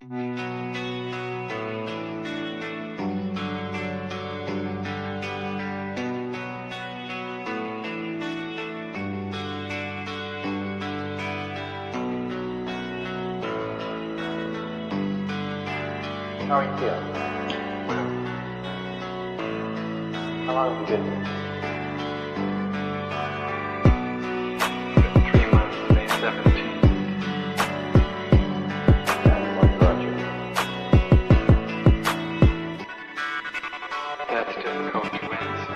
How are you feeling? How long have you been here? 3 months, May 17th. And what brought you? That's difficult to answer.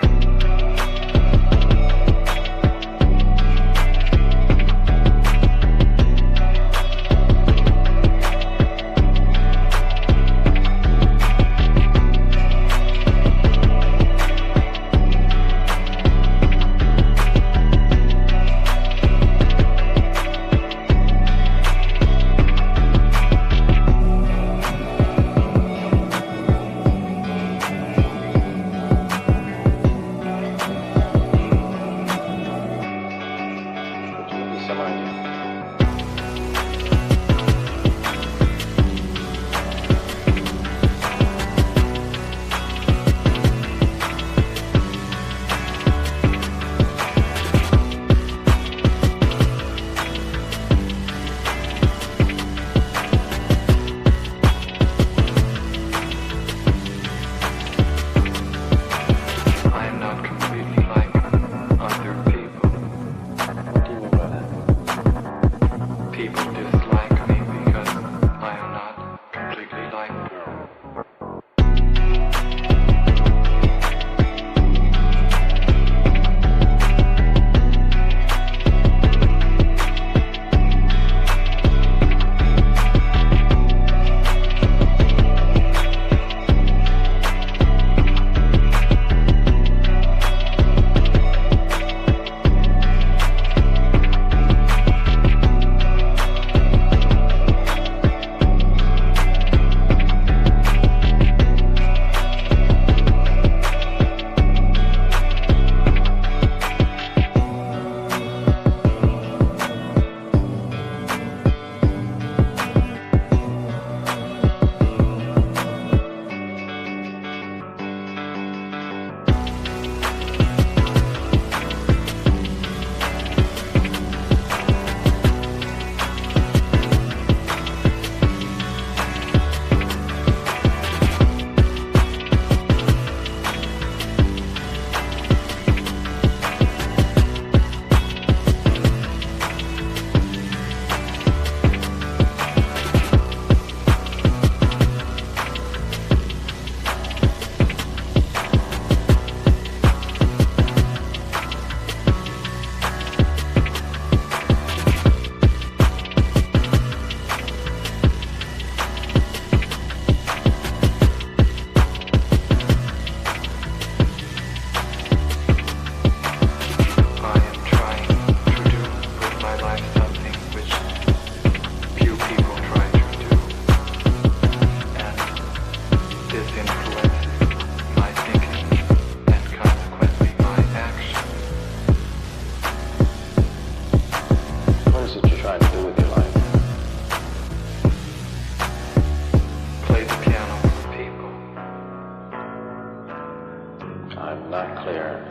I'm not clear.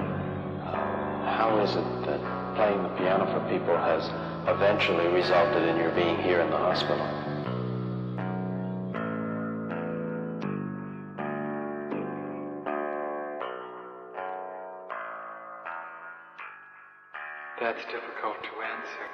How is it that playing the piano for people has eventually resulted in your being here in the hospital? That's difficult to answer.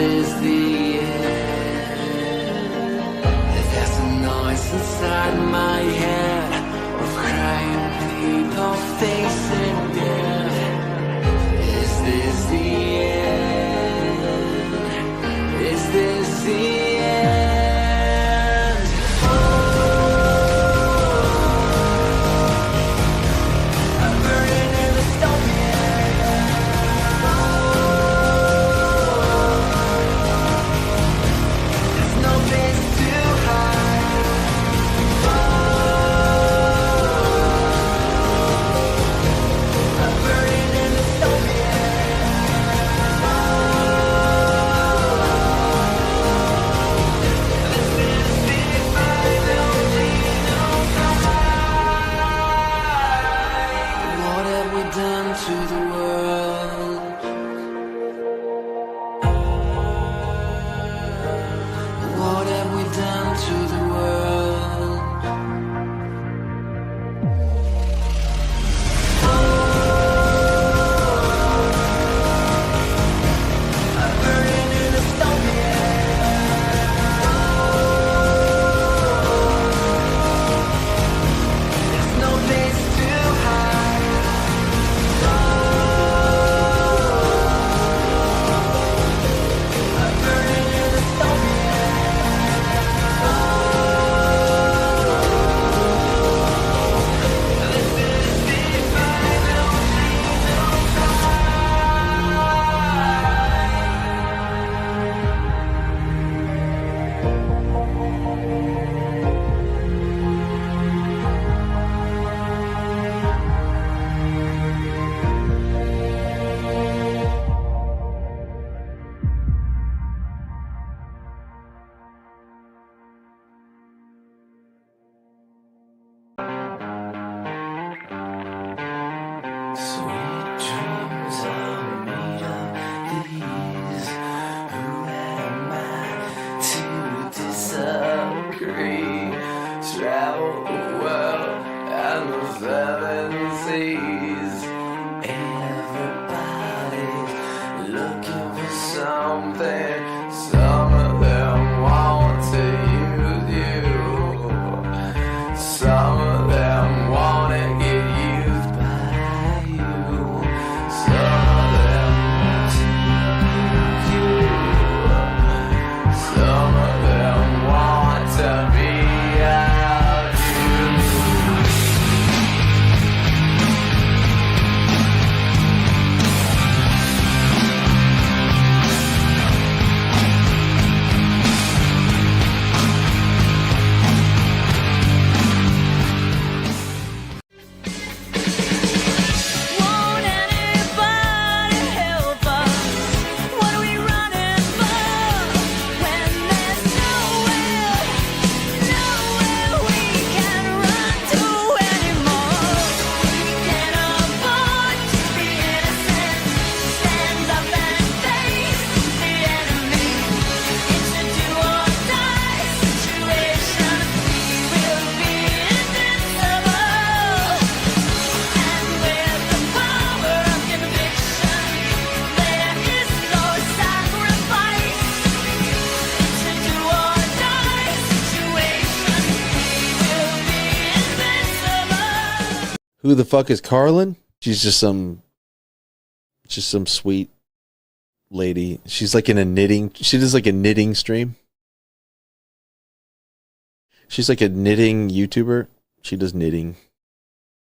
this the end? There's a noise inside my head of crying people facing death. Is this the end? Is this the end? I'm burning in the stone. There's no place to hide. I'm burning in the stone. This is the final scene. What have we done to the world? What have we done to the world? I'm burning in the stone. There's no place to hide. I'm burning in the stone. This is the final sweet dreams are made of these. Who am I to disagree? Travel the world and the seven seas. Everybody's looking for something. Some of them want to use you. Some of them want to get used by you. Some of them want to use you. Some of them want to be out you. Won't anybody help us? What are we running for? When there's nowhere we can run to anymore. Can't afford to be innocent. Stand up and face the enemy. It's a do or die situation. We will be invincible. And with the power of conviction, there is no sacrifice. It's a do or die situation. We will be invincible. Who the fuck is Karlyn? She's just some sweet lady. She's like in a knitting. She does like a knitting stream. She's like a knitting YouTuber. She does knitting.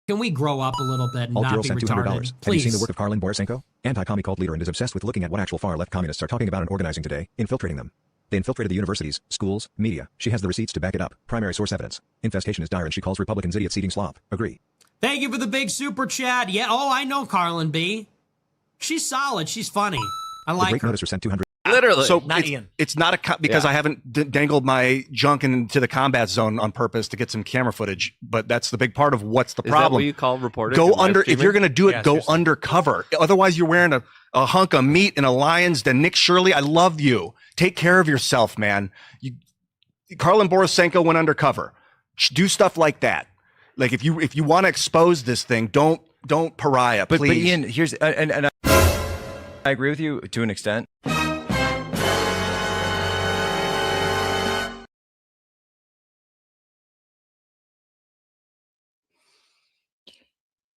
Can we grow up a little bit and Alt not Girl be sent $200. retarded? Have you Please. seen the work of Karlyn Borysenko? Anti-commie cult leader and is obsessed with looking at what actual far-left communists are talking about and organizing today, infiltrating them. They infiltrated the universities, schools, media. She has the receipts to back it up. Primary source evidence. Infestation is dire and she calls Republicans idiots eating slop. Agree. Thank you for the big super chat. Yeah, oh, I know Karlyn B. She's solid. She's funny. I The like great her. noticer sent 200. Literally. So not it's, Ian. it's not because Yeah. I haven't dangled my junk into the combat zone on purpose to get some camera footage, but that's the big part of what's the Is problem. that what you call reporting? Go and live under, if streaming? you're going to do it, Yeah, go seriously. undercover. Otherwise you're wearing a hunk of meat in a lion's den. Nick Shirley, I love you. Take care of yourself, man. Karlyn Borysenko went undercover. Do stuff like that. Like if you want to expose this thing, don't pariah, please. But Ian, here's and I agree with you to an extent.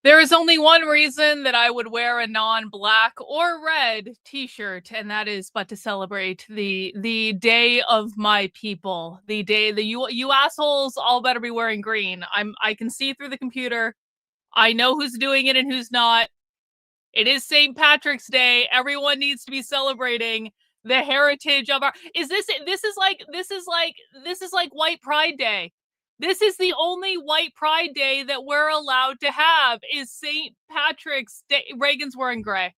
There is only one reason that I would wear a non-black or red t-shirt, and that is but to celebrate the day of my people. The day that you assholes all better be wearing green. I can see through the computer. I know who's doing it and who's not. It is St. Patrick's Day. Everyone needs to be celebrating the heritage of our. This is like White Pride Day. This is the only White Pride Day that we're allowed to have is St. Patrick's Day. Reagan's wearing gray.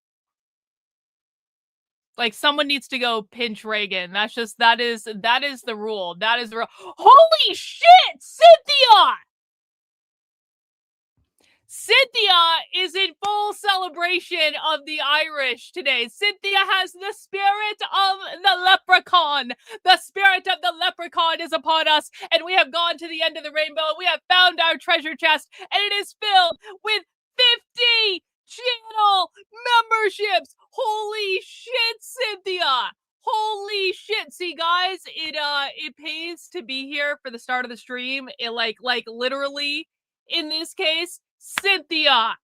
Like, someone needs to go pinch Reagan. That is the rule. That is the rule. Holy shit, Cynthia! Cynthia is in full celebration of the Irish today. Cynthia has the spirit of the leprechaun. The spirit of the leprechaun is upon us, and we have gone to the end of the rainbow. We have found our treasure chest, and it is filled with 50 channel memberships. Holy shit, Cynthia! Holy shit. See, guys, it pays to be here for the start of the stream. It like literally in this case, Cynthia,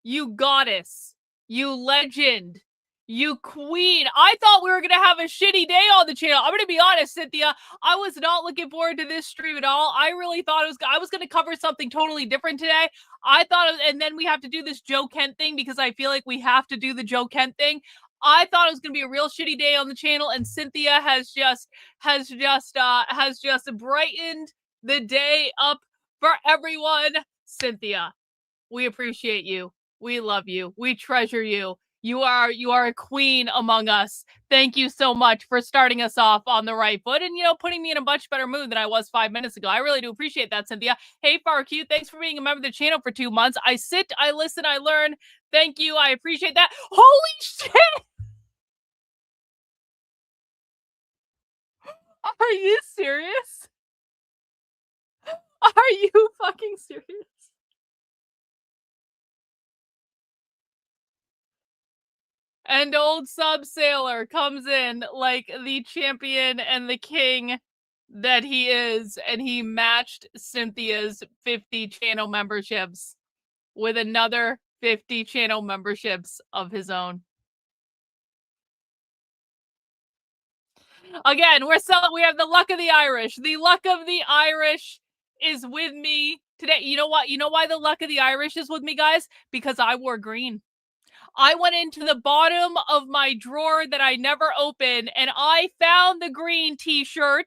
you goddess, you legend, you queen. I thought we were going to have a shitty day on the channel. I'm going to be honest, Cynthia. I was not looking forward to this stream at all. I really thought I was going to cover something totally different today. I thought, and then we have to do this Joe Kent thing because I feel like we have to do the Joe Kent thing. I thought it was going to be a real shitty day on the channel, and Cynthia has just brightened the day up for everyone. Cynthia, we appreciate you. We love you. We treasure you. You are a queen among us. Thank you so much for starting us off on the right foot and, putting me in a much better mood than I was 5 minutes ago. I really do appreciate that, Cynthia. Hey, FarQ, thanks for being a member of the channel for 2 months. I sit, I listen, I learn. Thank you. I appreciate that. Holy shit! Are you serious? Are you fucking serious? And old Sub Sailor comes in like the champion and the king that he is, and he matched Cynthia's 50 channel memberships with another 50 channel memberships of his own. Again, we have the luck of the Irish. The luck of the Irish is with me today. You know what? You know why the luck of the Irish is with me, guys? Because I wore green. I went into the bottom of my drawer that I never opened, and I found the green t-shirt,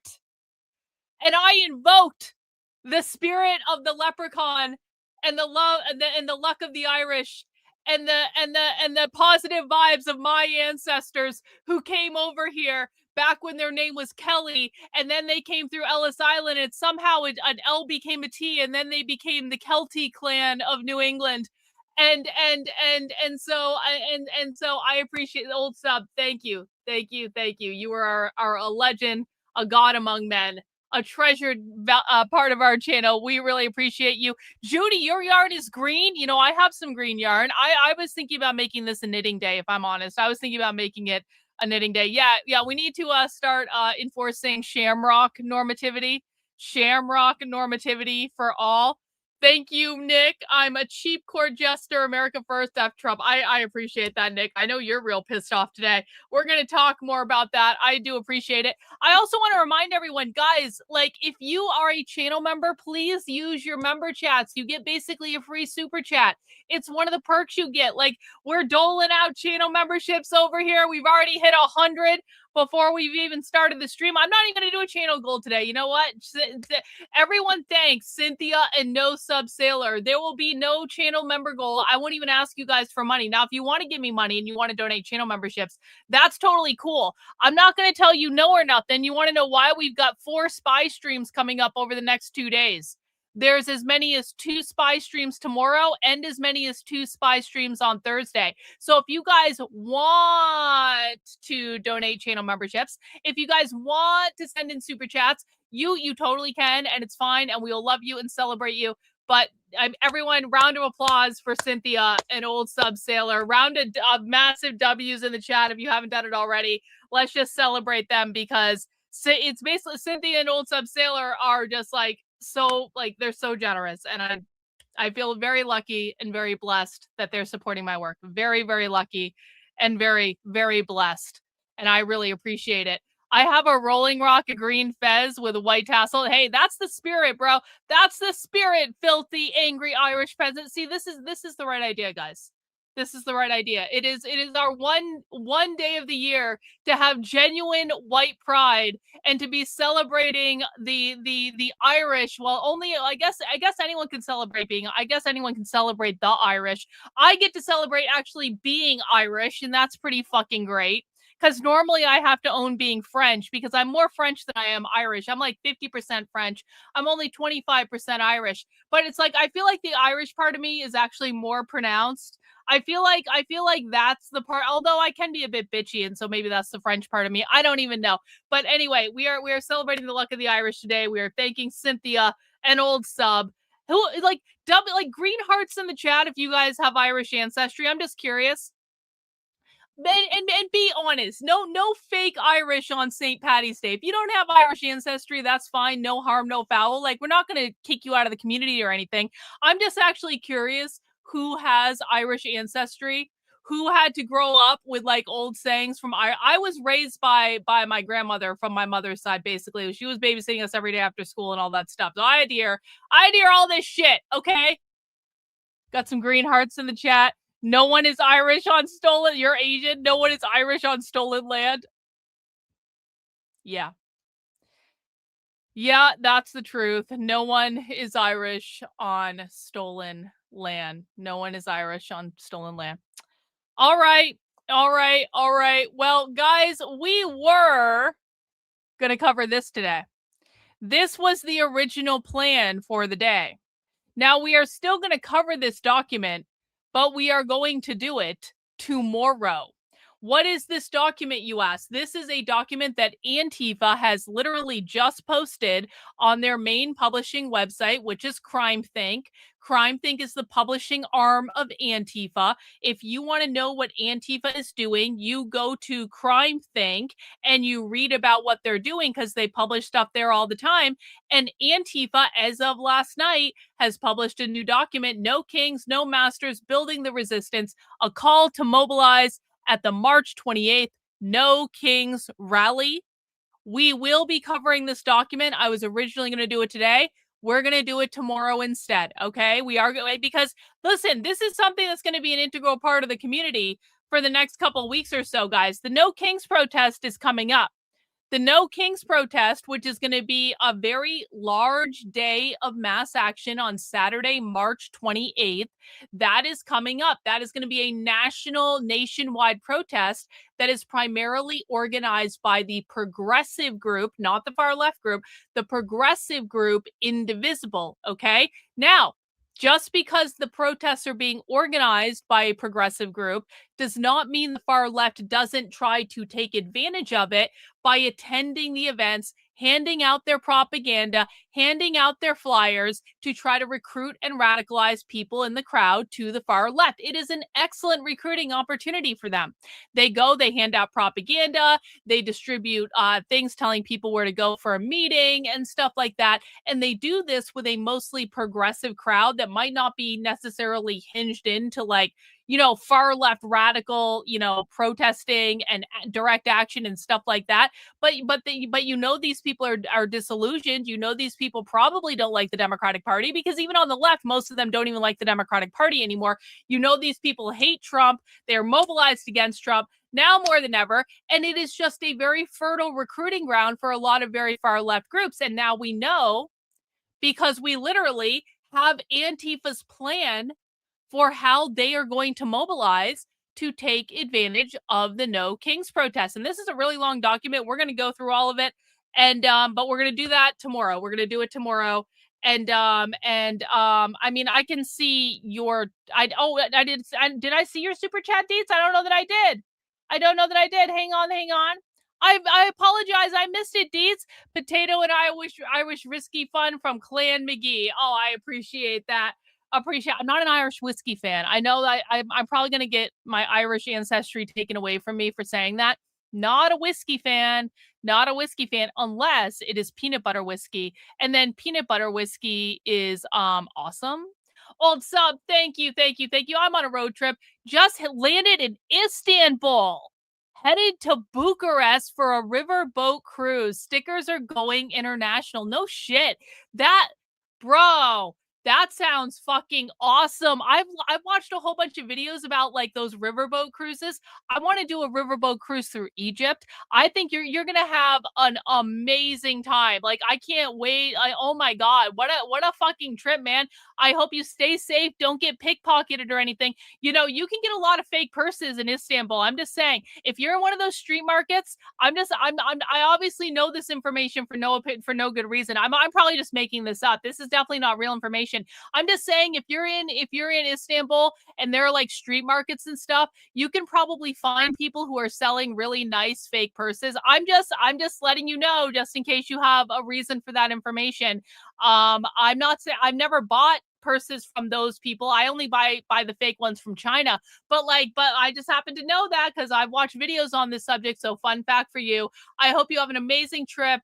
and I invoked the spirit of the leprechaun and the love and the luck of the Irish and the positive vibes of my ancestors who came over here back when their name was Kelly, and then they came through Ellis Island, and somehow an L became a T, and then they became the Kelty clan of New England. And so I appreciate the old Sub. Thank you. You are a legend, a god among men, a treasured part of our channel. We really appreciate you. Judy, your yarn is green. I have some green yarn. I was thinking about making this a knitting day, if I'm honest. I was thinking about making it a knitting day. Yeah, we need to start enforcing shamrock normativity for all. Thank you, Nick. I'm a cheap court jester. America first, F Trump. I appreciate that, Nick. I know you're real pissed off today. We're going to talk more about that. I do appreciate it. I also want to remind everyone, guys, if you are a channel member, please use your member chats. You get basically a free super chat. It's one of the perks you get. We're doling out channel memberships over here. We've already hit 100 before we've even started the stream. I'm not even going to do a channel goal today. You know what? Everyone thanks Cynthia and No Sub Sailor. There will be no channel member goal. I won't even ask you guys for money. Now, if you want to give me money and you want to donate channel memberships, that's totally cool. I'm not going to tell you no or nothing. You want to know why? We've got 4 spy streams coming up over the next 2 days. There's as many as 2 spy streams tomorrow and as many as 2 spy streams on Thursday. So if you guys want to donate channel memberships, if you guys want to send in super chats, you totally can, and it's fine, and we'll love you and celebrate you. But everyone, round of applause for Cynthia and old Sub Sailor. Round of massive W's in the chat if you haven't done it already. Let's just celebrate them because it's basically Cynthia and old Sub Sailor are just so they're so generous, and I feel very lucky and very blessed that they're supporting my work. Very, very lucky and very, very blessed. And I really appreciate it. I have a Rolling Rock, a green fez with a white tassel. Hey, that's the spirit, bro. That's the spirit, filthy, angry Irish peasant. See, this is the right idea, guys. This is the right idea. It is our one day of the year to have genuine white pride and to be celebrating the Irish. Well, only I guess anyone can celebrate being. I guess anyone can celebrate the Irish. I get to celebrate actually being Irish, and that's pretty fucking great. Because normally I have to own being French because I'm more French than I am Irish. I'm like 50% French. I'm only 25% Irish. But it's like I feel like the Irish part of me is actually more pronounced. I feel like that's the part, although I can be a bit bitchy, and so maybe that's the French part of me. I don't even know. But anyway, we are celebrating the luck of the Irish today. We are thanking Cynthia, an old sub, who like green hearts in the chat if you guys have Irish ancestry. I'm just curious. And be honest. No fake Irish on St. Paddy's Day. If you don't have Irish ancestry, that's fine. No harm, no foul. Like, we're not going to kick you out of the community or anything. I'm just actually curious who has Irish ancestry, who had to grow up with like old sayings from I was raised by my grandmother from my mother's side, basically. She was babysitting us every day after school and all that stuff. So I had to hear all this shit, okay? Got some green hearts in the chat. No one is Irish on stolen. You're Asian. No one is Irish on stolen land. Yeah. Yeah, that's the truth. No one is Irish on stolen land. No one is Irish on stolen land. All right. Well, guys, we were going to cover this today. This was the original plan for the day. Now, we are still going to cover this document, but we are going to do it tomorrow. What is this document, you ask? This is a document that Antifa has literally just posted on their main publishing website, which is CrimeThink. CrimeThink is the publishing arm of Antifa. If you want to know what Antifa is doing, you go to CrimeThink and you read about what they're doing because they publish stuff there all the time. And Antifa, as of last night, has published a new document, No Kings, No Masters, Building the Resistance, a call to mobilize at the March 28th No Kings rally. We will be covering this document. I was originally going to do it today. We're going to do it tomorrow instead, okay? We are going, because listen, this is something that's going to be an integral part of the community for the next couple of weeks or so, guys. The No Kings protest is coming up. The No Kings protest, which is going to be a very large day of mass action on Saturday, March 28th, that is coming up. That is going to be a nationwide protest that is primarily organized by the progressive group, not the far left group, the progressive group Indivisible, okay? Now, just because the protests are being organized by a progressive group does not mean the far left doesn't try to take advantage of it by attending the events, handing out their propaganda, handing out their flyers to try to recruit and radicalize people in the crowd to the far left. It is an excellent recruiting opportunity for them. They go, they hand out propaganda, they distribute things telling people where to go for a meeting and stuff like that. And they do this with a mostly progressive crowd that might not be necessarily hinged into like, you know, far left radical, you know, protesting and direct action and stuff like that. But you know, these people are disillusioned. You know, these people probably don't like the Democratic Party because even on the left, most of them don't even like the Democratic Party anymore. You know, these people hate Trump. They're mobilized against Trump now more than ever. And it is just a very fertile recruiting ground for a lot of very far left groups. And now we know because we literally have Antifa's plan for how they are going to mobilize to take advantage of the No Kings protest. And this is a really long document. We're going to go through all of it. And, but we're going to do that tomorrow. We're going to do it tomorrow. And, I mean, I can see your, did I see your super chat deets? I don't know that I did. Hang on. I apologize. I missed it, Deets. Potato and Irish Risky Fun from Clan McGee. Oh, I appreciate that. I'm not an Irish whiskey fan. I know that I'm probably going to get my Irish ancestry taken away from me for saying that. Not a whiskey fan unless it is peanut butter whiskey. And then peanut butter whiskey is awesome. Old sub, thank you. I'm on a road trip. Just landed in Istanbul. Headed to Bucharest for a riverboat cruise. Stickers are going international. No shit. Bro, that sounds fucking awesome. I've watched a whole bunch of videos about like those riverboat cruises. I want to do a riverboat cruise through Egypt. I think you're gonna have an amazing time. Like I can't wait. Oh my god, what a fucking trip, man. I hope you stay safe. Don't get pickpocketed or anything. You know, you can get a lot of fake purses in Istanbul. I'm just saying, if you're in one of those street markets, I obviously know this information for no good reason. I'm probably just making this up. This is definitely not real information. I'm just saying, if you're in Istanbul and there are like street markets and stuff, you can probably find people who are selling really nice fake purses. I'm just letting you know, just in case you have a reason for that information. I'm not saying I've never bought purses from those people. I only buy the fake ones from China. But I just happen to know that because I've watched videos on this subject. So fun fact for you. I hope you have an amazing trip.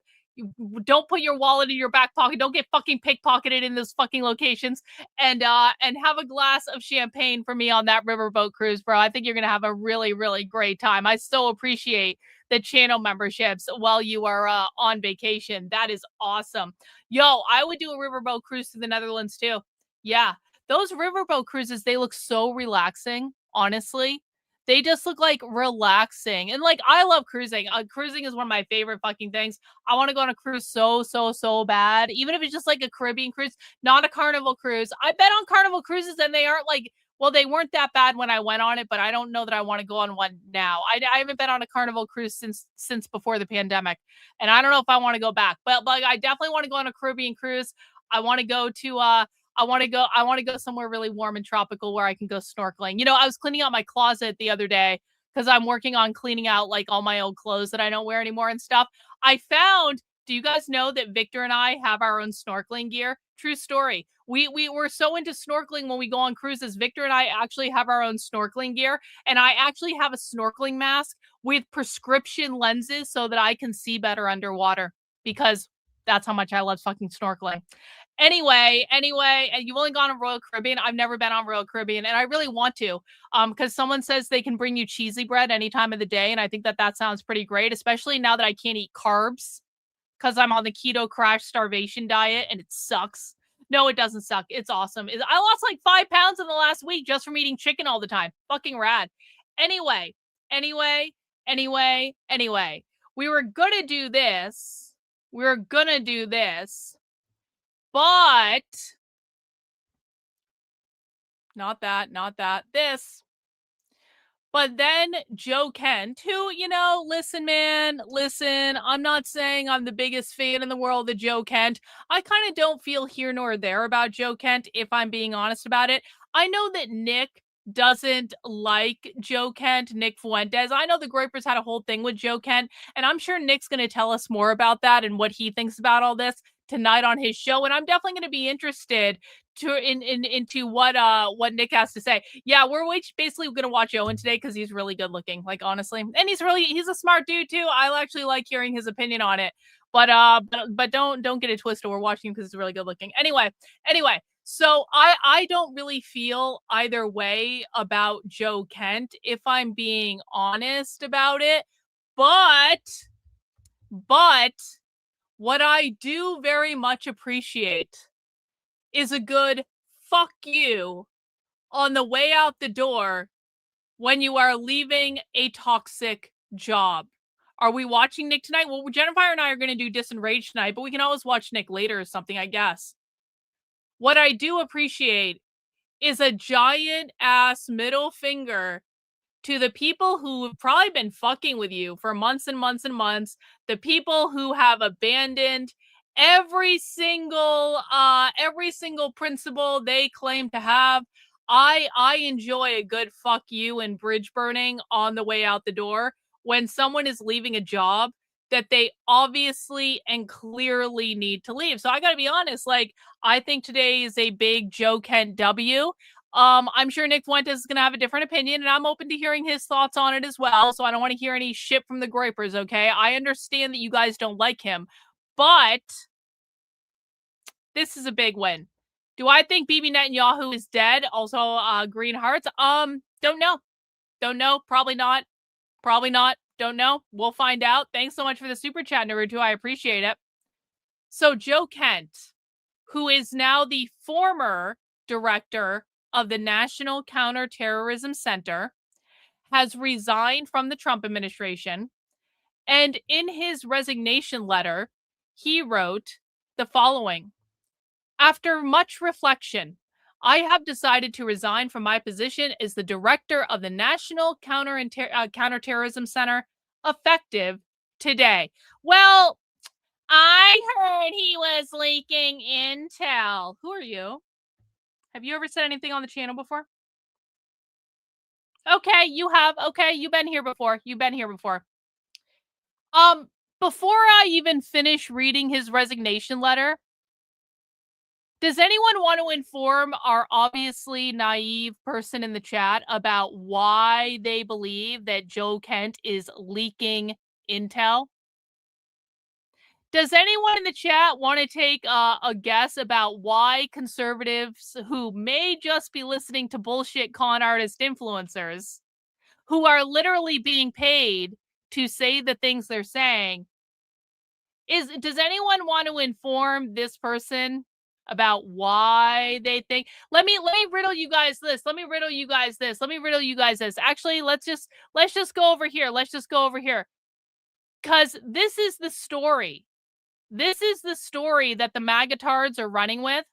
Don't put your wallet in your back pocket. Don't get fucking pickpocketed in those fucking locations. And have a glass of champagne for me on that riverboat cruise, bro. I think you're gonna have a really, really great time. I still appreciate the channel memberships while you are on vacation. That is awesome. Yo, I would do a riverboat cruise to the Netherlands too. Yeah, those riverboat cruises, they look so relaxing, honestly. They just look like relaxing. And like, I love cruising. Cruising is one of my favorite fucking things. I want to go on a cruise so bad. Even if it's just like a Caribbean cruise, not a Carnival cruise. I bet on Carnival cruises and they aren't like, well, they weren't that bad when I went on it, but I don't know that I want to go on one now. I haven't been on a Carnival cruise since before the pandemic. And I don't know if I want to go back. But like, I definitely want to go on a Caribbean cruise. I want to go to I want to go somewhere really warm and tropical where I can go snorkeling. You know, I was cleaning out my closet the other day because I'm working on cleaning out like all my old clothes that I don't wear anymore and stuff. Do you guys know that Victor and I have our own snorkeling gear? True story. We were so into snorkeling when we go on cruises. Victor and I actually have our own snorkeling gear, and I actually have a snorkeling mask with prescription lenses so that I can see better underwater because that's how much I love fucking snorkeling. Anyway, and you've only gone on Royal Caribbean. I've never been on Royal Caribbean, and I really want to, because someone says they can bring you cheesy bread any time of the day, and I think that sounds pretty great, especially now that I can't eat carbs because I'm on the keto crash starvation diet, and it sucks. No, it doesn't suck. It's awesome. I lost like 5 pounds in the last week just from eating chicken all the time. Fucking rad. Anyway, we were gonna do this. But not that, this. But then Joe Kent, who, you know, listen, I'm not saying I'm the biggest fan in the world of Joe Kent. I kind of don't feel here nor there about Joe Kent, if I'm being honest about it. I know that Nick doesn't like Joe Kent, Nick Fuentes. I know the Groypers had a whole thing with Joe Kent, and I'm sure Nick's going to tell us more about that and what he thinks about all this tonight on his show, and I'm definitely going to be interested into what Nick has to say. Yeah, we're basically going to watch Owen today because he's really good looking, like, honestly, and he's a smart dude too. I actually like hearing his opinion on it, but don't get it twisted. We're watching him because he's really good looking. Anyway, so I don't really feel either way about Joe Kent, if I'm being honest about it, but what I do very much appreciate is a good fuck you on the way out the door when you are leaving a toxic job. Are we watching Nick tonight? Well, Jennifer and I are going to do Dis and Rage tonight, but we can always watch Nick later or something, I guess. What I do appreciate is a giant ass middle finger to the people who have probably been fucking with you for months and months and months, the people who have abandoned every single principle they claim to have. I enjoy a good fuck you and bridge burning on the way out the door when someone is leaving a job that they obviously and clearly need to leave. So I got to be honest, like, I think today is a big Joe Kent W. I'm sure Nick Fuentes is going to have a different opinion, and I'm open to hearing his thoughts on it as well. So I don't want to hear any shit from the Groypers, okay? I understand that you guys don't like him, but this is a big win. Do I think Bibi Netanyahu is dead? Also, green hearts. Don't know. Don't know. Probably not. Probably not. Don't know. We'll find out. Thanks so much for the super chat, Naruto. I appreciate it. So Joe Kent, who is now the former director of the National Counterterrorism Center, has resigned from the Trump administration. And in his resignation letter, he wrote the following: after much reflection, I have decided to resign from my position as the director of the National Counterterrorism Center, effective today. Well, I heard he was leaking intel. Who are you? Have you ever said anything on the channel before? Okay, you have. Okay, you've been here before. You've been here before. Before I even finish reading his resignation letter, does anyone want to inform our obviously naive person in the chat about why they believe that Joe Kent is leaking intel? Does anyone in the chat want to take a guess about why conservatives who may just be listening to bullshit con artist influencers, who are literally being paid to say the things they're saying, does anyone want to inform this person about why they think? Let me riddle you guys this. Let me riddle you guys this. Let me riddle you guys this. Actually, let's just go over here. Let's just go over here. Cuz this is the story. This is the story that the magatards are running with.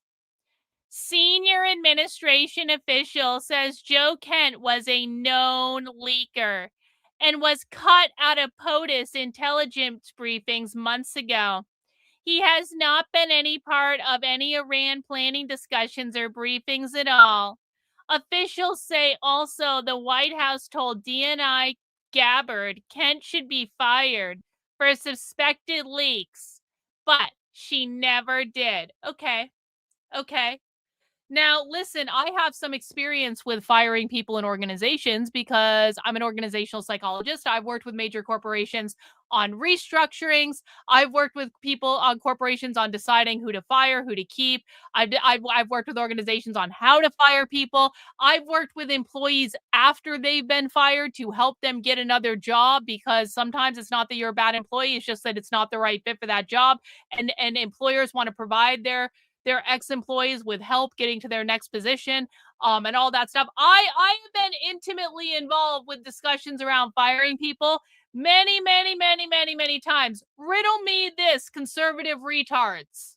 Senior administration official says Joe Kent was a known leaker and was cut out of POTUS intelligence briefings months ago. He has not been any part of any Iran planning discussions or briefings at all. Officials say also the White House told DNI Gabbard Kent should be fired for suspected leaks, but she never did. Okay. Now, listen, I have some experience with firing people in organizations because I'm an organizational psychologist. I've worked with major corporations on restructurings. I've worked with people on corporations on deciding who to fire, who to keep. I've worked with organizations on how to fire people. I've worked with employees after they've been fired to help them get another job, because sometimes it's not that you're a bad employee, it's just that it's not the right fit for that job. And employers want to provide their ex-employees with help getting to their next position, and all that stuff. I have been intimately involved with discussions around firing people many times. Riddle me this, conservative retards.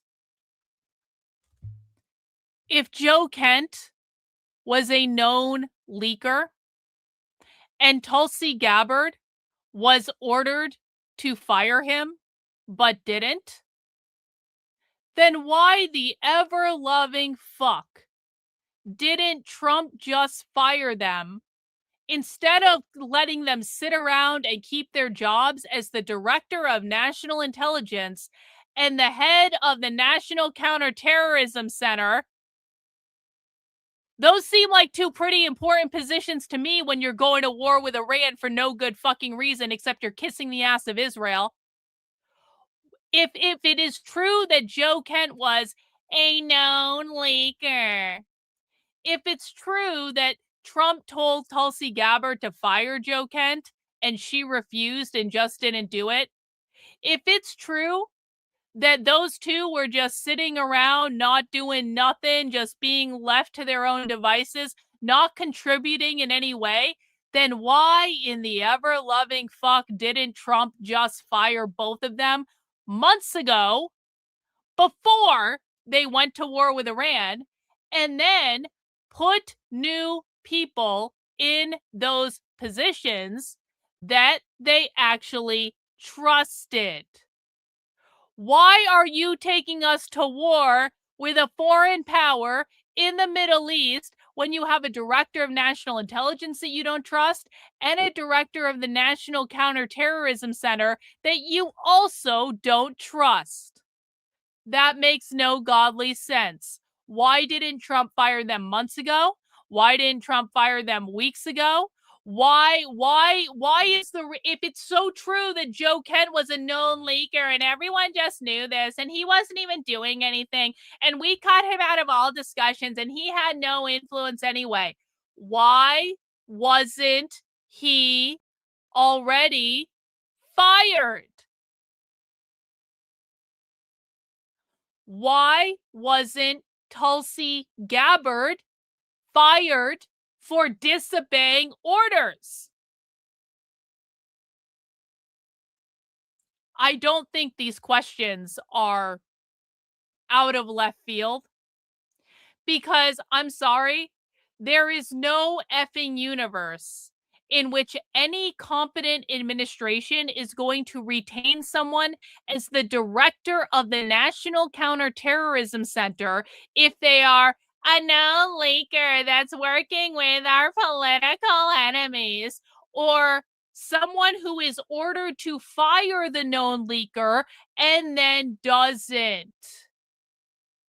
If Joe Kent was a known leaker and Tulsi Gabbard was ordered to fire him but didn't, then why the ever-loving fuck didn't Trump just fire them instead of letting them sit around and keep their jobs as the director of national intelligence and the head of the National Counterterrorism Center? Those seem like two pretty important positions to me when you're going to war with Iran for no good fucking reason except you're kissing the ass of Israel. If it is true that Joe Kent was a known leaker, if it's true that Trump told Tulsi Gabbard to fire Joe Kent and she refused and just didn't do it, if it's true that those two were just sitting around not doing nothing, just being left to their own devices, not contributing in any way, then why in the ever-loving fuck didn't Trump just fire both of them months ago before they went to war with Iran, and then put new people in those positions that they actually trusted? Why are you taking us to war with a foreign power in the Middle East when you have a director of national intelligence that you don't trust and a director of the National Counterterrorism Center that you also don't trust? That makes no godly sense. Why didn't Trump fire them months ago? Why didn't Trump fire them weeks ago? Why is if it's so true that Joe Kent was a known leaker and everyone just knew this and he wasn't even doing anything and we cut him out of all discussions and he had no influence anyway, why wasn't he already fired? Why wasn't Tulsi Gabbard fired for disobeying orders? I don't think these questions are out of left field because I'm sorry, there is no effing universe in which any competent administration is going to retain someone as the director of the National Counterterrorism Center if they are a known leaker that's working with our political enemies, or someone who is ordered to fire the known leaker and then doesn't.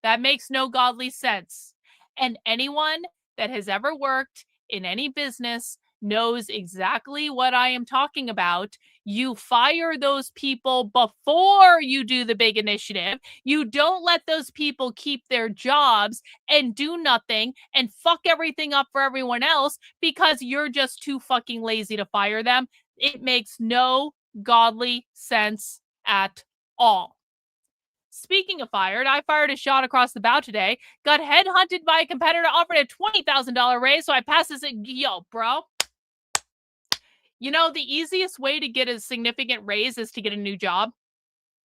That makes no godly sense. And anyone that has ever worked in any business knows exactly what I am talking about. You fire those people before you do the big initiative. You don't let those people keep their jobs and do nothing and fuck everything up for everyone else because you're just too fucking lazy to fire them. It makes no godly sense at all. Speaking of fired, I fired a shot across the bow today, got headhunted by a competitor, offered a $20,000 raise, so I passed this. Yo, bro. You know, the easiest way to get a significant raise is to get a new job.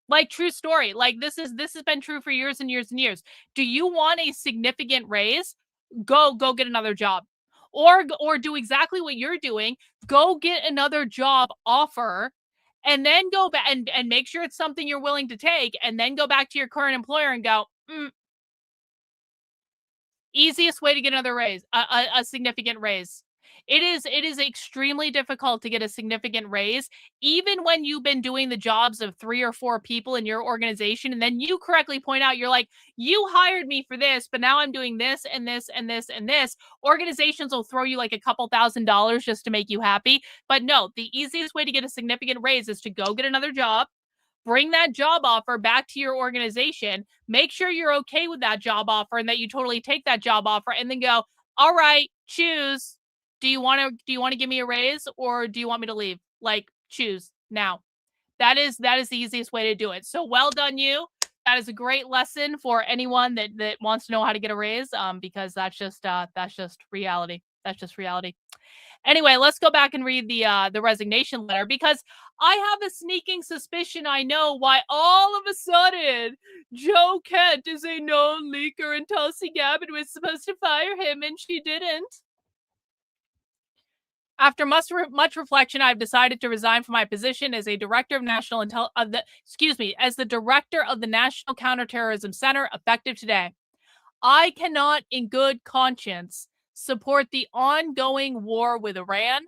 Like, true story. Like, this has been true for years and years and years. Do you want a significant raise? Go get another job. Or do exactly what you're doing. Go get another job offer and then go back and make sure it's something you're willing to take, and then go back to your current employer and go, easiest way to get another raise, a significant raise. It is extremely difficult to get a significant raise, even when you've been doing the jobs of 3 or 4 people in your organization. And then you correctly point out, you're like, you hired me for this, but now I'm doing this and this and this and this. Organizations will throw you like a couple $1,000s just to make you happy. But no, the easiest way to get a significant raise is to go get another job. Bring that job offer back to your organization. Make sure you're okay with that job offer and that you totally take that job offer, and then go, all right, choose. Do you want to give me a raise, or do you want me to leave? Like, choose now. That is the easiest way to do it. So well done, you. That is a great lesson for anyone that wants to know how to get a raise, because that's just reality. That's just reality. Anyway, let's go back and read the resignation letter, because I have a sneaking suspicion I know why all of a sudden Joe Kent is a known leaker and Tulsi Gabbard was supposed to fire him and she didn't. After much reflection, I've decided to resign from my position as a director of as the director of the National Counterterrorism Center, effective today. I cannot, in good conscience, support the ongoing war with Iran.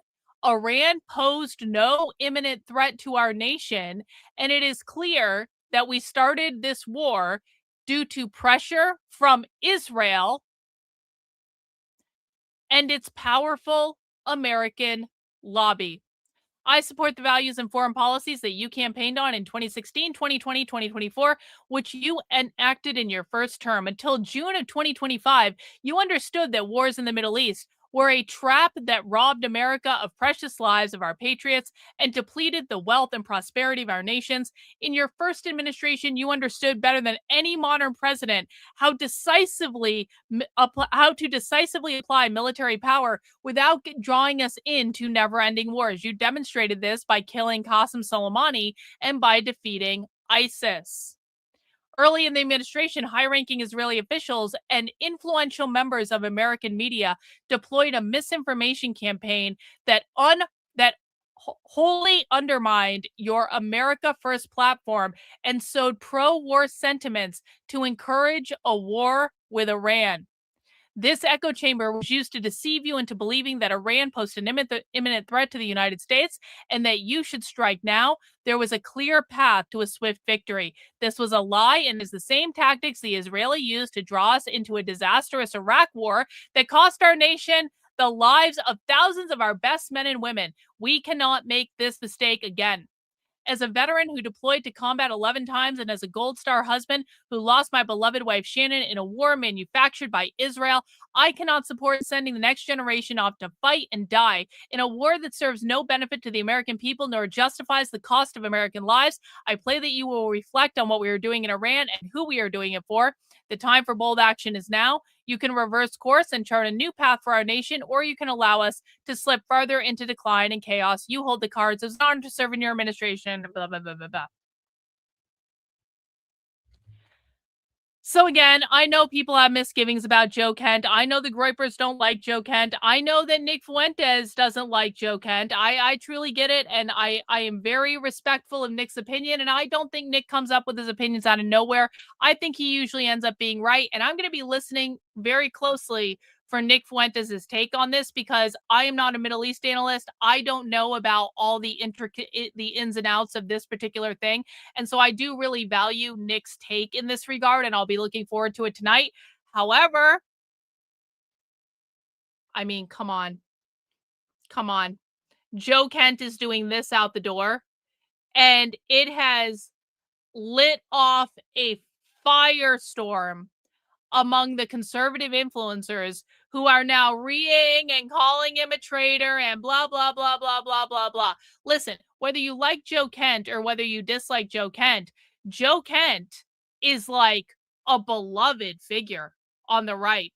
Iran posed no imminent threat to our nation, and it is clear that we started this war due to pressure from Israel and its powerful American lobby. I support the values and foreign policies that you campaigned on in 2016, 2020, 2024, which you enacted in your first term. Until June of 2025, you understood that wars in the Middle East were a trap that robbed America of precious lives of our patriots and depleted the wealth and prosperity of our nations. In your first administration, you understood better than any modern president how to decisively apply military power without drawing us into never-ending wars. You demonstrated this by killing Qasem Soleimani and by defeating ISIS. Early in the administration, high-ranking Israeli officials and influential members of American media deployed a misinformation campaign that wholly undermined your America First platform and sowed pro-war sentiments to encourage a war with Iran. This echo chamber was used to deceive you into believing that Iran posed an imminent threat to the United States and that you should strike now. There was a clear path to a swift victory. This was a lie and is the same tactics the Israeli used to draw us into a disastrous Iraq war that cost our nation the lives of thousands of our best men and women. We cannot make this mistake again. As a veteran who deployed to combat 11 times and as a Gold Star husband who lost my beloved wife Shannon in a war manufactured by Israel, I cannot support sending the next generation off to fight and die in a war that serves no benefit to the American people nor justifies the cost of American lives. I pray that you will reflect on what we are doing in Iran and who we are doing it for. The time for bold action is now. You can reverse course and chart a new path for our nation, or you can allow us to slip farther into decline and chaos. You hold the cards as an honor to serve in your administration. Blah, blah, blah, blah, blah. So again, I know people have misgivings about Joe Kent. I know the Groypers don't like Joe Kent. I know that Nick Fuentes doesn't like Joe Kent. I truly get it, and I am very respectful of Nick's opinion, and I don't think Nick comes up with his opinions out of nowhere. I think he usually ends up being right, and I'm going to be listening very closely for Nick Fuentes' take on this because I am not a Middle East analyst. I don't know about all the ins and outs of this particular thing. And so I do really value Nick's take in this regard, and I'll be looking forward to it tonight. However, I mean, come on. Come on. Joe Kent is doing this out the door, and it has lit off a firestorm among the conservative influencers who are now reeing and calling him a traitor and blah, blah, blah, blah, blah, blah, blah. Listen, whether you like Joe Kent or whether you dislike Joe Kent is like a beloved figure on the right.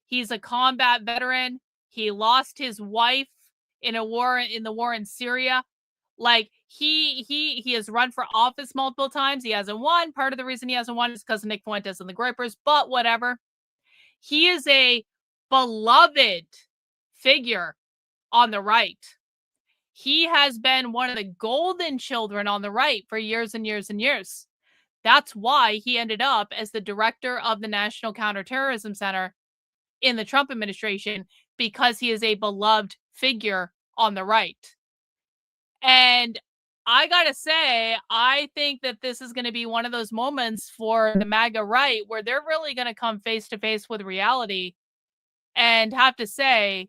He's a combat veteran. He lost his wife in the war in Syria. Like he has run for office multiple times. He hasn't won. Part of the reason he hasn't won is because of Nick Fuentes and the Groypers, but whatever. He is a beloved figure on the right. He has been one of the golden children on the right for years and years and years. That's why he ended up as the director of the National Counterterrorism Center in the Trump administration, because he is a beloved figure on the right. And I gotta say, I think that this is going to be one of those moments for the MAGA right where they're really going to come face to face with reality and have to say,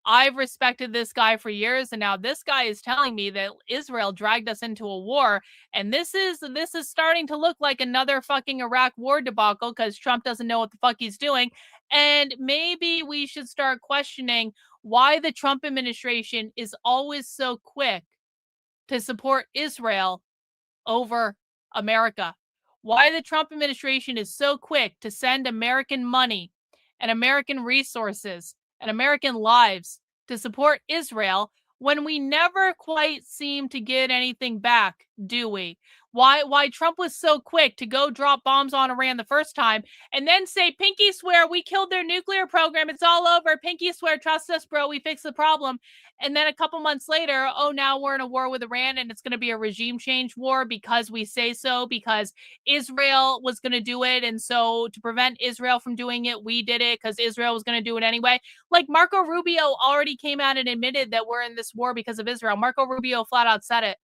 I've respected this guy for years, and now this guy is telling me that Israel dragged us into a war, and this is starting to look like another fucking Iraq war debacle because Trump doesn't know what the fuck he's doing, and maybe we should start questioning why the Trump administration is always so quick to support Israel over America. Why the Trump administration is so quick to send American money and American resources and American lives to support Israel when we never quite seem to get anything back, do we? Why Trump was so quick to go drop bombs on Iran the first time and then say, pinky swear, we killed their nuclear program. It's all over. Pinky swear, trust us, bro. We fixed the problem. And then a couple months later, oh, now we're in a war with Iran and it's going to be a regime change war because we say so, because Israel was going to do it. And so to prevent Israel from doing it, we did it because Israel was going to do it anyway. Like Marco Rubio already came out and admitted that we're in this war because of Israel. Marco Rubio flat out said it.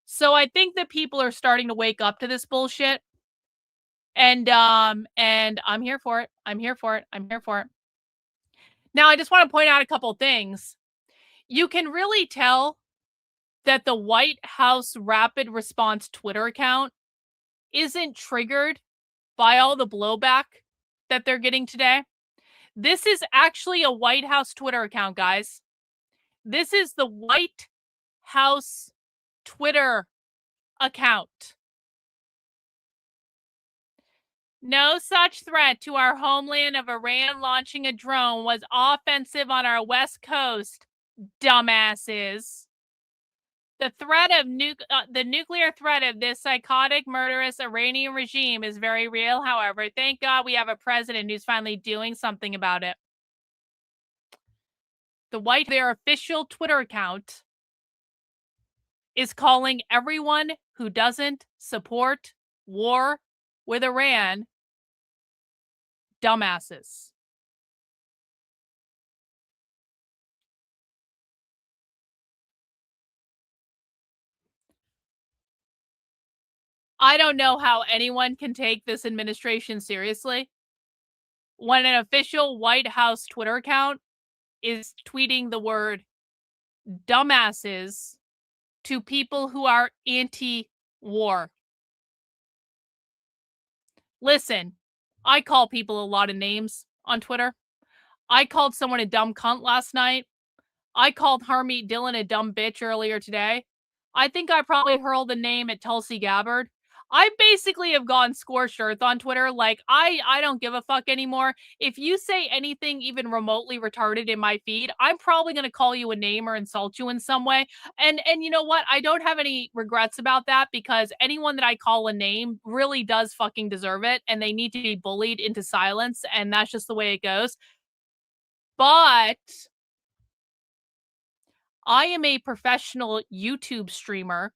So I think that people are starting to wake up to this bullshit. And I'm here for it. I'm here for it. I'm here for it. Now, I just want to point out a couple of things. You can really tell that the White House Rapid Response Twitter account isn't triggered by all the blowback that they're getting today. This is actually a White House Twitter account, guys. This is the White House Twitter account. No such threat to our homeland of Iran launching a drone was offensive on our west coast, dumbasses. The threat of the nuclear threat of this psychotic, murderous Iranian regime is very real. However, thank God we have a president who's finally doing something about it. Their official Twitter account is calling everyone who doesn't support war with Iran dumbasses. I don't know how anyone can take this administration seriously. when an official White House Twitter account is tweeting the word dumbasses to people who are anti-war. Listen, I call people a lot of names on Twitter. I called someone a dumb cunt last night. I called Harmeet Dillon a dumb bitch earlier today. I think I probably hurled a name at Tulsi Gabbard. I basically have gone scorched earth on Twitter. Like, I don't give a fuck anymore. If you say anything even remotely retarded in my feed, I'm probably going to call you a name or insult you in some way. And you know what? I don't have any regrets about that, because anyone that I call a name really does fucking deserve it, and they need to be bullied into silence, and that's just the way it goes. But I am a professional YouTube streamer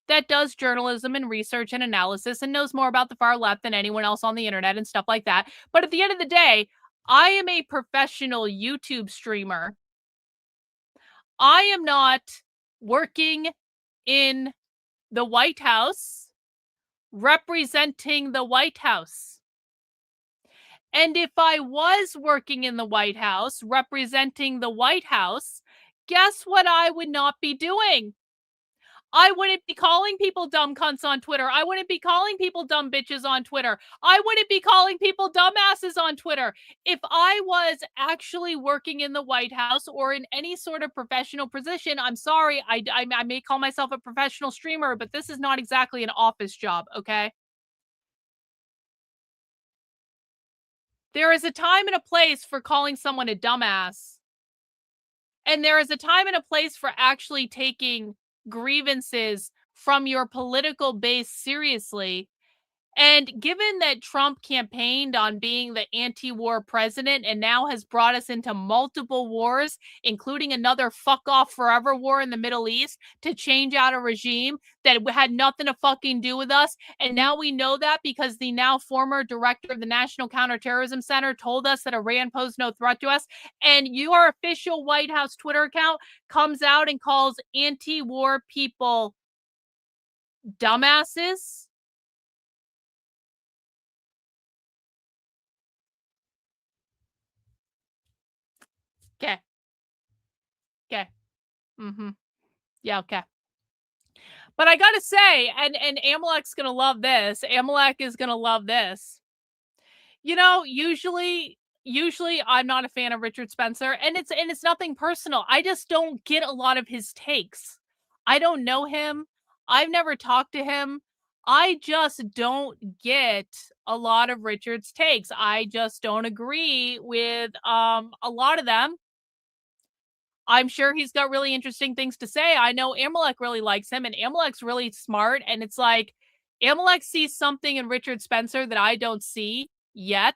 that does journalism and research and analysis and knows more about the far left than anyone else on the internet and stuff like that. But at the end of the day, I am a professional YouTube streamer. I am not working in the White House representing the White House. And if I was working in the White House representing the White House, guess what I would not be doing? I wouldn't be calling people dumb cunts on Twitter. I wouldn't be calling people dumb bitches on Twitter. I wouldn't be calling people dumbasses on Twitter. If I was actually working in the White House or in any sort of professional position, I'm sorry, I may call myself a professional streamer, but this is not exactly an office job, okay? There is a time and a place for calling someone a dumbass. And there is a time and a place for actually taking grievances from your political base seriously. And given that Trump campaigned on being the anti-war president and now has brought us into multiple wars, including another fuck off forever war in the Middle East to change out a regime that had nothing to fucking do with us. And now we know that because the now former director of the National Counterterrorism Center told us that Iran posed no threat to us. And your official White House Twitter account comes out and calls anti-war people dumbasses. Okay. Okay. Yeah, okay. But I gotta say, and Amalek's gonna love this. Amalek is gonna love this. You know, usually I'm not a fan of Richard Spencer, and it's nothing personal. I just don't get a lot of his takes. I don't know him. I've never talked to him. I just don't get a lot of Richard's takes. I just don't agree with a lot of them. I'm sure he's got really interesting things to say. I know Amalek really likes him, and Amalek's really smart. And it's like Amalek sees something in Richard Spencer that I don't see yet.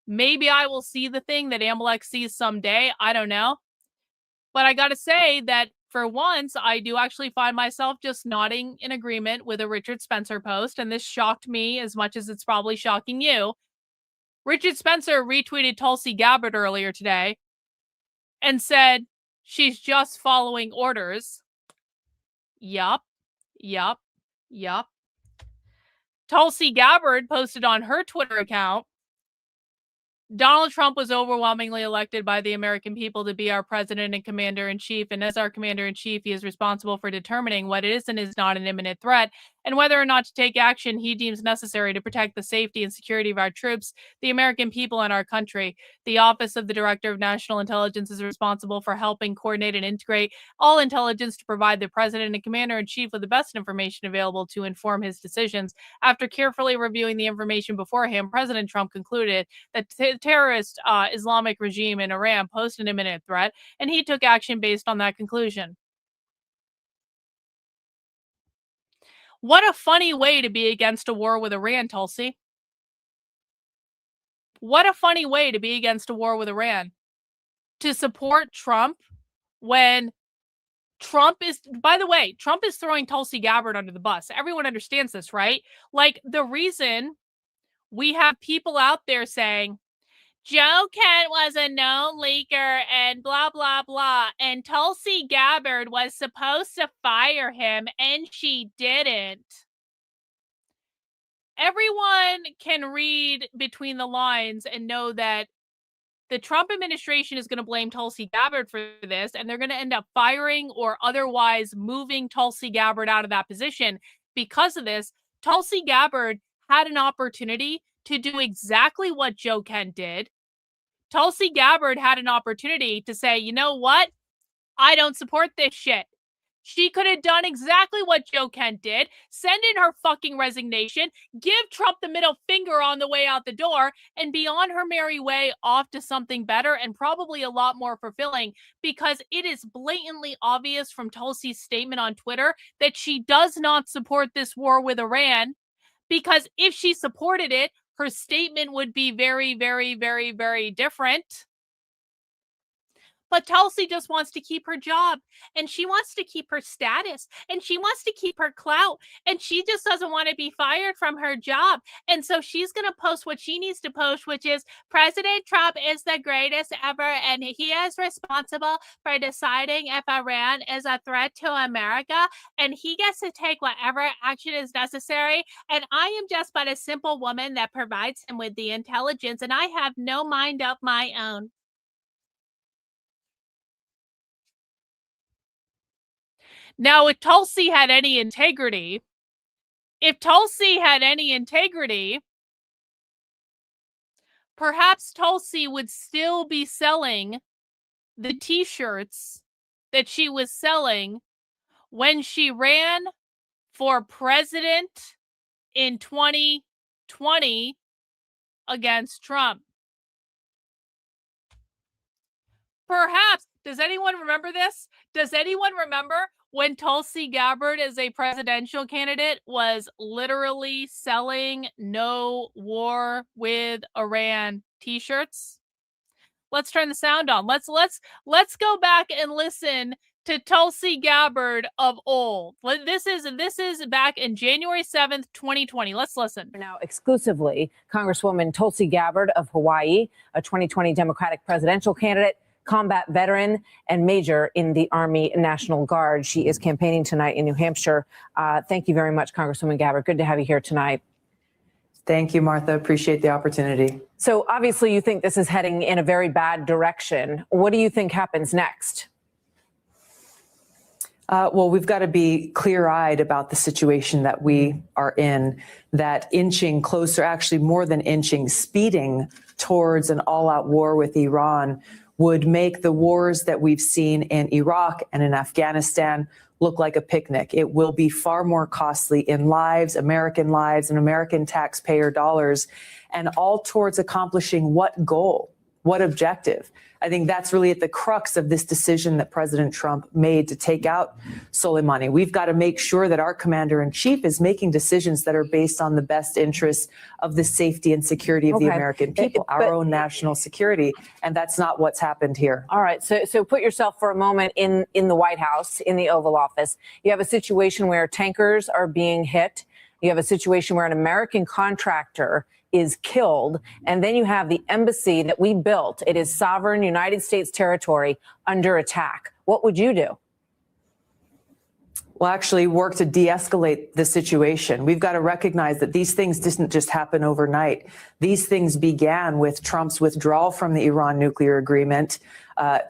Maybe I will see the thing that Amalek sees someday. I don't know. But I got to say that for once, I do actually find myself just nodding in agreement with a Richard Spencer post. And this shocked me as much as it's probably shocking you. Richard Spencer retweeted Tulsi Gabbard earlier today and said, she's just following orders. Yup. Tulsi Gabbard posted on her Twitter account, Donald Trump was overwhelmingly elected by the American people to be our president and commander-in-chief, and as our commander-in-chief, he is responsible for determining what is and is not an imminent threat, and whether or not to take action he deems necessary to protect the safety and security of our troops, the American people, and our country. The Office of the Director of National Intelligence is responsible for helping coordinate and integrate all intelligence to provide the president and commander-in-chief with the best information available to inform his decisions. After carefully reviewing the information before him, President Trump concluded that the terrorist Islamic regime in Iran posed an imminent threat, and he took action based on that conclusion. What a funny way to be against a war with Iran, Tulsi. What a funny way to be against a war with Iran. To support Trump when Trump is, by the way, Trump is throwing Tulsi Gabbard under the bus. Everyone understands this, right? Like, the reason we have people out there saying, Joe Kent was a known leaker and blah, blah, blah. And Tulsi Gabbard was supposed to fire him and she didn't. everyone can read between the lines and know that the Trump administration is going to blame Tulsi Gabbard for this, and they're going to end up firing or otherwise moving Tulsi Gabbard out of that position because of this. Tulsi Gabbard had an opportunity to do exactly what Joe Kent did. Tulsi Gabbard had an opportunity to say, you know what? I don't support this shit. She could have done exactly what Joe Kent did, send in her fucking resignation, give Trump the middle finger on the way out the door, and be on her merry way off to something better and probably a lot more fulfilling, because it is blatantly obvious from Tulsi's statement on Twitter that she does not support this war with Iran, because if she supported it, her statement would be very, very, very, very different. But Tulsi just wants to keep her job, and she wants to keep her status, and she wants to keep her clout, and she just doesn't want to be fired from her job. And so she's going to post what she needs to post, which is President Trump is the greatest ever, and he is responsible for deciding if Iran is a threat to America, and he gets to take whatever action is necessary. And I am just but a simple woman that provides him with the intelligence, and I have no mind of my own. Now, if Tulsi had any integrity, perhaps Tulsi would still be selling the t-shirts that she was selling when she ran for president in 2020 against Trump. Perhaps. Does anyone remember this? Does anyone remember when Tulsi Gabbard, as a presidential candidate, was literally selling "No War with Iran" t-shirts? Let's turn the sound on. Let's go back and listen to Tulsi Gabbard of old. This is back in January 7th, 2020. Let's listen. Now exclusively Congresswoman Tulsi Gabbard of Hawaii, a 2020 Democratic presidential candidate, combat veteran, and major in the Army National Guard. She is campaigning tonight in New Hampshire. Thank you very much, Congresswoman Gabbard. Good to have you here tonight. Thank you, Martha. Appreciate the opportunity. So obviously you think this is heading in a very bad direction. What do you think happens next? Well, we've got to be clear-eyed about the situation that we are in, that inching closer, actually more than inching, speeding towards an all-out war with Iran would make the wars that we've seen in Iraq and in Afghanistan look like a picnic. It will be far more costly in lives, and American taxpayer dollars, and all towards accomplishing what goal, what objective? I think that's really at the crux of this decision that President Trump made to take out Soleimani. We've got to make sure that our commander-in-chief is making decisions that are based on the best interests of the safety and security of the American people, our own national security. And that's not what's happened here. All right. So put yourself for a moment in the White House, in the Oval Office. You have a situation where tankers are being hit. You have a situation where an American contractor is killed. And then you have the embassy that we built. It is sovereign United States territory under attack. What would you do? Well, actually work to de-escalate the situation. We've got to recognize that these things didn't just happen overnight. These things began with Trump's withdrawal from the Iran nuclear agreement,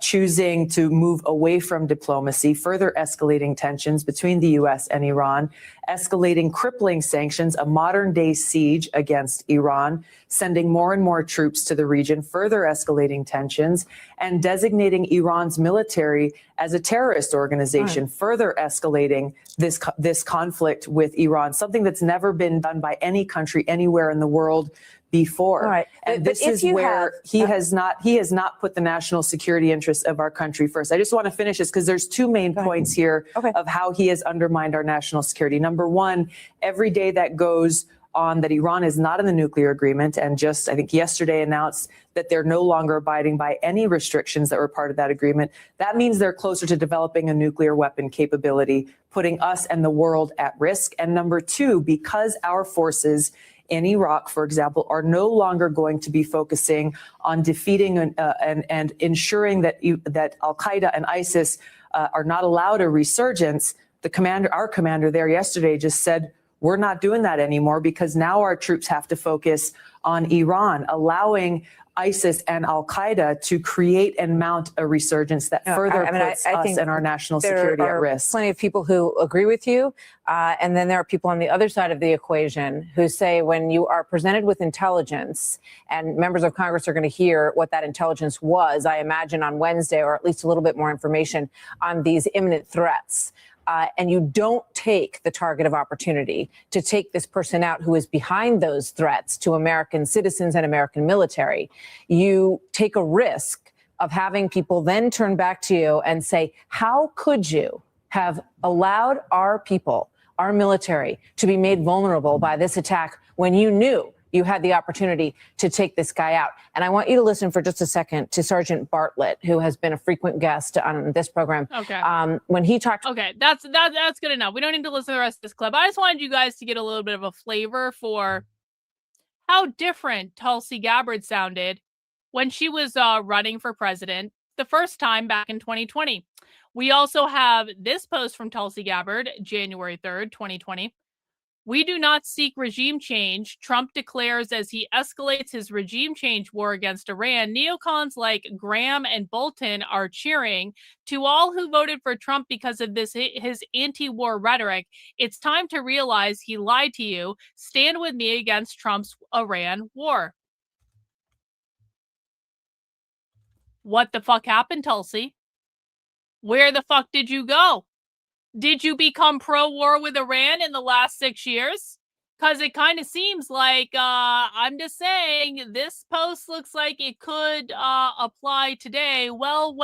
choosing to move away from diplomacy, further escalating tensions between the U.S. and Iran, escalating crippling sanctions, a modern-day siege against Iran, sending more and more troops to the region, further escalating tensions, and designating Iran's military as a terrorist organization, further escalating this conflict with Iran, something that's never been done by any country anywhere in the world before. All right. And this is where he has not put the national security interests of our country first. I just want to finish this because there's two main points here of how he has undermined our national security. Number one, every day that goes on that Iran is not in the nuclear agreement, and just, I think yesterday announced that they're no longer abiding by any restrictions that were part of that agreement. That means they're closer to developing a nuclear weapon capability, putting us and the world at risk. And number two, because our forces in Iraq, for example, are no longer going to be focusing on defeating and ensuring that Al-Qaeda and ISIS are not allowed a resurgence. Our commander there yesterday just said, we're not doing that anymore because now our troops have to focus on Iran, allowing ISIS and al-Qaeda to create and mount a resurgence that further puts us and our national security at risk. Plenty of people who agree with you. And then there are people on the other side of the equation who say when you are presented with intelligence, and members of Congress are going to hear what that intelligence was, I imagine on Wednesday, or at least a little bit more information on these imminent threats. And you don't take the target of opportunity to take this person out who is behind those threats to American citizens and American military, you take a risk of having people then turn back to you and say, how could you have allowed our people, our military, to be made vulnerable by this attack when you knew you had the opportunity to take this guy out? And I want you to listen for just a second to Sergeant Bartlett, who has been a frequent guest on this program. Okay. When he talked. Okay, that's good enough. We don't need to listen to the rest of this clip. I just wanted you guys to get a little bit of a flavor for how different Tulsi Gabbard sounded when she was running for president the first time back in 2020. We also have this post from Tulsi Gabbard, January 3rd, 2020. We do not seek regime change, Trump declares as he escalates his regime change war against Iran. Neocons like Graham and Bolton are cheering. To all who voted for Trump because of his anti-war rhetoric, it's time to realize he lied to you. Stand with me against Trump's Iran war. What the fuck happened, Tulsi? Where the fuck did you go? Did you become pro-war with Iran in the last 6 years? Because it kind of seems like, I'm just saying, this post looks like it could apply today. Well,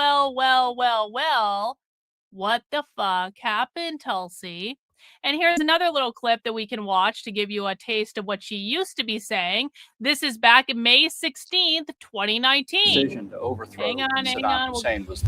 what the fuck happened, Tulsi? And here's another little clip that we can watch to give you a taste of what she used to be saying. This is back in May 16th, 2019. Decision to overthrow Saddam Hussein was...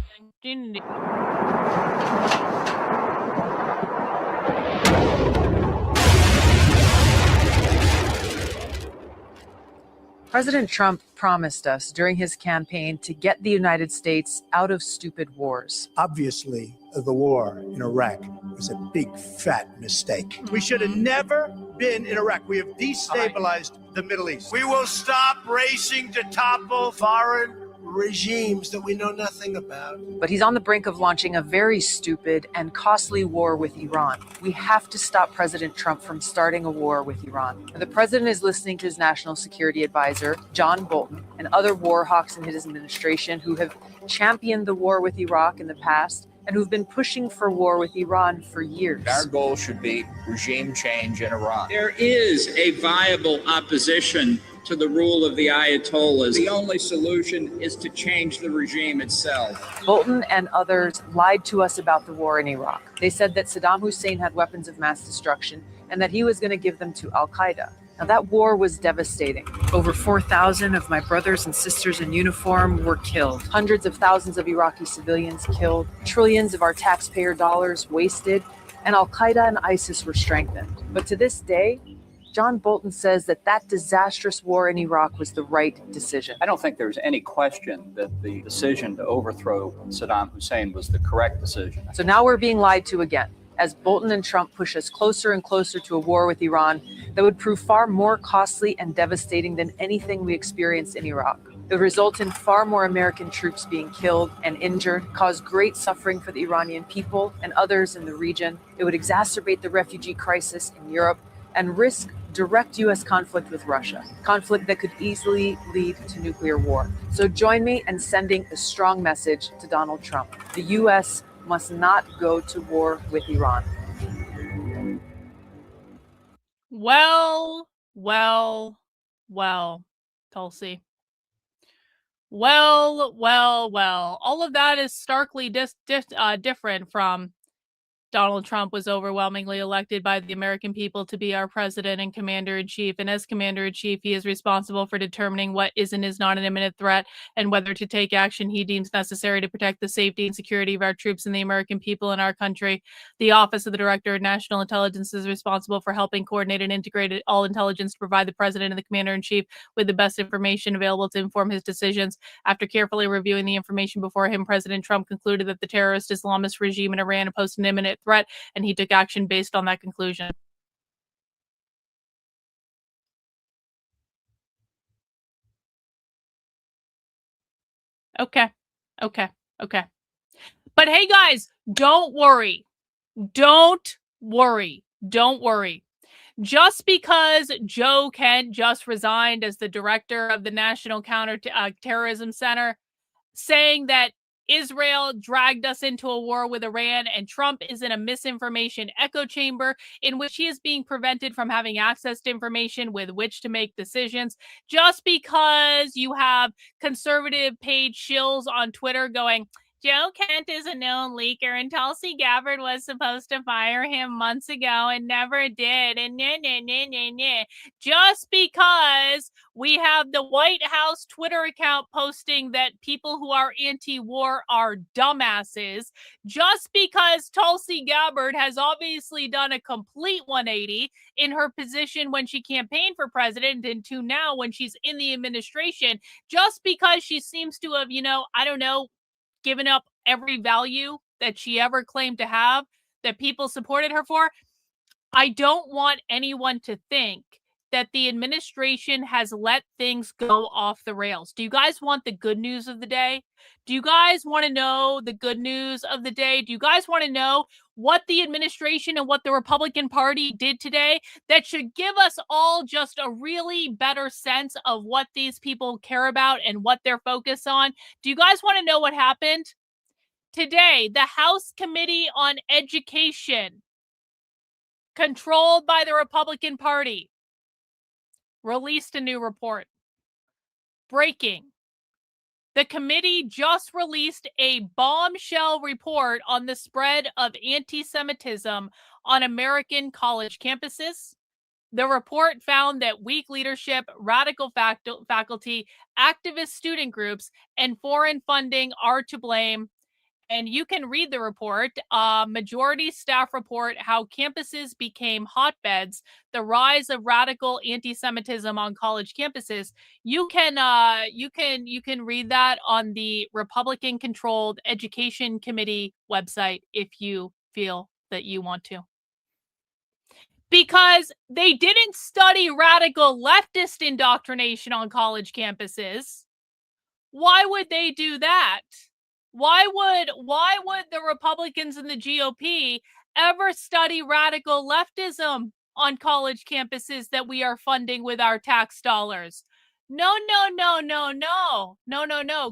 President Trump promised us during his campaign to get the United States out of stupid wars. Obviously, the war in Iraq was a big, fat mistake. We should have never been in Iraq. We have destabilized the Middle East. We will stop racing to topple foreign regimes that we know nothing about. But he's on the brink of launching a very stupid and costly war with Iran. We have to stop President Trump from starting a war with Iran. The president is listening to his national security advisor, John Bolton, and other war hawks in his administration who have championed the war with Iraq in the past and who've been pushing for war with Iran for years. Our goal should be regime change in Iran. There is a viable opposition to the rule of the Ayatollahs. The only solution is to change the regime itself. Bolton and others lied to us about the war in Iraq. They said that Saddam Hussein had weapons of mass destruction and that he was going to give them to al-Qaeda. Now, that war was devastating. Over 4,000 of my brothers and sisters in uniform were killed. Hundreds of thousands of Iraqi civilians killed. Trillions of our taxpayer dollars wasted. And al-Qaeda and ISIS were strengthened. But to this day, John Bolton says that disastrous war in Iraq was the right decision. I don't think there's any question that the decision to overthrow Saddam Hussein was the correct decision. So now we're being lied to again, as Bolton and Trump push us closer and closer to a war with Iran that would prove far more costly and devastating than anything we experienced in Iraq. It would result in far more American troops being killed and injured, cause great suffering for the Iranian people and others in the region. It would exacerbate the refugee crisis in Europe and risk direct U.S. conflict with Russia, conflict that could easily lead to nuclear war. So join me in sending a strong message to Donald Trump. The U.S. must not go to war with Iran. Well, Tulsi. Well. All of that is starkly different from Donald Trump was overwhelmingly elected by the American people to be our president and commander-in-chief. And as commander-in-chief, he is responsible for determining what is and is not an imminent threat and whether to take action he deems necessary to protect the safety and security of our troops and the American people in our country. The Office of the Director of National Intelligence is responsible for helping coordinate and integrate all intelligence to provide the president and the commander-in-chief with the best information available to inform his decisions. After carefully reviewing the information before him, President Trump concluded that the terrorist Islamist regime in Iran posed an imminent threat, and he took action based on that conclusion. Okay. But hey, guys, don't worry. Don't worry. Just because Joe Kent just resigned as the director of the National Counter-Terrorism Center, saying that Israel dragged us into a war with Iran and Trump is in a misinformation echo chamber in which he is being prevented from having access to information with which to make decisions. Just because you have conservative paid shills on Twitter going, Joe Kent is a known leaker and Tulsi Gabbard was supposed to fire him months ago and never did. And just because we have the White House Twitter account posting that people who are anti-war are dumbasses, just because Tulsi Gabbard has obviously done a complete 180 in her position when she campaigned for president and to now when she's in the administration, just because she seems to have, given up every value that she ever claimed to have that people supported her for, I don't want anyone to think that the administration has let things go off the rails. Do you guys want the good news of the day? Do you guys want to know the good news of the day? Do you guys want to know what the administration and what the Republican Party did today that should give us all just a really better sense of what these people care about and what they're focused on? Do you guys want to know what happened? Today, the House Committee on Education, controlled by the Republican Party, released a new report. Breaking. The committee just released a bombshell report on the spread of anti-Semitism on American college campuses. The report found that weak leadership, radical faculty, activist student groups, and foreign funding are to blame. And you can read the report, majority staff report, how campuses became hotbeds, the rise of radical anti-Semitism on college campuses. You can read that on the Republican-controlled Education Committee website if you feel that you want to. Because they didn't study radical leftist indoctrination on college campuses. Why would they do that? Why would the Republicans and the GOP ever study radical leftism on college campuses that we are funding with our tax dollars? No.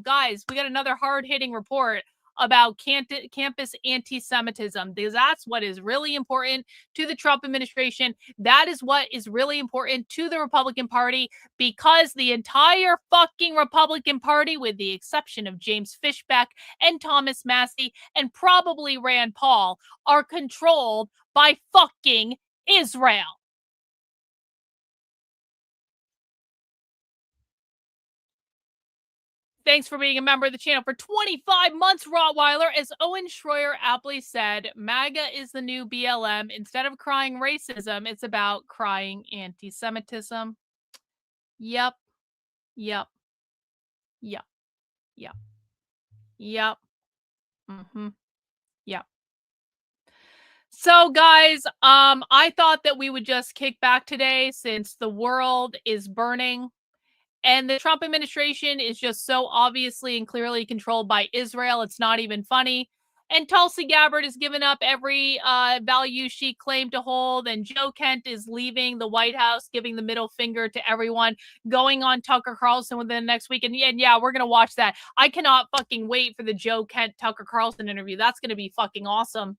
Guys, we got another hard-hitting report about campus anti-Semitism, because that's what is really important to the Trump administration. That is what is really important to the Republican Party, because the entire fucking Republican Party, with the exception of James Fishbeck and Thomas Massie and probably Rand Paul, are controlled by fucking Israel. Thanks for being a member of the channel for 25 months, Rottweiler. As Owen Schroyer aptly said, MAGA is the new BLM. Instead of crying racism, it's about crying anti-Semitism. Yep. Yep. So, guys, I thought that we would just kick back today since the world is burning. And the Trump administration is just so obviously and clearly controlled by Israel. It's not even funny. And Tulsi Gabbard has given up every value she claimed to hold. And Joe Kent is leaving the White House, giving the middle finger to everyone, going on Tucker Carlson within the next week. And yeah, we're going to watch that. I cannot fucking wait for the Joe Kent Tucker Carlson interview. That's going to be fucking awesome.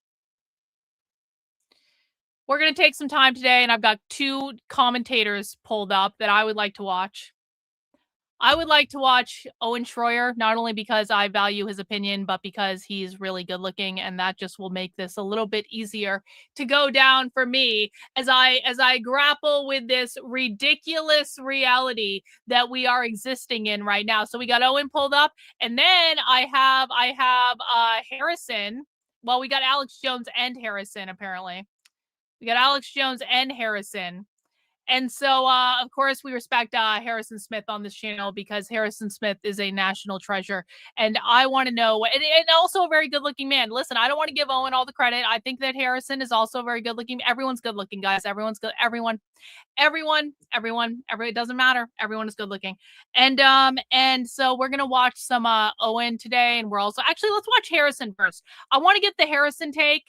We're going to take some time today, and I've got two commentators pulled up that I would like to watch. I would like to watch Owen Schroyer, not only because I value his opinion, but because he's really good looking, and that just will make this a little bit easier to go down for me as I grapple with this ridiculous reality that we are existing in right now. So we got Owen pulled up, and then I have Harrison. Well, we got Alex Jones and Harrison, apparently. We got Alex Jones and Harrison. And so, of course, we respect Harrison Smith on this channel because Harrison Smith is a national treasure. And I want to know, and also a very good looking man. Listen, I don't want to give Owen all the credit. I think that Harrison is also very good looking. Everyone's good looking, guys. Everyone's good. Everyone, it doesn't matter. Everyone is good looking. And so we're going to watch some Owen today. And we're also, actually, let's watch Harrison first. I want to get the Harrison take.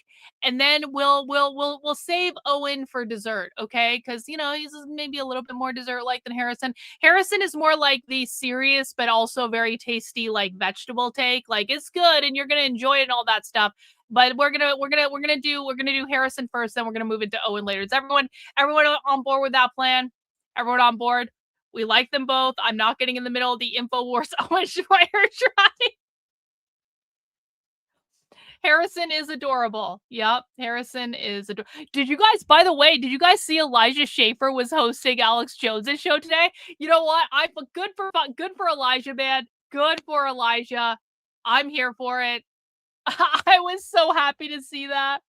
And then we'll save Owen for dessert, okay? Because you know he's maybe a little bit more dessert-like than Harrison. Harrison is more like the serious but also very tasty like vegetable take. Like it's good and you're gonna enjoy it and all that stuff. But we're gonna do Harrison first, then we're gonna move into Owen later. Is everyone on board with that plan? Everyone on board? We like them both. I'm not getting in the middle of the InfoWars Owen Schreier try. Harrison is adorable. Yep, Harrison is adorable. Did you guys, by the way, see Elijah Schaefer was hosting Alex Jones's show today? You know what? Good for Elijah, man. Good for Elijah. I'm here for it. I was so happy to see that.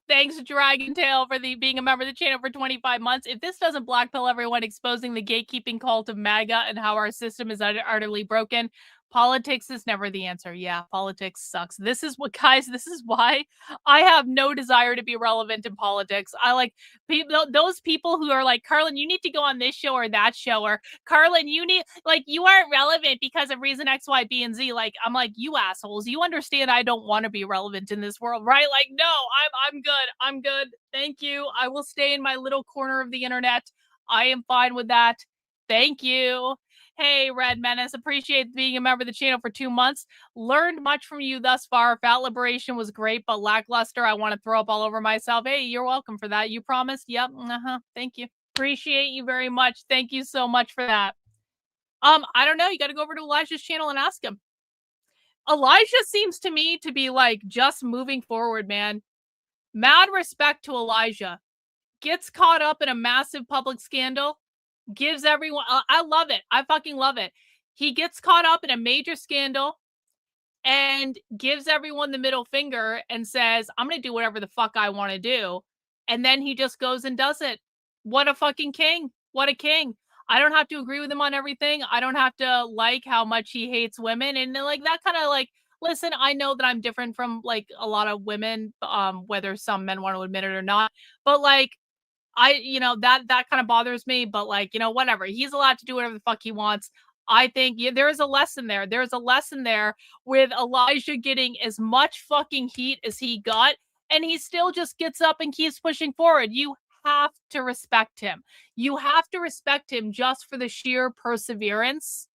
Thanks, Dragon Tail, for being a member of the channel for 25 months. If this doesn't blackpill everyone, exposing the gatekeeping cult of MAGA and how our system is utterly broken, politics is never the answer. Yeah, politics sucks. This is why I have no desire to be relevant in politics. I like those people who are like, Karlyn, you need to go on this show or that show, or Karlyn, you aren't relevant because of reason X, Y, B, and Z. Like, I'm like, you assholes, you understand I don't want to be relevant in this world, right? Like, no, I'm good. I'm good. Thank you. I will stay in my little corner of the internet. I am fine with that. Thank you. Hey, Red Menace, appreciate being a member of the channel for 2 months. Learned much from you thus far. Fat Liberation was great, but lackluster. I want to throw up all over myself. Hey, you're welcome for that. You promised? Yep. Thank you. Appreciate you very much. Thank you so much for that. I don't know. You got to go over to Elijah's channel and ask him. Elijah seems to me to be like just moving forward, man. Mad respect to Elijah. Gets caught up in a massive public scandal. Gives everyone, I love it. I fucking love it. He gets caught up in a major scandal and gives everyone the middle finger and says, I'm going to do whatever the fuck I want to do. And then he just goes and does it. What a fucking king. What a king. I don't have to agree with him on everything. I don't have to like how much he hates women. And like that kind of like, listen, I know that I'm different from like a lot of women, whether some men want to admit it or not. But like, that kind of bothers me, but like, whatever. He's allowed to do whatever the fuck he wants. I think there is a lesson there. There's a lesson there with Elijah getting as much fucking heat as he got, and he still just gets up and keeps pushing forward. You have to respect him. You have to respect him just for the sheer perseverance.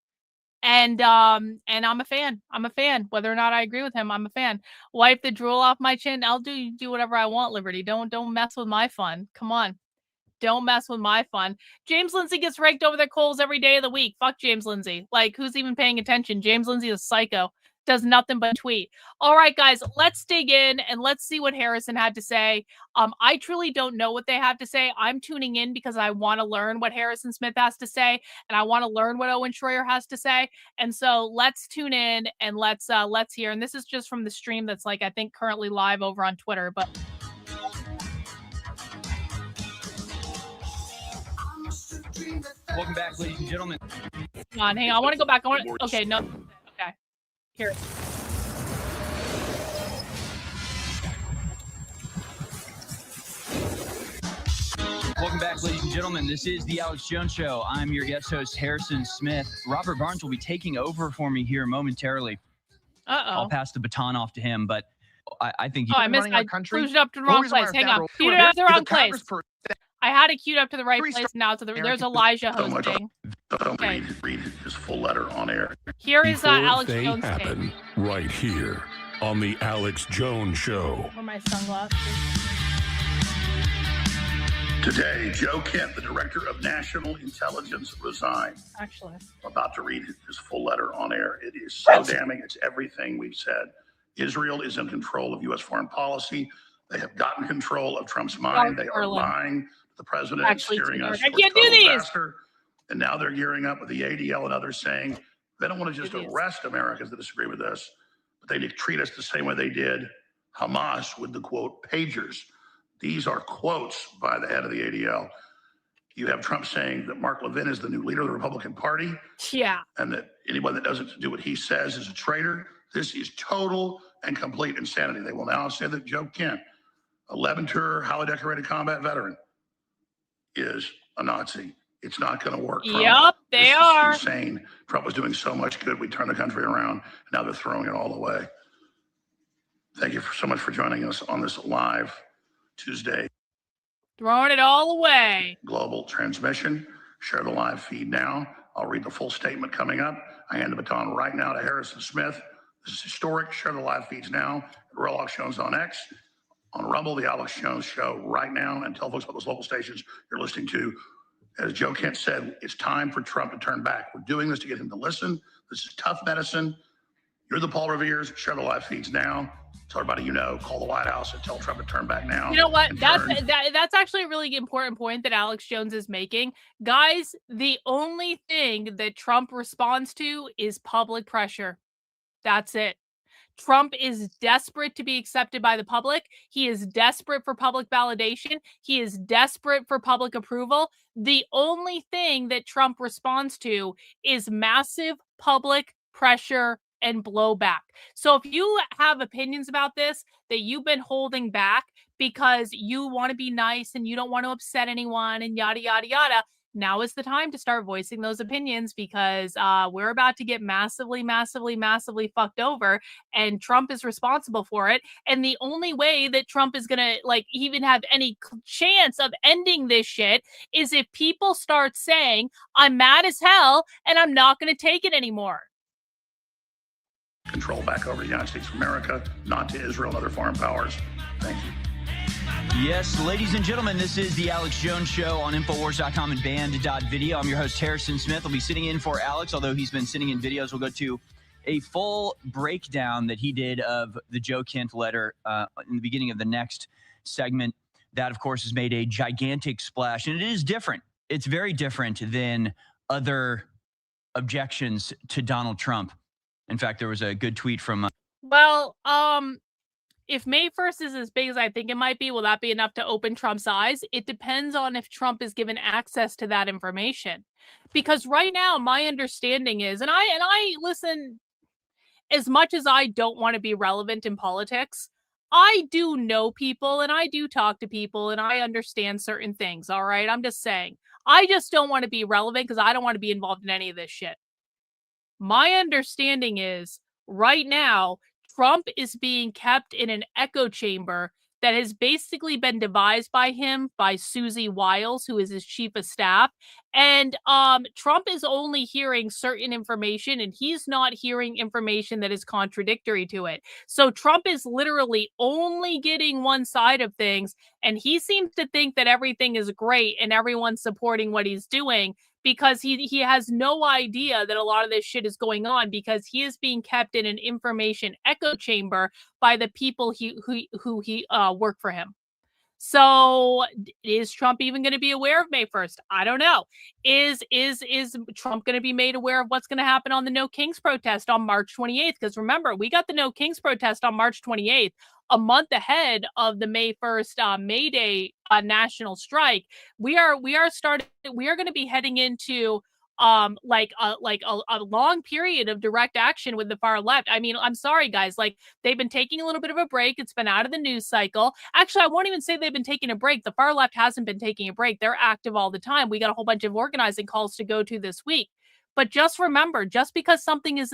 And I'm a fan. I'm a fan. Whether or not I agree with him, I'm a fan. Wipe the drool off my chin. I'll do whatever I want, Liberty. Don't mess with my fun. Come on. Don't mess with my fun. James Lindsay gets raked over their coals every day of the week. Fuck James Lindsay. Like, who's even paying attention? James Lindsay is a psycho. Does nothing but tweet. All right, guys, let's dig in and let's see what Harrison had to say. I truly don't know what they have to say. I'm tuning in because I want to learn what Harrison Smith has to say, and I want to learn what Owen Schreier has to say. And so let's tune in and let's hear. And this is just from the stream that's like, I think currently live over on Twitter, but Welcome back, ladies and gentlemen. hang on. I want to go back. Okay, no. Okay. Here. Welcome back, ladies and gentlemen. This is the Alex Jones Show. I'm your guest host, Harrison Smith. Robert Barnes will be taking over for me here momentarily. I'll pass the baton off to him, but I think I missed. I queued up to the wrong place. Hang on. Queued up to the wrong place. I had it queued up to the right place now. So there's Elijah hosting. Okay. Read his full letter on air. Here is Alex Jones. Happen right here on the Alex Jones Show. Where are my sunglasses? Today, Joe Kent, the director of National Intelligence, resigned. Actually, I'm about to read his full letter on air. It is so damning. It's everything we've said. Israel is in control of U.S. foreign policy. They have gotten control of Trump's mind. They are lying to the president and steering us. I can't do these. Disaster. And now they're gearing up with the ADL and others saying they don't want to just arrest Americans that disagree with us, but they treat us the same way they did Hamas with the quote pagers. These are quotes by the head of the ADL. You have Trump saying that Mark Levin is the new leader of the Republican Party. Yeah. And that anyone that doesn't do what he says is a traitor. This is total and complete insanity. They will now say that Joe Kent, a Levanter, highly decorated combat veteran, is a Nazi. It's not going to work. Trump. Yep, they are. Insane. Trump was doing so much good. We turned the country around. Now they're throwing it all away. Thank you so much for joining us on this live Tuesday Throwing it all away. global transmission. Share the live feed now. I'll read the full statement coming up. I hand the baton right now to Harrison Smith. This is historic. Share the live feeds now. At Real Alex Jones on X, on Rumble, the Alex Jones Show right now, and tell folks about those local stations you're listening to. As Joe Kent said, it's time for Trump to turn back. We're doing this to get him to listen. This is tough medicine. You're the Paul Revere's. Share the live feeds now. Tell everybody you know. Call the White House and tell Trump to turn back now. You know what? That's actually a really important point that Alex Jones is making. Guys, the only thing that Trump responds to is public pressure. That's it. Trump is desperate to be accepted by the public. He is desperate for public validation. He is desperate for public approval. The only thing that Trump responds to is massive public pressure and blowback. So if you have opinions about this that you've been holding back because you want to be nice and you don't want to upset anyone and yada, yada, yada, now is the time to start voicing those opinions because we're about to get massively, massively, massively fucked over, and Trump is responsible for it. And the only way that Trump is going to even have any chance of ending this shit is if people start saying, I'm mad as hell and I'm not going to take it anymore. Control back over to the United States of America, not to Israel and other foreign powers. Thank you. Yes, ladies and gentlemen, this is the Alex Jones Show on Infowars.com and Band.video. I'm your host, Harrison Smith. I'll be sitting in for Alex, although he's been sitting in videos. We'll go to a full breakdown that he did of the Joe Kent letter in the beginning of the next segment. That, of course, has made a gigantic splash, and it is different. It's very different than other objections to Donald Trump. In fact, there was a good tweet from... if May 1st is as big as I think it might be, will that be enough to open Trump's eyes? It depends on if Trump is given access to that information. Because right now, my understanding is, and I listen, as much as I don't want to be relevant in politics, I do know people and I do talk to people and I understand certain things, all right? I'm just saying. I just don't want to be relevant because I don't want to be involved in any of this shit. My understanding is, right now, Trump is being kept in an echo chamber that has basically been devised by him, by Susie Wiles, who is his chief of staff. And Trump is only hearing certain information, and he's not hearing information that is contradictory to it. So Trump is literally only getting one side of things, and he seems to think that everything is great and everyone's supporting what he's doing, because he has no idea that a lot of this shit is going on because he is being kept in an information echo chamber by the people who work for him. So is Trump even going to be aware of May 1st? I don't know. Is Trump going to be made aware of what's going to happen on the No Kings protest on March 28th? Because remember, we got the No Kings protest on March 28th, a month ahead of the May 1st May Day national strike. We are going to be heading into a long period of direct action with the far left. I mean, I'm sorry, guys, they've been taking a little bit of a break. It's been out of the news cycle. Actually, I won't even say they've been taking a break. The far left hasn't been taking a break. They're active all the time. We got a whole bunch of organizing calls to go to this week. But just remember, just because something is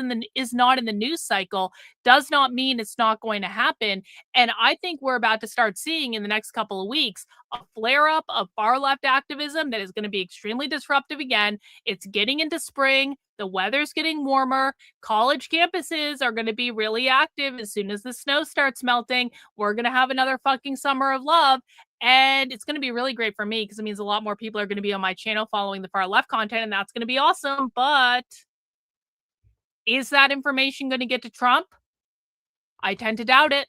not in the news cycle does not mean it's not going to happen. And I think we're about to start seeing in the next couple of weeks a flare-up of far-left activism that is going to be extremely disruptive again. It's getting into spring. The weather's getting warmer. College campuses are going to be really active as soon as the snow starts melting. We're going to have another fucking summer of love. And it's going to be really great for me because it means a lot more people are going to be on my channel following the far left content, and that's going to be awesome. But is that information going to get to Trump? I tend to doubt it.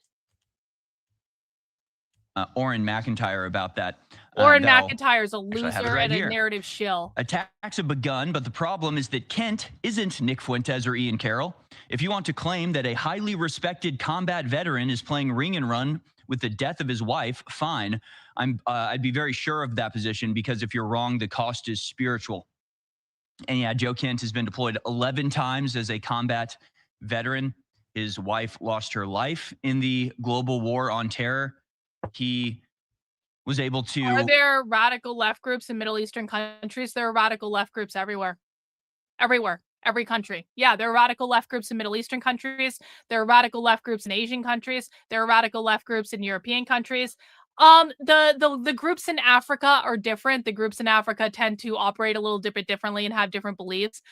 Orrin McIntyre about that. Orrin McIntyre's a loser and a narrative shill. Attacks have begun, but the problem is that Kent isn't Nick Fuentes or Ian Carroll. If you want to claim that a highly respected combat veteran is playing ring and run with the death of his wife, fine. I'd be very sure of that position, because if you're wrong, the cost is spiritual. And yeah, Joe Kent has been deployed 11 times as a combat veteran. His wife lost her life in the global war on terror. He was able to... Are there radical left groups in Middle Eastern countries? There are radical left groups everywhere. Everywhere. Every country. Yeah, there are radical left groups in Middle Eastern countries. There are radical left groups in Asian countries. There are radical left groups in European countries. The groups in Africa are different. The groups in Africa tend to operate a little bit differently and have different beliefs.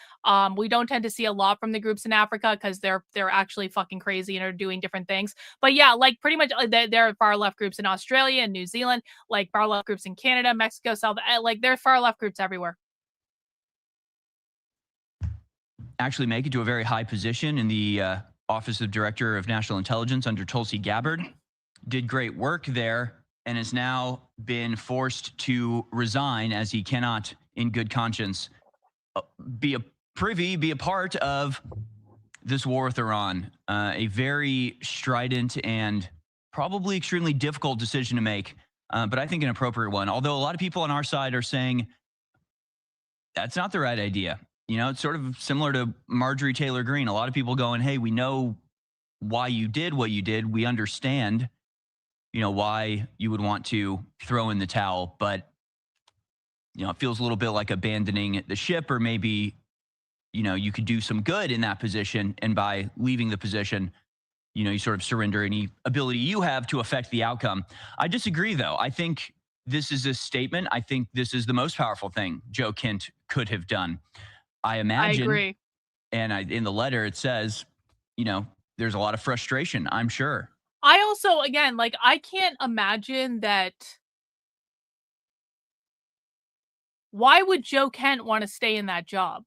We don't tend to see a lot from the groups in Africa because they're actually fucking crazy and are doing different things. But yeah, like pretty much there are far left groups in Australia and New Zealand, like far left groups in Canada, Mexico, South, like there are far left groups everywhere. Actually make it to a very high position in the Office of Director of National Intelligence under Tulsi Gabbard. Did great work there, and has now been forced to resign as he cannot, in good conscience, be a part of this war with Iran. A very strident and probably extremely difficult decision to make, but I think an appropriate one. Although a lot of people on our side are saying that's not the right idea. You know, it's sort of similar to Marjorie Taylor Greene. A lot of people going, hey, we know why you did what you did. We understand, you know, why you would want to throw in the towel, but, you know, it feels a little bit like abandoning the ship, or maybe, you know, you could do some good in that position. And by leaving the position, you know, you sort of surrender any ability you have to affect the outcome. I disagree, though. I think this is a statement. I think this is the most powerful thing Joe Kent could have done. I imagine, I agree. And in the letter, it says, you know, there's a lot of frustration, I'm sure. I also, again, like, I can't imagine that. Why would Joe Kent want to stay in that job?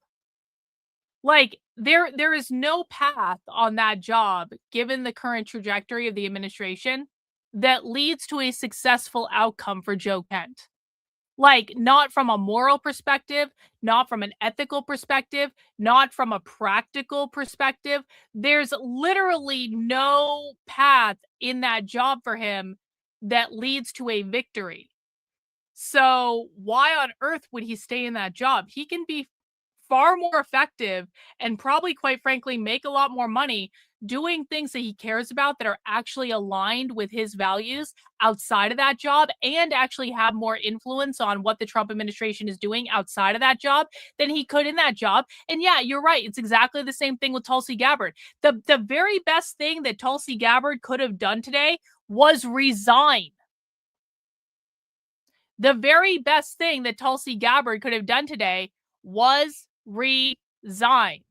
Like, there is no path on that job, given the current trajectory of the administration, that leads to a successful outcome for Joe Kent. Like, not from a moral perspective, not from an ethical perspective, not from a practical perspective. There's literally no path in that job for him that leads to a victory. So why on earth would he stay in that job? He can be far more effective and probably, quite frankly, make a lot more money doing things that he cares about that are actually aligned with his values outside of that job, and actually have more influence on what the Trump administration is doing outside of that job than he could in that job. And yeah, you're right. It's exactly the same thing with Tulsi Gabbard. The very best thing that Tulsi Gabbard could have done today was resign. The very best thing that Tulsi Gabbard could have done today was resign.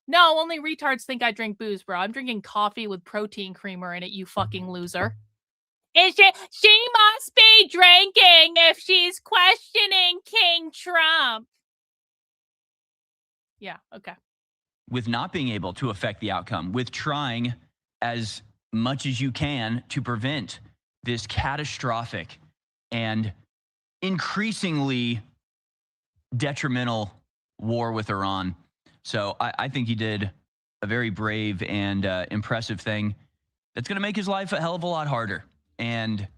No, only retards think I drink booze, bro. I'm drinking coffee with protein creamer in it, you fucking loser. She must be drinking if she's questioning King Trump. Yeah, okay. With not being able to affect the outcome, with trying as much as you can to prevent this catastrophic and increasingly detrimental war with Iran. So I think he did a very brave and impressive thing that's going to make his life a hell of a lot harder. And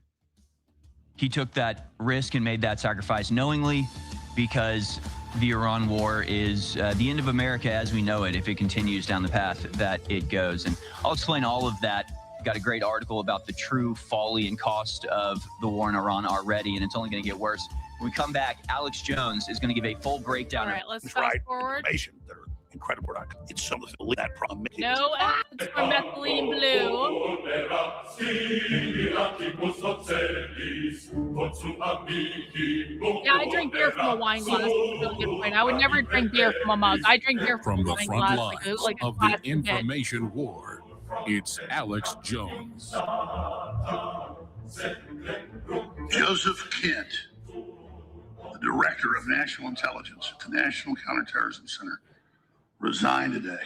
he took that risk and made that sacrifice knowingly, because the Iran war is the end of America as we know it if it continues down the path that it goes. And I'll explain all of that. Got a great article about the true folly and cost of the war in Iran already, and it's only going to get worse. When we come back, Alex Jones is going to give a full breakdown. All right, let's fast forward. Information that are incredible. It's some of the that problem. No ads for methylene blue. Yeah, I drink beer from a wine glass. That's a really good point. I would never drink beer from a mug. I drink beer from a the wine front glass, lines like a of the plastic bit. information war. It's Alex Jones. Joseph Kent, the director of national intelligence at the National Counterterrorism Center, resigned today.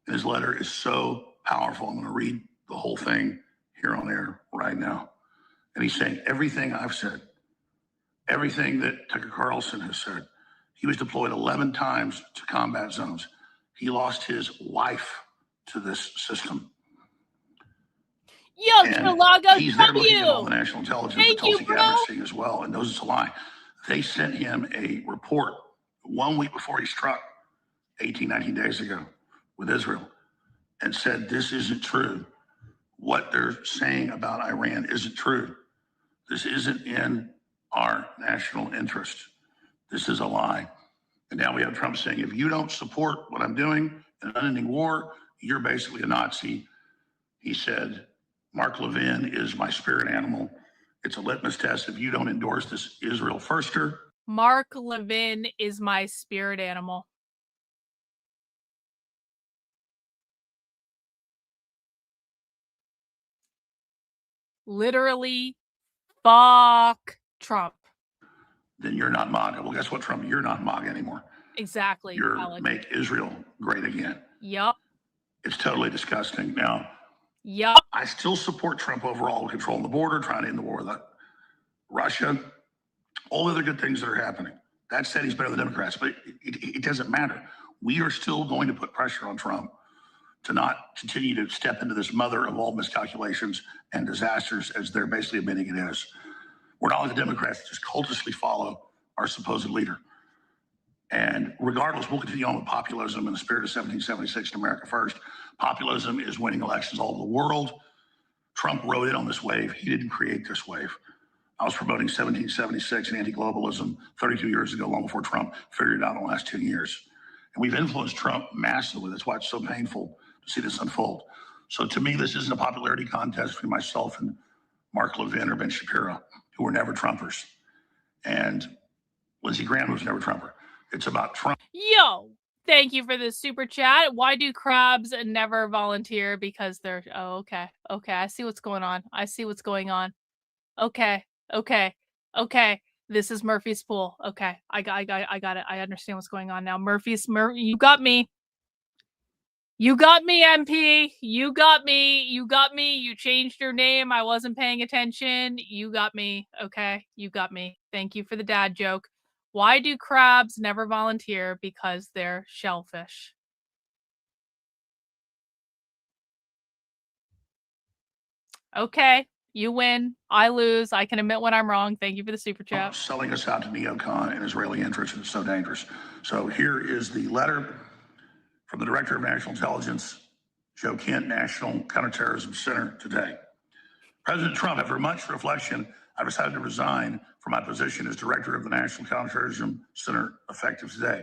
His letter is so powerful. I'm going to read the whole thing here on air right now. And he's saying everything I've said, everything that Tucker Carlson has said. He was deployed 11 times to combat zones. He lost his life to this system. Yo, And Chilago he's there looking at all the W. national intelligence Thank that Tulsi you, bro. Gabbard's seeing as well, and knows it's a lie. They sent him a report 1 week before he struck 18, 19 days ago with Israel and said, this isn't true. What they're saying about Iran isn't true. This isn't in our national interest. This is a lie. And now we have Trump saying, if you don't support what I'm doing in an unending war, you're basically a Nazi. He said, Mark Levin is my spirit animal. It's a litmus test. If you don't endorse this Israel firster. Mark Levin is my spirit animal. Literally, fuck Trump. Then you're not MAGA. Well, guess what, Trump? You're not MAGA anymore. Exactly. You're Alex. make Israel great again. Yup. It's totally disgusting. Now, yup. I still support Trump overall, controlling the border, trying to end the war with Russia, all the other good things that are happening. That said, he's better than the Democrats, but it doesn't matter. We are still going to put pressure on Trump to not continue to step into this mother of all miscalculations and disasters as they're basically admitting it is. We're not like the Democrats that just cultishly follow our supposed leader. And regardless, we'll continue on with populism in the spirit of 1776 and America First. Populism is winning elections all over the world. Trump rode in on this wave. He didn't create this wave. I was promoting 1776 and anti-globalism 32 years ago, long before Trump figured it out in the last 10 years. And we've influenced Trump massively. That's why it's so painful to see this unfold. So to me, this isn't a popularity contest between myself and Mark Levin or Ben Shapiro, who were never Trumpers. And Lindsey Graham was never Trumper. It's about Trump. Yo, thank you for the super chat. Why do crabs never volunteer? Because they're, oh, okay. Okay, I see what's going on. I see what's going on. Okay, okay, okay. This is Murphy's pool. Okay, I got it. I understand what's going on now. You got me. You got me, MP. You got me. You got me. You changed your name. I wasn't paying attention. You got me. Okay, you got me. Thank you for the dad joke. Why do crabs never volunteer? Because they're shellfish. Okay, you win. I lose. I can admit when I'm wrong. Thank you for the super chat. Selling us out to neocon and Israeli interests is so dangerous. So here is the letter from the Director of National Intelligence, Joe Kent, National Counterterrorism Center today. President Trump, after much reflection, I decided to resign from my position as Director of the National Counterterrorism Center effective today.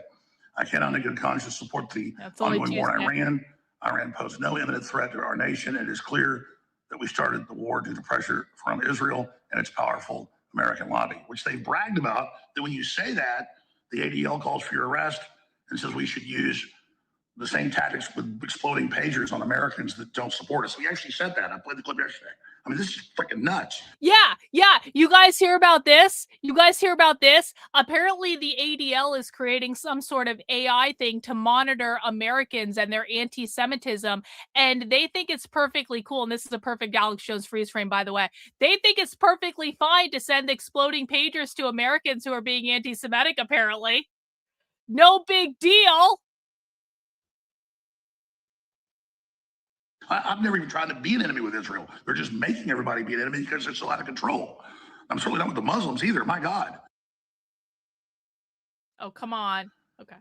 I cannot in good conscience support the ongoing war in Iran. Iran poses no imminent threat to our nation. It is clear that we started the war due to pressure from Israel and its powerful American lobby, which they bragged about, that when you say that, the ADL calls for your arrest and says we should use the same tactics with exploding pagers on Americans that don't support us. We actually said that. I played the clip yesterday. I mean, this is freaking nuts. Yeah. You guys hear about this? Apparently the ADL is creating some sort of AI thing to monitor Americans and their anti-Semitism. And they think it's perfectly cool. And this is a perfect Alex Jones freeze frame, by the way. They think it's perfectly fine to send exploding pagers to Americans who are being anti-Semitic, apparently. No big deal. I've never even tried to be an enemy with Israel. They're just making everybody be an enemy because they're so out of control. I'm certainly not with the Muslims either. My God. Oh, come on. Okay.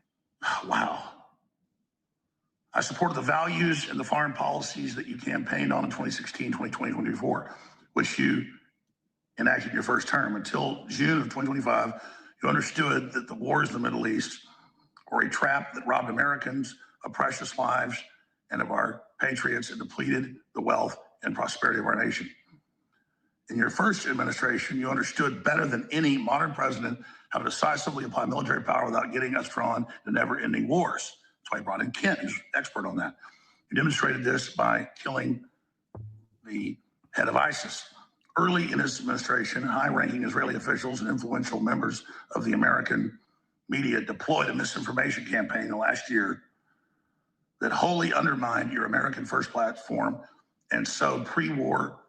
Wow. I supported the values and the foreign policies that you campaigned on in 2016, 2020, 2024, which you enacted in your first term. Until June of 2025, you understood that the wars in the Middle East were a trap that robbed Americans of precious lives and of our patriots and depleted the wealth and prosperity of our nation. In your first administration, you understood better than any modern president how to decisively apply military power without getting us drawn to never-ending wars. That's why I brought in Kent, who's an expert on that. You demonstrated this by killing the head of ISIS. Early in his administration, high-ranking Israeli officials and influential members of the American media deployed a misinformation campaign in the last year that wholly undermined your American First platform and sowed pre-war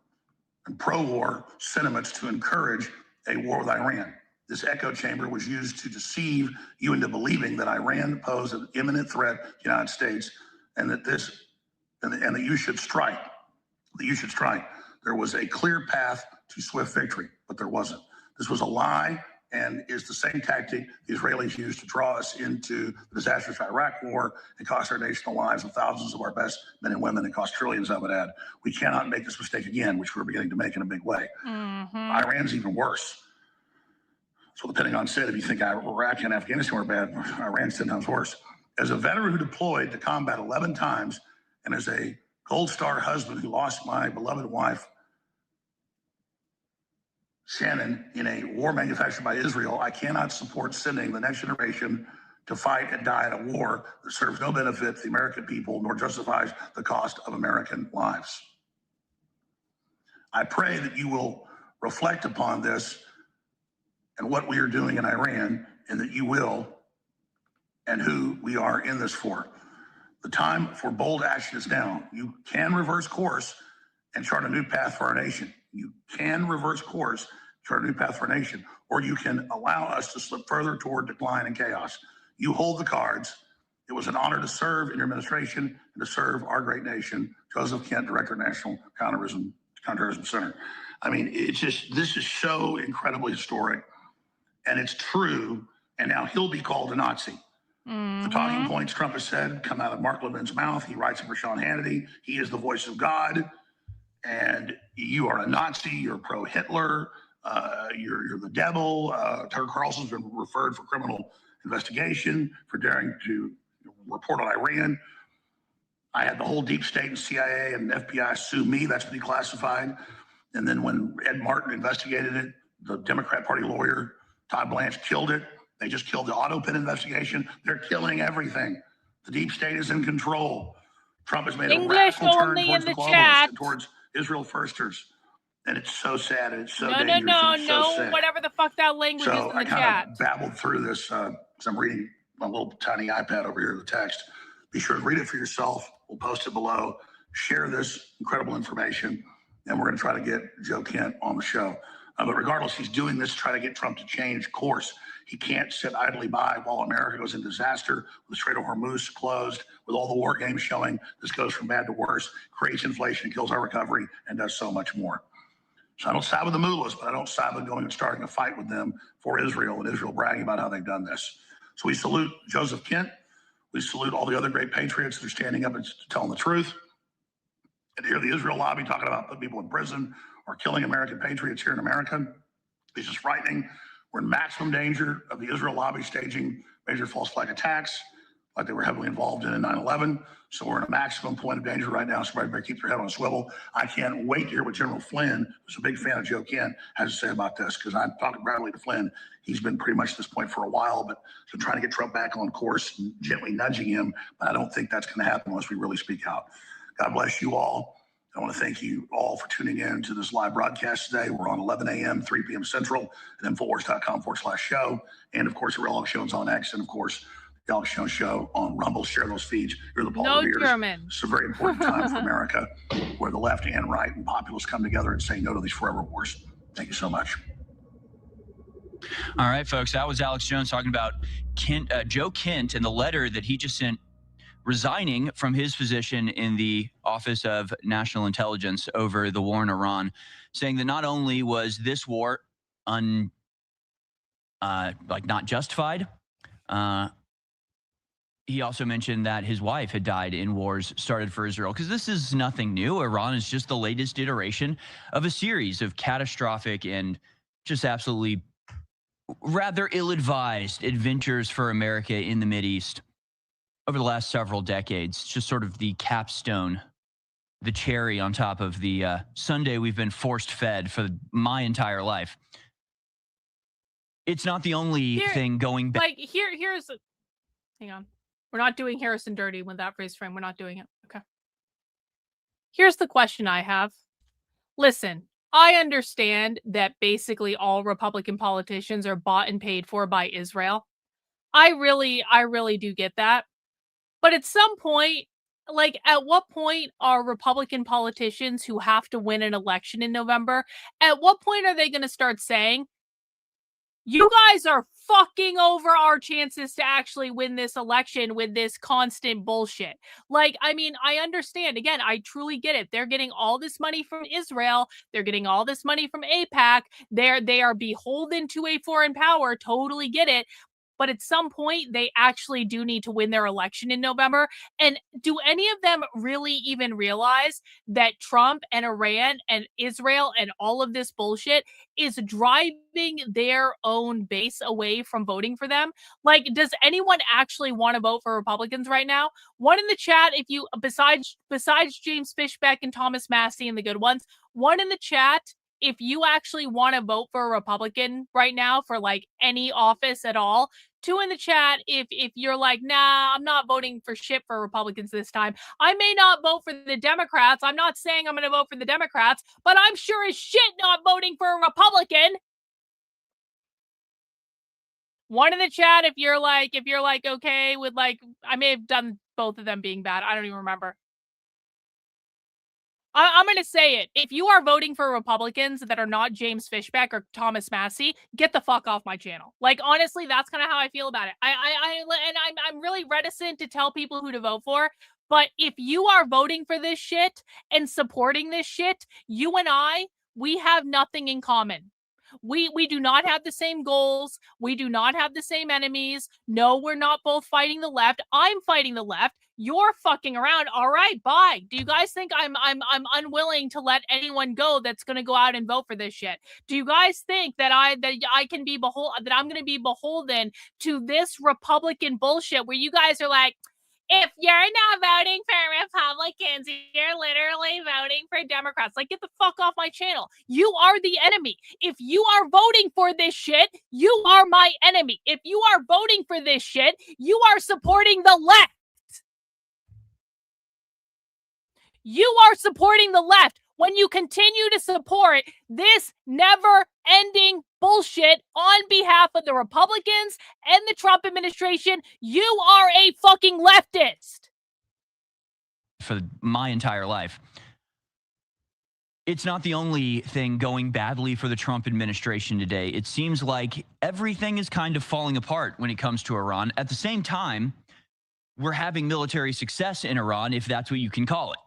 and pro-war sentiments to encourage a war with Iran. This echo chamber was used to deceive you into believing that Iran posed an imminent threat to the United States and that you should strike. there was a clear path to swift victory, but there wasn't. This was a lie and is the same tactic the Israelis used to draw us into the disastrous Iraq war and cost our nation the lives of thousands of our best men and women and cost trillions, I would add. We cannot make this mistake again, which we're beginning to make in a big way. Iran's even worse. So the Pentagon said, if you think Iraq and Afghanistan were bad, Iran's 10 times worse. As a veteran who deployed to combat 11 times and as a Gold Star husband who lost my beloved wife, Shannon, in a war manufactured by Israel, I cannot support sending the next generation to fight and die in a war that serves no benefit to the American people nor justifies the cost of American lives. I pray that you will reflect upon this and what we are doing in Iran, and that you will, and who we are in this for. The time for bold action is now. You can reverse course and chart a new path for our nation. You can reverse course, chart a new path for our nation, or you can allow us to slip further toward decline and chaos. You hold the cards. It was an honor to serve in your administration and to serve our great nation. Joseph Kent, Director of National Counterterrorism Center. I mean, it's just, this is so incredibly historic, and it's true, and now he'll be called a Nazi. The talking points Trump has said come out of Mark Levin's mouth. He writes them for Sean Hannity. He is the voice of God, and you are a Nazi. You're pro-Hitler. You're the devil. Tucker Carlson's been referred for criminal investigation for daring to report on Iran. I had the whole deep state and CIA and FBI sue me. That's been declassified. And then when Ed Martin investigated it, the Democrat Party lawyer, Todd Blanche, killed it. They just killed the auto pin investigation. They're killing everything. The deep state is in control. Trump has made a radical turn towards the globalists and towards Israel firsters. And it's so sad. And it's so dangerous. No, sick. whatever the fuck that language is in the I chat. kind of babbled through this because I'm reading my little tiny iPad over here, the text. Be sure to read it for yourself. We'll post it below. Share this incredible information. And we're going to try to get Joe Kent on the show. But regardless, he's doing this to try to get Trump to change course. He can't sit idly by while America goes in disaster, with the Strait of Hormuz closed, with all the war games showing this goes from bad to worse, creates inflation, kills our recovery, and does so much more. So I don't side with the mullahs, but I don't side with going and starting a fight with them for Israel, and Israel bragging about how they've done this. So we salute Joseph Kent. We salute all the other great patriots that are standing up and telling the truth. And hear the Israel lobby talking about putting people in prison or killing American patriots here in America. It's just frightening. We're in maximum danger of the Israel lobby staging major false flag attacks like they were heavily involved in 9/11. So we're in a maximum point of danger right now. So everybody better keep their head on a swivel. I can't wait to hear what General Flynn, who's a big fan of Joe Kent, has to say about this, because I'm talking Bradley to Flynn. He's been pretty much at this point for a while, but been trying to get Trump back on course and gently nudging him. But I don't think that's going to happen unless we really speak out. God bless you all. I want to thank you all for tuning in to this live broadcast today. We're on 11 a.m., 3 p.m. Central at Infowars.com/show. And of course, the Real Alex Jones on X. And of course, the Alex Jones Show on Rumble. Share those feeds. You're the Paul Revere's. German. It's a very important time for America where the left and right and populists come together and say no to these forever wars. Thank you so much. All right, folks, that was Alex Jones talking about Joe Kent and the letter that he just sent resigning from his position in the Office of National Intelligence over the war in Iran, saying that not only was this war not justified, he also mentioned that his wife had died in wars started for Israel, because this is nothing new. Iran is just the latest iteration of a series of catastrophic and just absolutely rather ill-advised adventures for America in the Mideast over the last several decades. Just sort of the capstone, the cherry on top of the sundae we've been forced fed for my entire life. It's not the only thing going back. Like, here's hang on. We're not doing Harrison dirty with that phrase frame. We're not doing it. Okay. Here's the question I have. Listen, I understand that basically all Republican politicians are bought and paid for by Israel. I really do get that. But at some point, like, at what point are Republican politicians who have to win an election in November, at what point are they going to start saying, You guys are fucking over our chances to actually win this election with this constant bullshit. Like, I mean, I understand. Again, I truly get it. They're getting all this money from Israel. They're getting all this money from AIPAC. They are beholden to a foreign power. Totally get it. But at some point, they actually do need to win their election in November. And do any of them really even realize that Trump and Iran and Israel and all of this bullshit is driving their own base away from voting for them? Like, does anyone actually want to vote for Republicans right now? One in the chat, if you, besides James Fishbeck and Thomas Massey and the good ones, one in the chat, if you actually want to vote for a Republican right now for like any office at all. 2 in the chat if you're like, nah, I'm not voting for shit for Republicans this time. I may not vote for the Democrats. I'm not saying I'm going to vote for the Democrats, but I'm sure as shit not voting for a Republican. 1 in the chat if you're like okay with like, I may have done both of them being bad. I don't even remember. I'm going to say it. If you are voting for Republicans that are not James Fishbeck or Thomas Massey, get the fuck off my channel. Like, honestly, that's kind of how I feel about it. I'm really reticent to tell people who to vote for. But if you are voting for this shit and supporting this shit, you and we have nothing in common. We do not have the same goals. We do not have the same enemies. No, we're not both fighting the left. I'm fighting the left. You're fucking around. All right, bye. Do you guys think I'm unwilling to let anyone go that's going to go out and vote for this shit? Do you guys think that I can be that I'm going to be beholden to this Republican bullshit where you guys are like, if you're not voting for Republicans, you're literally voting for Democrats. Like, get the fuck off my channel. You are the enemy. If you are voting for this shit, you are my enemy. If you are voting for this shit, you are supporting the left. You are supporting the left when you continue to support this never-ending bullshit on behalf of the Republicans and the Trump administration. You are a fucking leftist. For my entire life. It's not the only thing going badly for the Trump administration today. It seems like everything is kind of falling apart when it comes to Iran. At the same time, we're having military success in Iran, if that's what you can call it.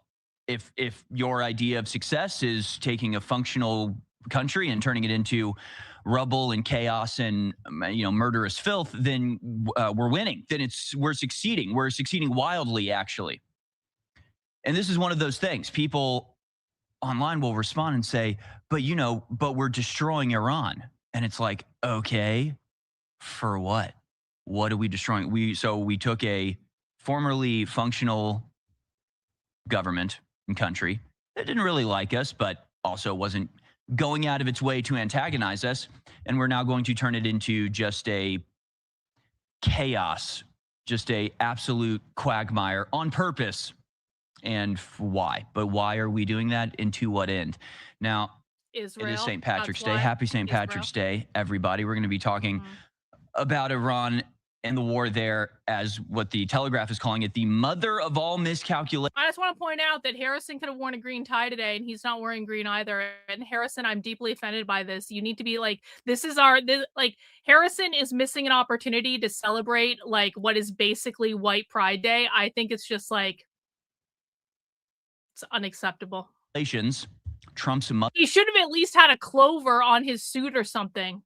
If your idea of success is taking a functional country and turning it into rubble and chaos and murderous filth, then we're winning. Then we're succeeding. We're succeeding wildly, actually. And this is one of those things. People online will respond and say, but we're destroying Iran. And it's like, okay, for what? What are we destroying? We took a formerly functional government and country that didn't really like us, but also wasn't going out of its way to antagonize us. And we're now going to turn it into just a chaos, just a absolute quagmire on purpose. And why? But why are we doing that? And to what end? Now, Israel, it is St. Patrick's Day. Happy St. Patrick's Day, everybody. We're going to be talking about Iran and the war there, as what the Telegraph is calling it, the mother of all miscalculations. I just want to point out that Harrison could have worn a green tie today, and he's not wearing green either. And Harrison, I'm deeply offended by this. You need to be like, Harrison is missing an opportunity to celebrate like what is basically White Pride Day. I think it's just like, it's unacceptable. Trump's mother. He should have at least had a clover on his suit or something.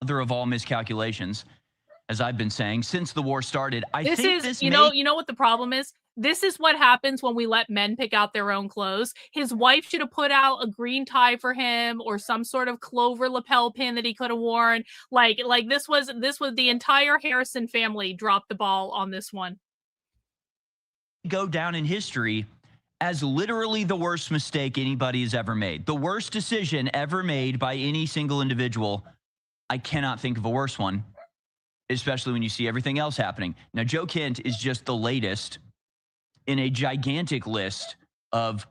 Mother of all miscalculations. As I've been saying since the war started, you know what the problem is? This is what happens when we let men pick out their own clothes. His wife should have put out a green tie for him or some sort of clover lapel pin that he could have worn. Like this was the entire Harrison family dropped the ball on this one. Go down in history as literally the worst mistake anybody has ever made. The worst decision ever made by any single individual. I cannot think of a worse one. Especially when you see everything else happening. Now, Joe Kent is just the latest in a gigantic list of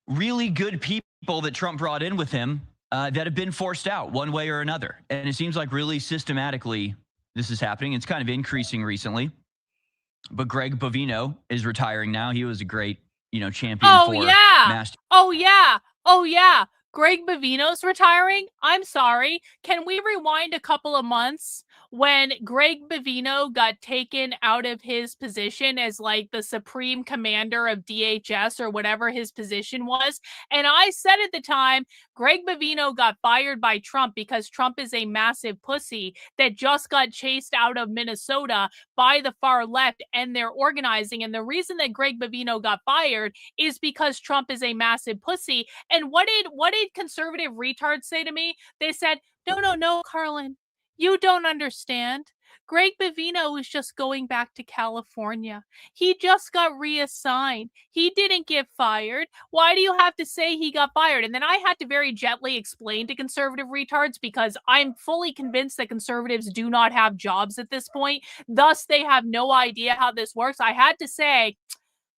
really good people that Trump brought in with him that have been forced out one way or another. And it seems like really systematically this is happening. It's kind of increasing recently. But Greg Bovino is retiring now. He was a great, champion for Master. Oh, yeah. Greg Bavino's retiring? I'm sorry. Can we rewind a couple of months when Greg Bavino got taken out of his position as like the supreme commander of DHS or whatever his position was? And I said at the time, Greg Bavino got fired by Trump because Trump is a massive pussy that just got chased out of Minnesota by the far left and their organizing. And the reason that Greg Bavino got fired is because Trump is a massive pussy. And what did conservative retards say to me? They said, no, Karlyn, you don't understand. Greg Bavino is just going back to California. He just got reassigned. He didn't get fired. Why do you have to say he got fired? And then I had to very gently explain to conservative retards, because I'm fully convinced that conservatives do not have jobs at this point. Thus, they have no idea how this works. I had to say,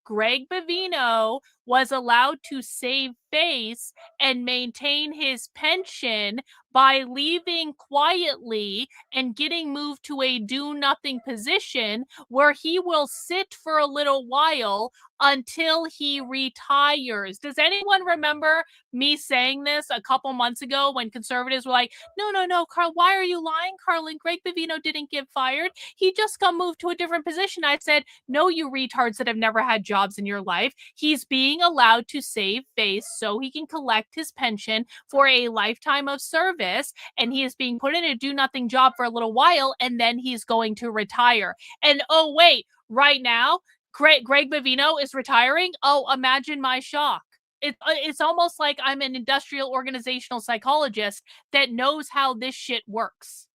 Greg Bavino was allowed to save face and maintain his pension by leaving quietly and getting moved to a do-nothing position where he will sit for a little while until he retires. Does anyone remember me saying this a couple months ago when conservatives were like, no, Carl, why are you lying, Karlyn? Greg Bavino didn't get fired. He just got moved to a different position. I said, no, you retards that have never had jobs in your life. He's being allowed to save face so he can collect his pension for a lifetime of service, and he is being put in a do-nothing job for a little while, and then he's going to retire. And oh, wait, right now, Greg Bavino is retiring? Oh, imagine my shock. It's almost like I'm an industrial organizational psychologist that knows how this shit works.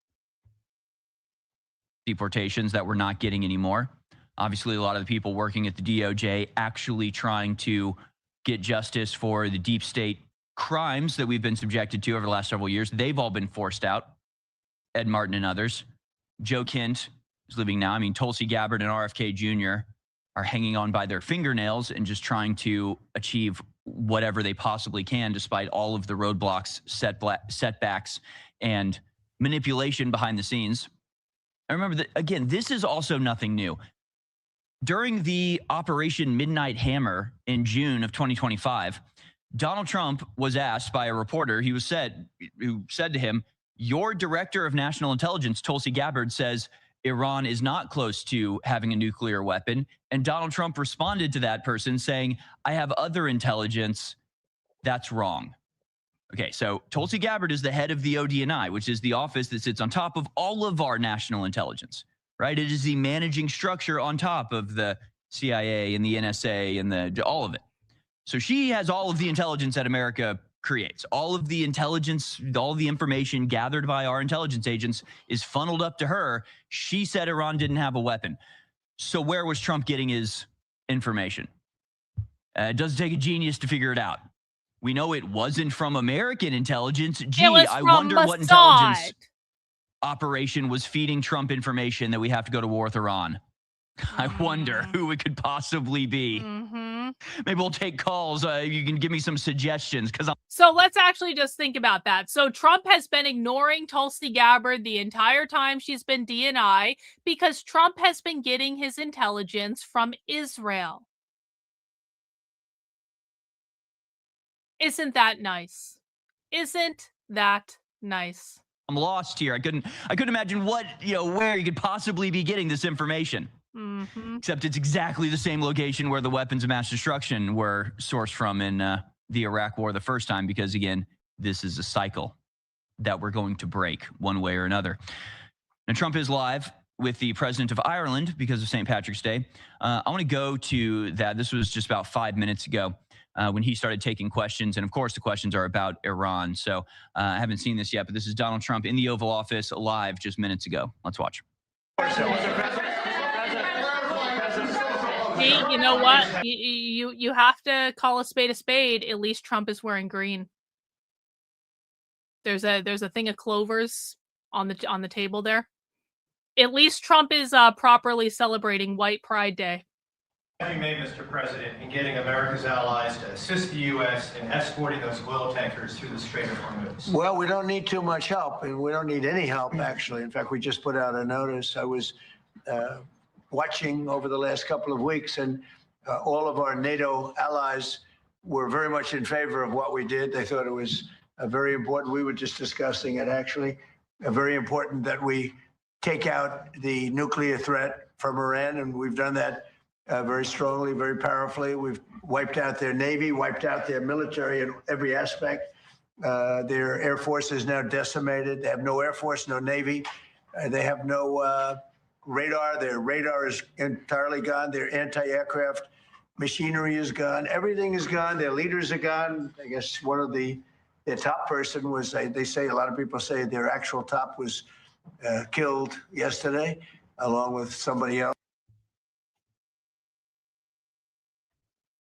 Deportations that we're not getting anymore. Obviously, a lot of the people working at the DOJ actually trying to get justice for the deep state crimes that we've been subjected to over the last several years, they've all been forced out. Ed Martin and others. Joe Kent is living now. I mean, Tulsi Gabbard and RFK Jr. are hanging on by their fingernails and just trying to achieve whatever they possibly can, despite all of the roadblocks, setbacks, and manipulation behind the scenes. I remember that, again, this is also nothing new. During the Operation Midnight Hammer in June of 2025, Donald Trump was asked by a reporter, who said to him, your director of national intelligence, Tulsi Gabbard, says Iran is not close to having a nuclear weapon. And Donald Trump responded to that person saying, I have other intelligence. That's wrong. Okay, so Tulsi Gabbard is the head of the ODNI, which is the office that sits on top of all of our national intelligence, right? It is the managing structure on top of the CIA and the NSA and all of it. So she has all of the intelligence that America creates. All of the intelligence, all the information gathered by our intelligence agents is funneled up to her. She said Iran didn't have a weapon. So where was Trump getting his information? It doesn't take a genius to figure it out. We know it wasn't from American intelligence. Gee, I wonder what intelligence operation was feeding Trump information that we have to go to war with Iran. I wonder who it could possibly be. Maybe we'll take calls. You can give me some suggestions. So let's actually just think about that. So Trump has been ignoring Tulsi Gabbard the entire time she's been DNI because Trump has been getting his intelligence from Israel. Isn't that nice? Isn't that nice? I'm lost here. I couldn't imagine where you could possibly be getting this information. Except it's exactly the same location where the weapons of mass destruction were sourced from in the Iraq War the first time, because, again, this is a cycle that we're going to break one way or another. Now, Trump is live with the president of Ireland because of St. Patrick's Day. I want to go to that. This was just about 5 minutes ago when he started taking questions. And, of course, the questions are about Iran. So I haven't seen this yet, but this is Donald Trump in the Oval Office live just minutes ago. Let's watch. Hey, you know what? You have to call a spade a spade. At least Trump is wearing green. There's a thing of clovers on the table there. At least Trump is properly celebrating White Pride Day. Have you made, Mr. President, in getting America's allies to assist the U.S. in escorting those oil tankers through the Strait of Hormuz? Well, we don't need too much help, and we don't need any help, actually. In fact, we just put out a notice. I was watching over the last couple of weeks, and all of our NATO allies were very much in favor of what we did. They thought it was very important. We were just discussing it, actually. Very important that we take out the nuclear threat from Iran, and we've done that very strongly, very powerfully. We've wiped out their Navy, wiped out their military in every aspect. Their Air Force is now decimated. They have no Air Force, no Navy. They have no radar. Their radar is entirely gone. Their anti-aircraft machinery is gone. Everything is gone. Their leaders are gone. I guess one of their top person was, they say, a lot of people say their actual top was killed yesterday, along with somebody else.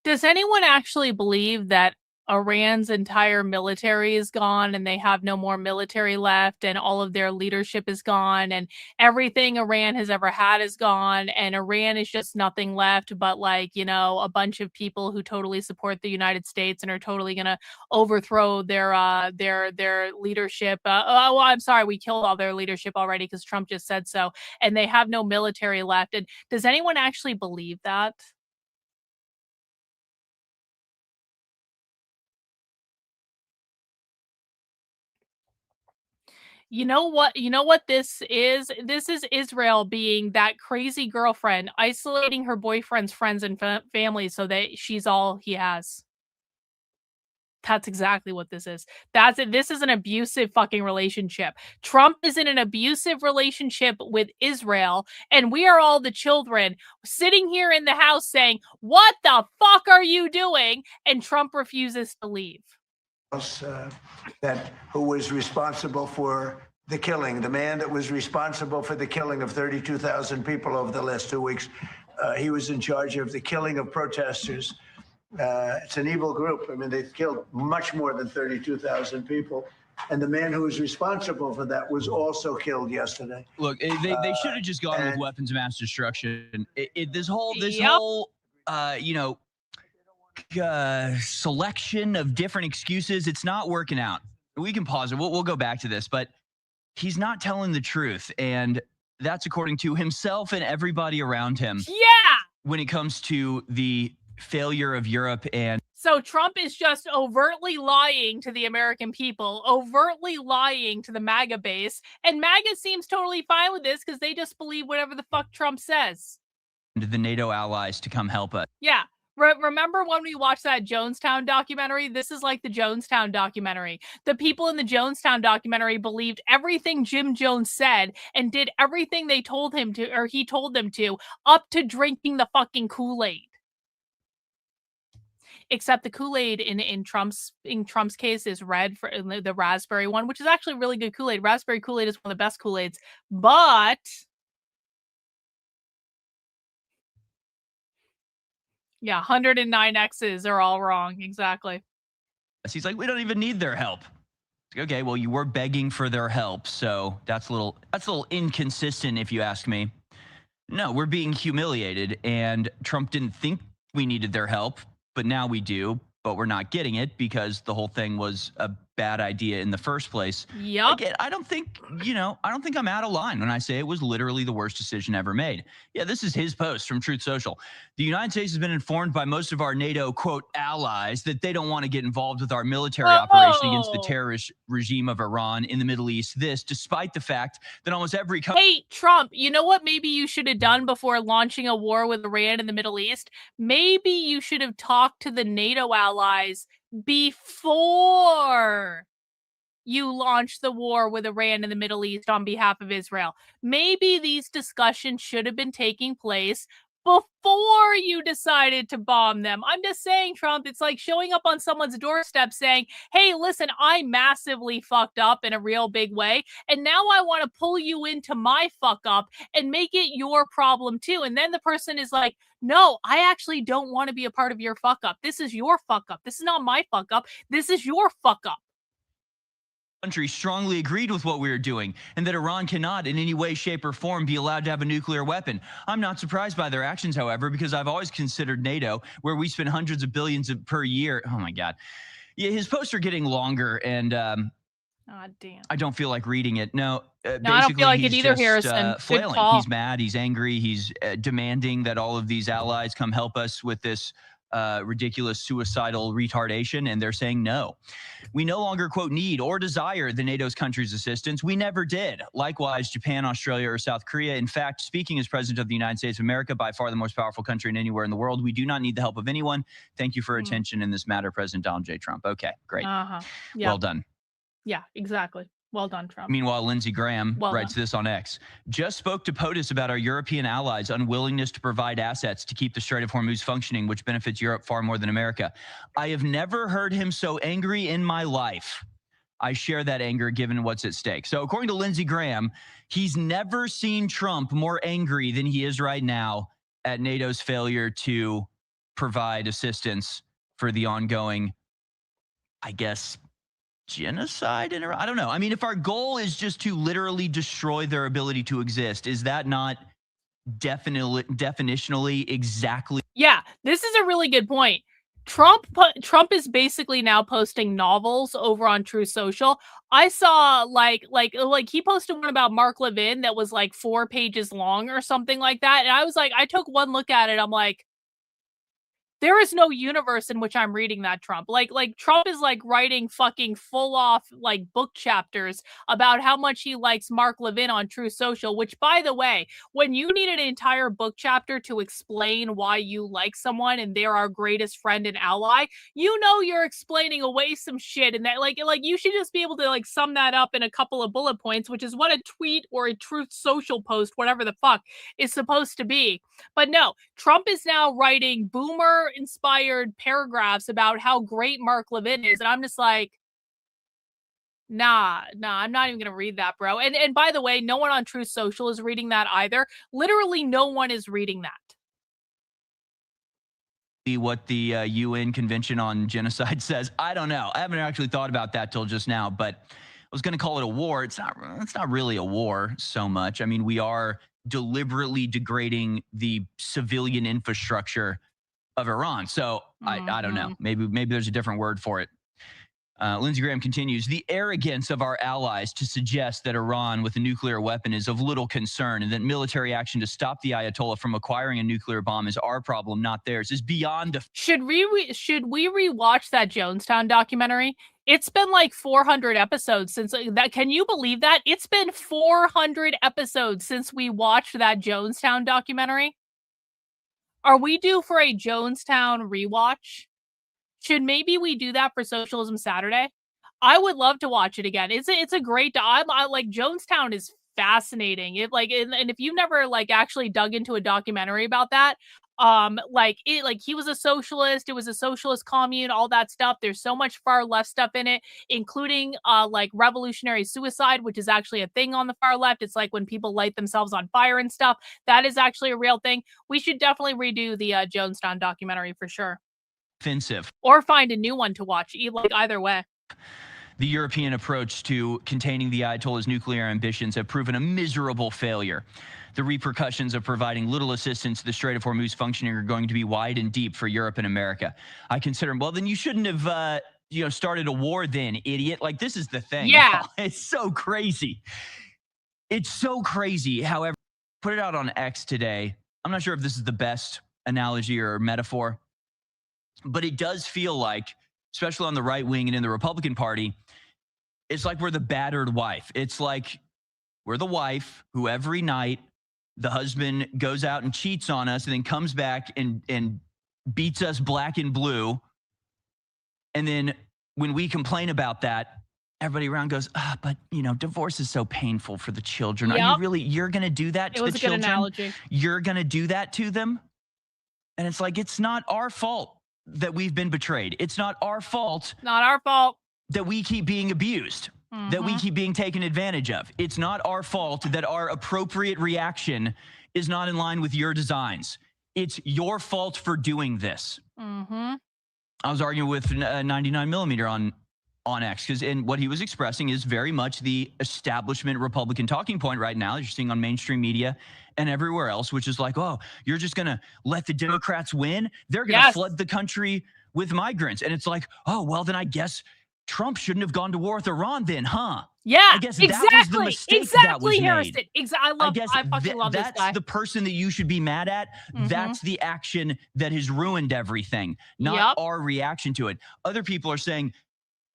Does anyone actually believe that Iran's entire military is gone and they have no more military left and all of their leadership is gone and everything Iran has ever had is gone and Iran is just nothing left but, like, you know, a bunch of people who totally support the United States and are totally going to overthrow their leadership? Oh, I'm sorry, we killed all their leadership already because Trump just said so, and they have no military left. And does anyone actually believe that? You know what this is? This is Israel being that crazy girlfriend, isolating her boyfriend's friends and family so that she's all he has. That's exactly what this is. That's it. This is an abusive fucking relationship. Trump is in an abusive relationship with Israel, and we are all the children sitting here in the house saying, "What the fuck are you doing?" And Trump refuses to leave. Who was responsible for the killing, the man that was responsible for the killing of 32,000 people over the last 2 weeks. He was in charge of the killing of protesters. It's an evil group. I mean, they've killed much more than 32,000 people. And the man who was responsible for that was also killed yesterday. Look, they should have just gone with weapons of mass destruction. This whole selection of different excuses, it's not working out. We can pause it. We'll go back to this, but he's not telling the truth, and that's according to himself and everybody around him. Yeah. When it comes to the failure of Europe and So Trump is just overtly lying to the American people, overtly lying to the MAGA base, and MAGA seems totally fine with this because they just believe whatever the fuck Trump says. the NATO allies to come help us. Yeah. Remember when we watched that Jonestown documentary? This is like the Jonestown documentary. The people in the Jonestown documentary believed everything Jim Jones said and did everything they told him to, or he told them to, up to drinking the fucking Kool-Aid. Except the Kool-Aid in Trump's case is red, for the raspberry one, which is actually really good Kool-Aid. Raspberry Kool-Aid is one of the best Kool-Aids, but yeah, 109 X's are all wrong. Exactly. He's like, we don't even need their help. Okay, well, you were begging for their help, so that's a little inconsistent, if you ask me. No, we're being humiliated, and Trump didn't think we needed their help, but now we do. But we're not getting it because the whole thing was a bad idea in the first place. Yep. Again, I don't think I'm out of line when I say it was literally the worst decision ever made. Yeah, this is his post from Truth Social. The United States has been informed by most of our NATO, quote, allies that they don't want to get involved with our military operation against the terrorist regime of Iran in the Middle East. This, despite the fact that almost every country... Hey, Trump, you know what maybe you should have done before launching a war with Iran in the Middle East? Maybe you should have talked to the NATO allies before you launched the war with Iran in the Middle East on behalf of Israel. Maybe these discussions should have been taking place before you decided to bomb them. I'm just saying, Trump, it's like showing up on someone's doorstep saying, hey, listen, I massively fucked up in a real big way, and now I want to pull you into my fuck up and make it your problem too. And then the person is like, no, I actually don't want to be a part of your fuck up. This is your fuck up. This is not my fuck up. This is your fuck up. Country strongly agreed with what we were doing and that Iran cannot in any way, shape, or form be allowed to have a nuclear weapon. I'm not surprised by their actions, however, because I've always considered NATO, where we spend hundreds of billions per year. Oh my God. Yeah, his posts are getting longer, and damn. I don't feel like reading it. No, I don't feel like it either, Harrison. Flailing. He's mad. He's angry. He's demanding that all of these allies come help us with this ridiculous suicidal retardation, and they're saying no. We no longer, quote, need or desire the NATO's countries' assistance. We never did. Likewise, Japan, Australia, or South Korea. In fact, speaking as President of the United States of America, by far the most powerful country in anywhere in the world, we do not need the help of anyone. Thank you for attention in this matter, President Donald J. Trump. Okay, great. Yeah. Well done. Yeah, exactly. Well done, Trump. Meanwhile, Lindsey Graham Well writes done. this on X. Just spoke to POTUS about our European allies' unwillingness to provide assets to keep the Strait of Hormuz functioning, which benefits Europe far more than America. I have never heard him so angry in my life. I share that anger given what's at stake. So according to Lindsey Graham, he's never seen Trump more angry than he is right now at NATO's failure to provide assistance for the ongoing, I guess, genocide in Iran? I don't know. I mean, if our goal is just to literally destroy their ability to exist, is that not definitionally exactly? Yeah, this is a really good point. Trump is basically now posting novels over on True Social. I saw like he posted one about Mark Levin that was like 4 pages long or something like that, and I was like, I took one look at it. I'm like, there is no universe in which I'm reading that Trump. Like Trump is like writing fucking full off like book chapters about how much he likes Mark Levin on True Social, which, by the way, when you need an entire book chapter to explain why you like someone and they're our greatest friend and ally, you know you're explaining away some shit, and that like you should just be able to like sum that up in a couple of bullet points, which is what a tweet or a Truth Social post, whatever the fuck, is supposed to be. But no, Trump is now writing boomer inspired paragraphs about how great Mark Levin is, and I'm just like, nah, I'm not even gonna read that, bro. And by the way, no one on Truth Social is reading that either. Literally no one is reading that. What the UN Convention on Genocide says. I don't know. I haven't actually thought about that till just now, but I was going to call it a war. It's not really a war so much. I mean, we are deliberately degrading the civilian infrastructure of Iran. So I don't know. Maybe there's a different word for it. Lindsey Graham continues, the arrogance of our allies to suggest that Iran with a nuclear weapon is of little concern and that military action to stop the Ayatollah from acquiring a nuclear bomb is our problem, not theirs, is beyond. Should we rewatch that Jonestown documentary? It's been like 400 episodes since that. Can you believe that? It's been 400 episodes since we watched that Jonestown documentary. Are we due for a Jonestown rewatch? Should maybe we do that for Socialism Saturday? I would love to watch it again. It's a great. I like Jonestown is fascinating. It like and if you never like actually dug into a documentary about that, he was a socialist. It was a socialist commune. All that stuff. There's so much far left stuff in it, including like revolutionary suicide, which is actually a thing on the far left. It's like when people light themselves on fire and stuff. That is actually a real thing. We should definitely redo the Jonestown documentary for sure. Offensive. Or find a new one to watch. Like either way. The European approach to containing the Ayatollah's nuclear ambitions have proven a miserable failure. The repercussions of providing little assistance to the Strait of Hormuz functioning are going to be wide and deep for Europe and America. I consider, well, then you shouldn't have, started a war then, idiot. Like, this is the thing. Yeah. It's so crazy. It's so crazy. However, put it out on X today. I'm not sure if this is the best analogy or metaphor, but it does feel like, especially on the right wing and in the Republican Party, it's like we're the battered wife. It's like we're the wife who every night the husband goes out and cheats on us and then comes back and beats us black and blue. And then when we complain about that, everybody around goes, but divorce is so painful for the children. Yep. Are you really, you're going to do that to the children? It was a good analogy. You're going to do that to them? And it's like, it's not our fault that we've been betrayed. It's not our fault. Not our fault. That we keep being abused. That we keep being taken advantage of. It's not our fault that our appropriate reaction is not in line with your designs. It's your fault for doing this. I was arguing with 99mm on X and what he was expressing is very much the establishment Republican talking point right now that you're seeing on mainstream media and everywhere else, which is like, oh, you're just going to let the Democrats win? They're going to flood the country with migrants. And it's like, oh, well, then I guess Trump shouldn't have gone to war with Iran then, huh? Yeah, I guess that was the mistake that was Harrison. made. I fucking love this guy. That's the person that you should be mad at. That's the action that has ruined everything, not our reaction to it. Other people are saying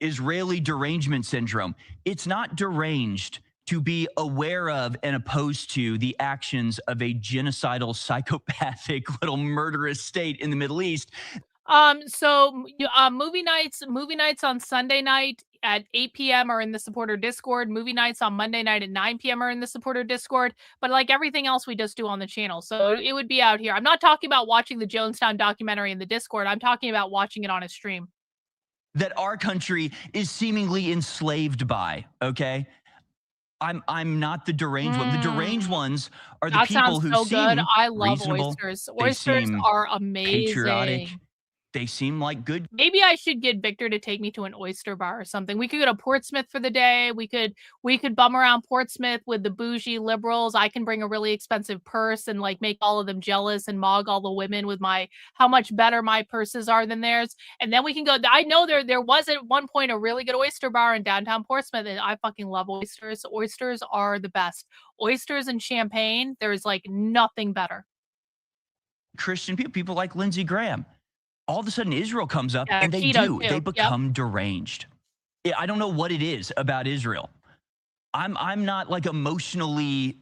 Israeli derangement syndrome. It's not deranged to be aware of and opposed to the actions of a genocidal, psychopathic, little murderous state in the Middle East. Movie nights on Sunday night at 8 p.m. are in the supporter Discord. Movie nights on Monday night at 9 p.m. are in the supporter Discord. But like everything else, we just do on the channel. So it would be out here. I'm not talking about watching the Jonestown documentary in the Discord. I'm talking about watching it on a stream. That our country is seemingly enslaved by, okay? I'm not the deranged one. The deranged ones are the people who seem I love reasonable. oysters. They Oysters seem are amazing. patriotic. They seem like good. Maybe I should get Victor to take me to an oyster bar or something. We could go to Portsmouth for the day. We could bum around Portsmouth with the bougie liberals. I can bring a really expensive purse and like make all of them jealous and mog all the women with how much better my purses are than theirs. And then we can go. I know there was at one point a really good oyster bar in downtown Portsmouth, and I fucking love oysters. Oysters are the best. Oysters and champagne. There is like nothing better. Christian people like Lindsey Graham. All of a sudden Israel comes up and they keto do. too. They become deranged. I don't know what it is about Israel. I'm not like emotionally,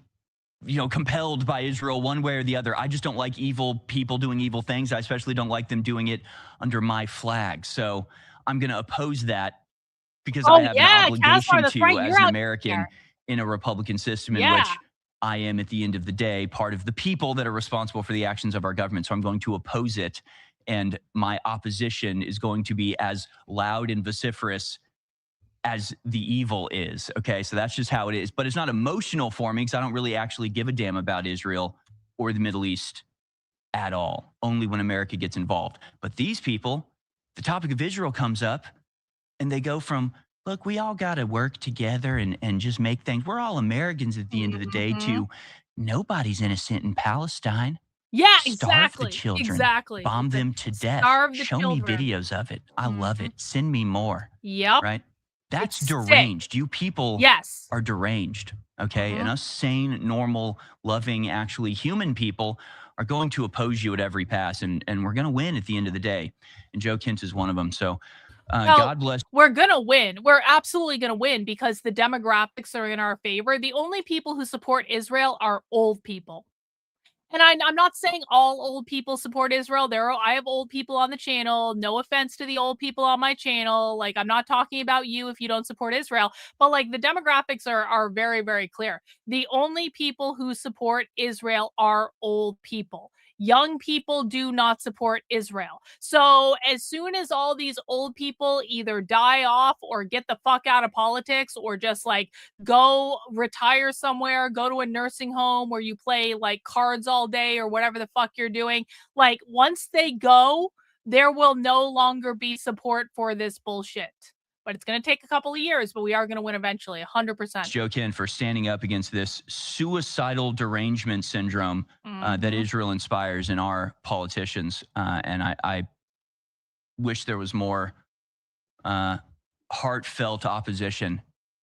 compelled by Israel one way or the other. I just don't like evil people doing evil things. I especially don't like them doing it under my flag. So I'm going to oppose that because I have an obligation to as an American in a Republican system in which I am at the end of the day part of the people that are responsible for the actions of our government. So I'm going to oppose it. And my opposition is going to be as loud and vociferous as the evil is. Okay, so that's just how it is. But it's not emotional for me because I don't really actually give a damn about Israel or the Middle East at all, only when America gets involved. But these people, the topic of Israel comes up and they go from, look, we all got to work together and just make things. We're all Americans at the end of the day to nobody's innocent in Palestine. Yeah, Starve exactly. the children. Exactly. Bomb them to death. Starve the Show children. me videos of it. I love it. Send me more. Yep. Right? That's It's deranged. You people Yes. are deranged. Okay? And us sane, normal, loving, actually human people are going to oppose you at every pass. And we're going to win at the end of the day. And Joe Kent is one of them. So God bless. We're going to win. We're absolutely going to win because the demographics are in our favor. The only people who support Israel are old people. And I'm not saying all old people support Israel. I have old people on the channel. No offense to the old people on my channel. Like, I'm not talking about you if you don't support Israel. But, like, the demographics are very, very clear. The only people who support Israel are old people. Young people do not support Israel. So as soon as all these old people either die off or get the fuck out of politics or just like go retire somewhere, go to a nursing home where you play like cards all day or whatever the fuck you're doing, like once they go, there will no longer be support for this bullshit. But it's going to take a couple of years, but we are going to win eventually, 100%. Joe Kent for standing up against this suicidal derangement syndrome that Israel inspires in our politicians. And I wish there was more heartfelt opposition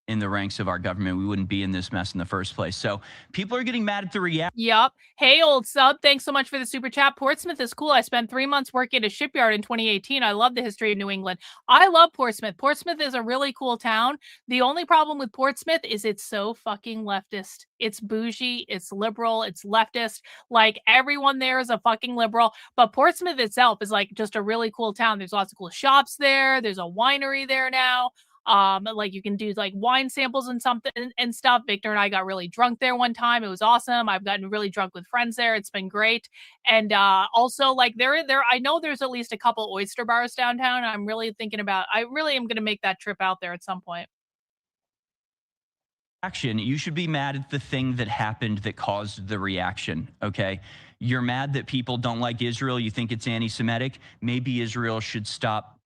in the ranks of our government. We wouldn't be in this mess in the first place. So people are getting mad at the reaction. Yep. Hey, old sub. Thanks so much for the super chat. Portsmouth is cool. I spent 3 months working at a shipyard in 2018. I love the history of New England. I love Portsmouth. Portsmouth is a really cool town. The only problem with Portsmouth is it's so fucking leftist. It's bougie. It's liberal. It's leftist. Like everyone there is a fucking liberal. But Portsmouth itself is like just a really cool town. There's lots of cool shops there. There's a winery there now. Like you can do like wine samples and something and stuff. Victor and I got really drunk there one time. It was awesome. I've gotten really drunk with friends there. It's been great. And also like there I know there's at least a couple oyster bars downtown. I'm really thinking about, I really am going to make that trip out there at some point. You should be mad at the thing that happened that caused the reaction. Okay. You're mad that people don't like Israel. You think it's anti-Semitic. Maybe Israel should stop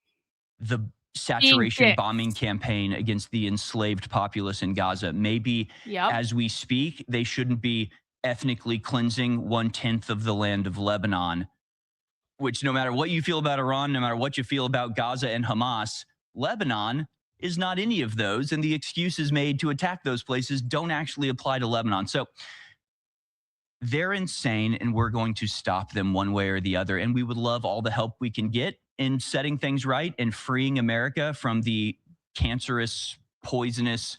the saturation bombing campaign against the enslaved populace in Gaza. Maybe as we speak, they shouldn't be ethnically cleansing 1/10 of the land of Lebanon, which no matter what you feel about Iran, no matter what you feel about Gaza and Hamas, Lebanon is not any of those, and the excuses made to attack those places don't actually apply to Lebanon. So they're insane, and we're going to stop them one way or the other. And we would love all the help we can get in setting things right and freeing America from the cancerous, poisonous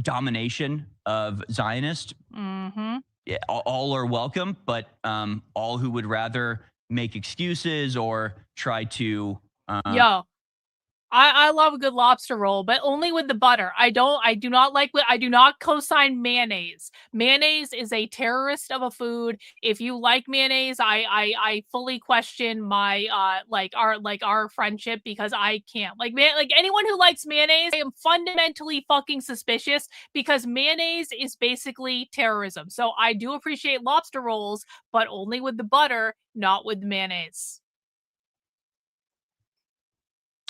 domination of Zionists. Mm-hmm. Yeah, all are welcome, but all who would rather make excuses or try to Yo, I love a good lobster roll, but only with the butter. I do not co-sign mayonnaise. Mayonnaise is a terrorist of a food. If you like mayonnaise, I fully question my our friendship because I can't. Like anyone who likes mayonnaise, I am fundamentally fucking suspicious because mayonnaise is basically terrorism. So I do appreciate lobster rolls, but only with the butter, not with the mayonnaise.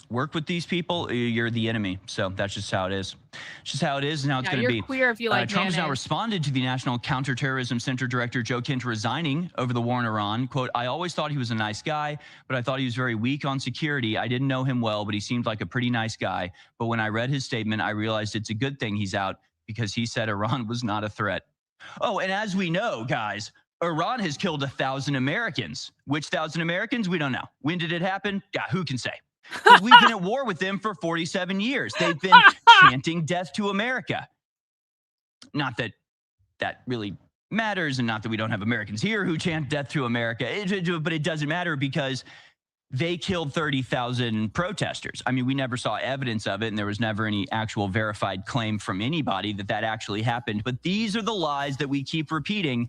work with these people, you're the enemy. So that's just how it is. It's just how it is and how it's going to be. You're queer if you like Trump has now mayonnaise. responded to the National Counterterrorism Center Director Joe Kent resigning over the war in Iran. Quote, I always thought he was a nice guy, but I thought he was very weak on security. I didn't know him well, but he seemed like a pretty nice guy. But when I read his statement, I realized it's a good thing he's out because he said Iran was not a threat. Oh, and as we know, guys, Iran has killed 1,000 Americans. Which 1,000 Americans? We don't know. When did it happen? God, who can say? Because we've been at war with them for 47 years. They've been chanting death to America. Not that that really matters, and not that we don't have Americans here who chant death to America, but it doesn't matter because they killed 30,000 protesters. I mean, we never saw evidence of it, and there was never any actual verified claim from anybody that that actually happened. But these are the lies that we keep repeating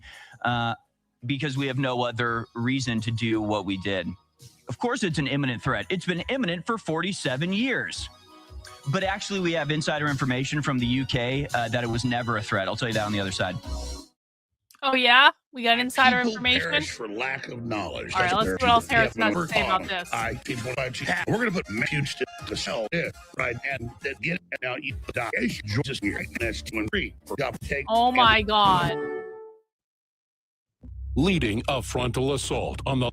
because we have no other reason to do what we did. Of course, it's an imminent threat. It's been imminent for 47 years. But actually, we have insider information from the UK that it was never a threat. I'll tell you that on the other side. Oh, yeah? We got insider information? Perish for lack of knowledge. All right, let's see what else Harrison has to say about this. We're going to put message to sell it, right? And get it now. You die. Just here. That's 2 and 3. Oh, my God. Leading a frontal assault on the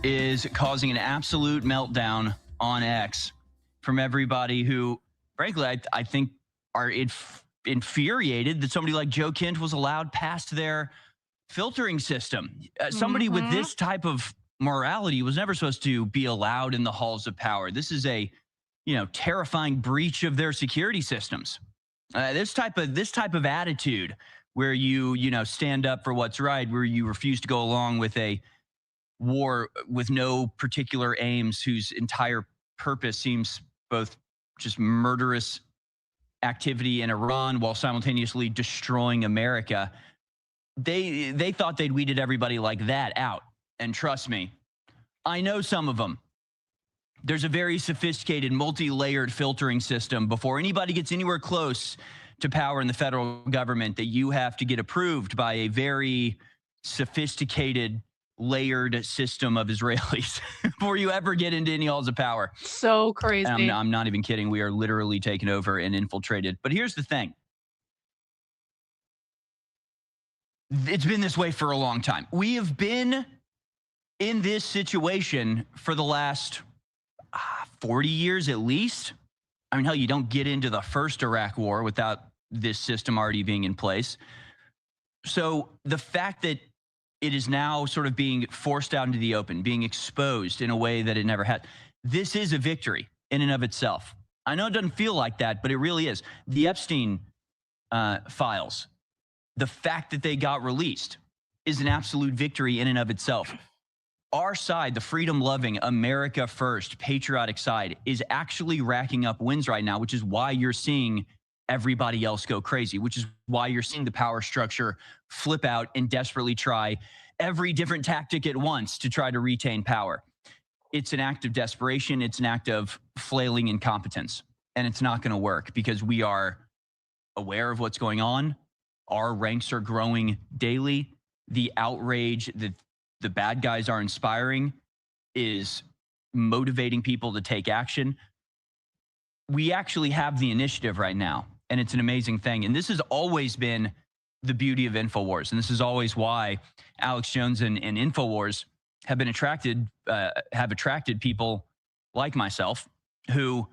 is causing an absolute meltdown on X from everybody who, frankly, I think are infuriated that somebody like Joe Kent was allowed past their filtering system. Somebody with this type of morality was never supposed to be allowed in the halls of power. This is a, terrifying breach of their security systems. This type of attitude where you stand up for what's right, where you refuse to go along with a war with no particular aims, whose entire purpose seems both just murderous activity in Iran while simultaneously destroying America. They thought they'd weeded everybody like that out. And trust me, I know some of them. There's a very sophisticated, multi-layered filtering system before anybody gets anywhere close to power in the federal government that you have to get approved by a very sophisticated, layered system of Israelis before you ever get into any halls of power. So crazy. I'm not even kidding. We are literally taken over and infiltrated. But here's the thing. It's been this way for a long time. We have been in this situation for the last 40 years at least. I mean, hell, you don't get into the first Iraq war without this system already being in place. So the fact that it is now sort of being forced out into the open, being exposed in a way that it never had, this is a victory in and of itself. I know it doesn't feel like that, but it really is. The Epstein files, the fact that they got released is an absolute victory in and of itself. Our side, the freedom-loving, America first, patriotic side, is actually racking up wins right now, which is why you're seeing everybody else go crazy, which is why you're seeing the power structure flip out and desperately try every different tactic at once to try to retain power. It's an act of desperation. It's an act of flailing incompetence, and it's not going to work because we are aware of what's going on. Our ranks are growing daily. The outrage that the bad guys are inspiring is motivating people to take action. We actually have the initiative right now, and it's an amazing thing. And this has always been the beauty of InfoWars, and this is always why Alex Jones and InfoWars have been attracted people like myself who,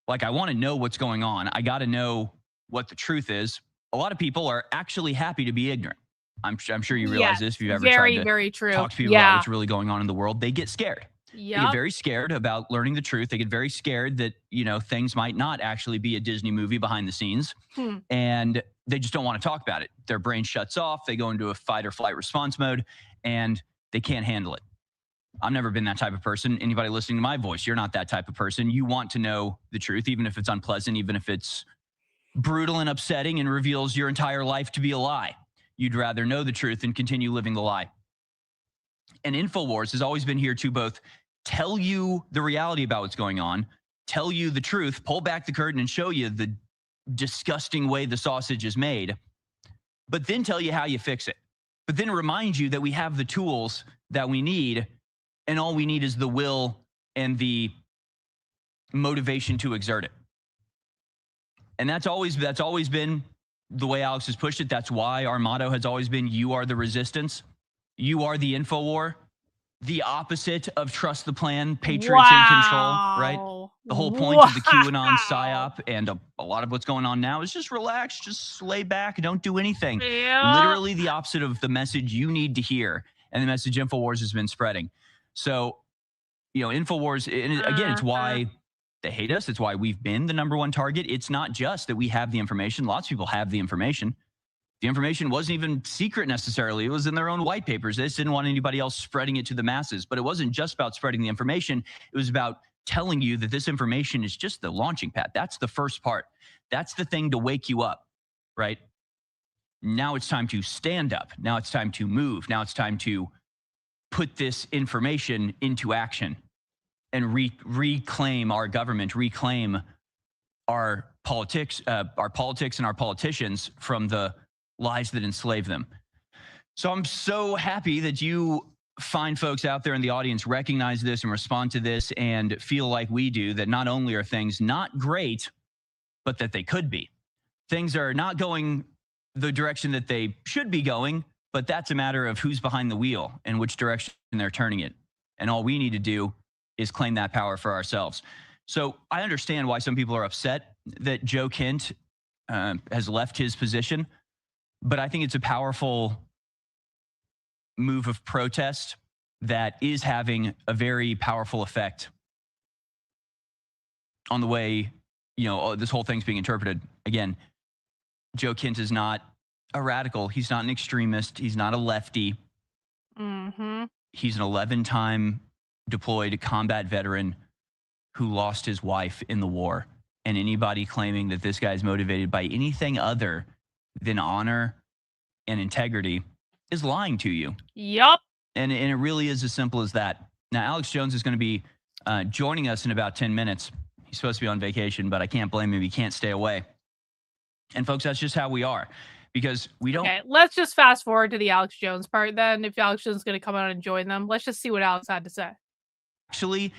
like, I want to know what's going on. I got to know what the truth is. A lot of people are actually happy to be ignorant. I'm sure you realize this if you've ever tried to very true. talk to people about what's really going on in the world. They get scared. They Yep. get very scared about learning the truth. They get very scared that, things might not actually be a Disney movie behind the scenes. And they just don't want to talk about it. Their brain shuts off. They go into a fight or flight response mode, and they can't handle it. I've never been that type of person. Anybody listening to my voice, you're not that type of person. You want to know the truth, even if it's unpleasant, even if it's brutal and upsetting and reveals your entire life to be a lie. You'd rather know the truth and continue living the lie. And InfoWars has always been here to both tell you the reality about what's going on, tell you the truth, pull back the curtain and show you the disgusting way the sausage is made, but then tell you how you fix it. But then remind you that we have the tools that we need, and all we need is the will and the motivation to exert it. And that's always been the way Alex has pushed it. That's why our motto has always been, you are the resistance. You are the info war. The opposite of trust the plan, patriots in control, right? The whole point of the QAnon psyop and a lot of what's going on now is just relax, just lay back, don't do anything. Literally the opposite of the message you need to hear and the message InfoWars has been spreading. So, InfoWars, and again, it's why they hate us. It's why we've been the #1 target. It's not just that we have the information. Lots of people have the information. The information wasn't even secret necessarily. It was in their own white papers. They just didn't want anybody else spreading it to the masses. But it wasn't just about spreading the information. It was about telling you that this information is just the launching pad. That's the first part. That's the thing to wake you up, right? Now it's time to stand up. Now it's time to move. Now it's time to put this information into action and reclaim our government, reclaim our politics and our politicians from the lies that enslave them. So I'm so happy that you fine folks out there in the audience recognize this and respond to this and feel like we do, that not only are things not great, but that they could be. Things are not going the direction that they should be going, but that's a matter of who's behind the wheel and which direction they're turning it. And all we need to do is claim that power for ourselves. So I understand why some people are upset that Joe Kent has left his position, but I think it's a powerful move of protest that is having a very powerful effect on the way, this whole thing's being interpreted. Again, Joe Kent is not a radical. He's not an extremist. He's not a lefty. Mm-hmm. He's an 11-time deployed combat veteran who lost his wife in the war. And anybody claiming that this guy is motivated by anything other than honor and integrity is lying to you. Yup. And it really is as simple as that. Now, Alex Jones is going to be joining us in about 10 minutes. He's supposed to be on vacation, but I can't blame him. He can't stay away. And folks, that's just how we are, because we don't. Okay, let's just fast forward to the Alex Jones part then. If Alex Jones is going to come out and join them, let's just see what Alex had to say. Actually,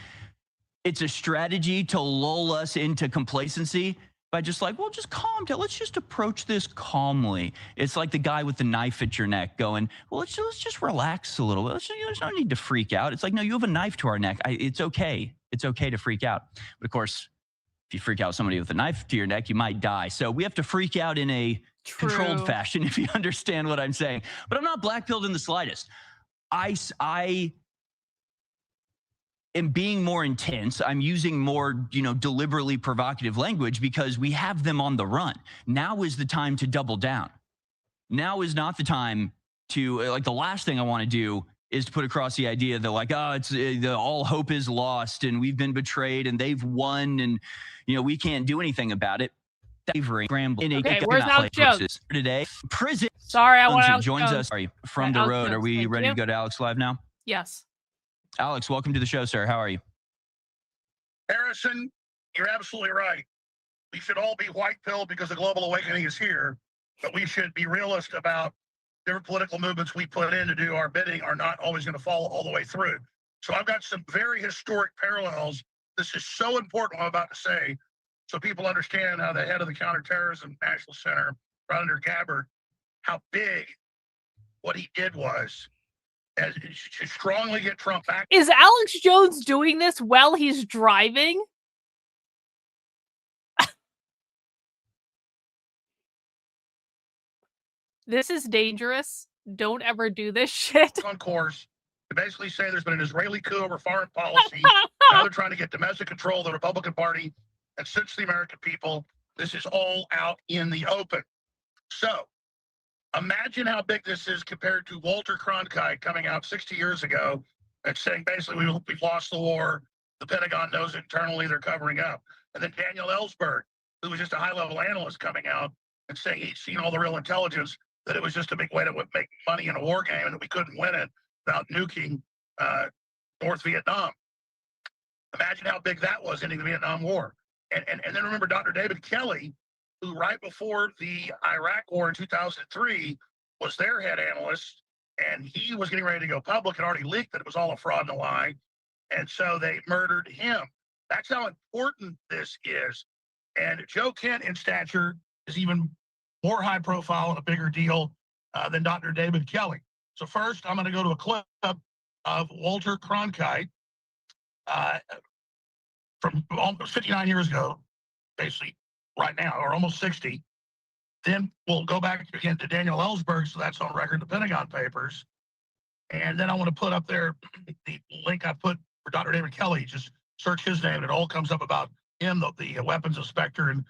it's a strategy to lull us into complacency by just just calm down. Let's just approach this calmly. It's like the guy with the knife at your neck going, well, let's just relax a little bit. There's no need to freak out. It's like, no, you have a knife to our neck. It's okay. It's okay to freak out. But of course, if you freak out somebody with a knife to your neck, you might die. So we have to freak out in a controlled fashion, if you understand what I'm saying. But I'm not black-pilled in the slightest. I am being more intense. I'm using more, deliberately provocative language because we have them on the run. Now is the time to double down. Now is not the time to, the last thing I want to do is to put across the idea that all hope is lost and we've been betrayed and they've won and, we can't do anything about it. Scrambling. Okay, where's Alex Jones? Today, prison. Sorry, I want Alex joins Jones. us from the road. Jones, Are we ready to go to Alex Live now? Yes. Alex, welcome to the show, sir. How are you? Harrison, you're absolutely right. We should all be white pilled because the global awakening is here, but we should be realist about different political movements we put in to do our bidding are not always going to follow all the way through. So I've got some very historic parallels. This is so important what I'm about to say, so people understand how the head of the Counterterrorism National Center, right under Gabbard, how big what he did was. to strongly get Trump back. Is Alex Jones doing this while he's driving? This is dangerous. Don't ever do this shit. On course to basically say there's been an Israeli coup over foreign policy. Now they're trying to get domestic control of the Republican Party and suits the American people. This is all out in the open. So imagine how big this is compared to Walter Cronkite coming out 60 years ago and saying basically we've lost the war. The Pentagon knows internally they're covering up. And then Daniel Ellsberg, who was just a high-level analyst, coming out and saying he'd seen all the real intelligence, that it was just a big way to make money in a war game and that we couldn't win it without nuking North Vietnam. Imagine how big that was ending the Vietnam War. And then remember Dr. David Kelly, who right before the Iraq War in 2003 was their head analyst, and he was getting ready to go public and already leaked that it was all a fraud and a lie. And so they murdered him. That's how important this is. And Joe Kent in stature is even more high profile and a bigger deal than Dr. David Kelly. So first, I'm going to go to a clip of Walter Cronkite from almost 59 years ago, basically right now, or almost 60. Then we'll go back again to Daniel Ellsberg, so that's on record, the Pentagon Papers. And then I want to put up there the link I put for Dr. David Kelly. Just search his name, and it all comes up about him, the weapons inspector and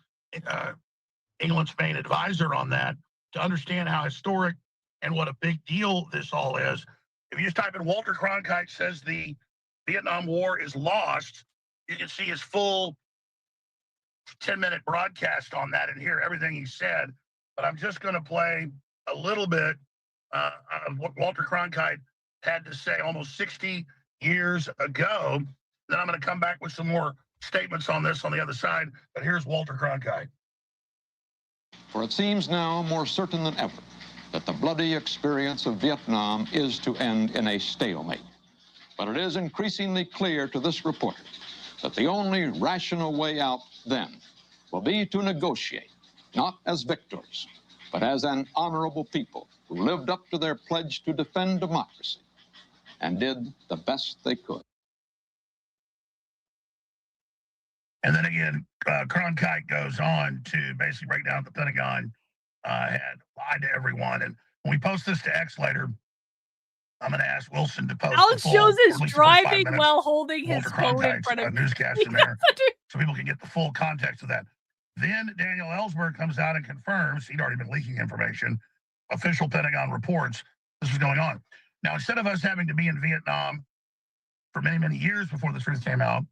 England's main advisor on that, to understand how historic and what a big deal this all is. If you just type in Walter Cronkite says the Vietnam War is lost, you can see his full 10-minute broadcast on that and hear everything he said. But I'm just going to play a little bit of what Walter Cronkite had to say almost 60 years ago. Then I'm going to come back with some more statements on this on the other side. But here's Walter Cronkite. For it seems now more certain than ever that the bloody experience of Vietnam is to end in a stalemate. But it is increasingly clear to this reporter that the only rational way out then will be to negotiate, not as victors, but as an honorable people who lived up to their pledge to defend democracy and did the best they could. And then again, Cronkite goes on to basically break down the Pentagon had lied to everyone. And when we post this to X later, I'm going to ask Wilson to post. Alex Jones is driving minutes, while holding his phone in front of newscast in there, so people can get the full context of that. Then Daniel Ellsberg comes out and confirms he'd already been leaking information. Official Pentagon reports this was going on. Now, instead of us having to be in Vietnam for many, many years before the truth came out,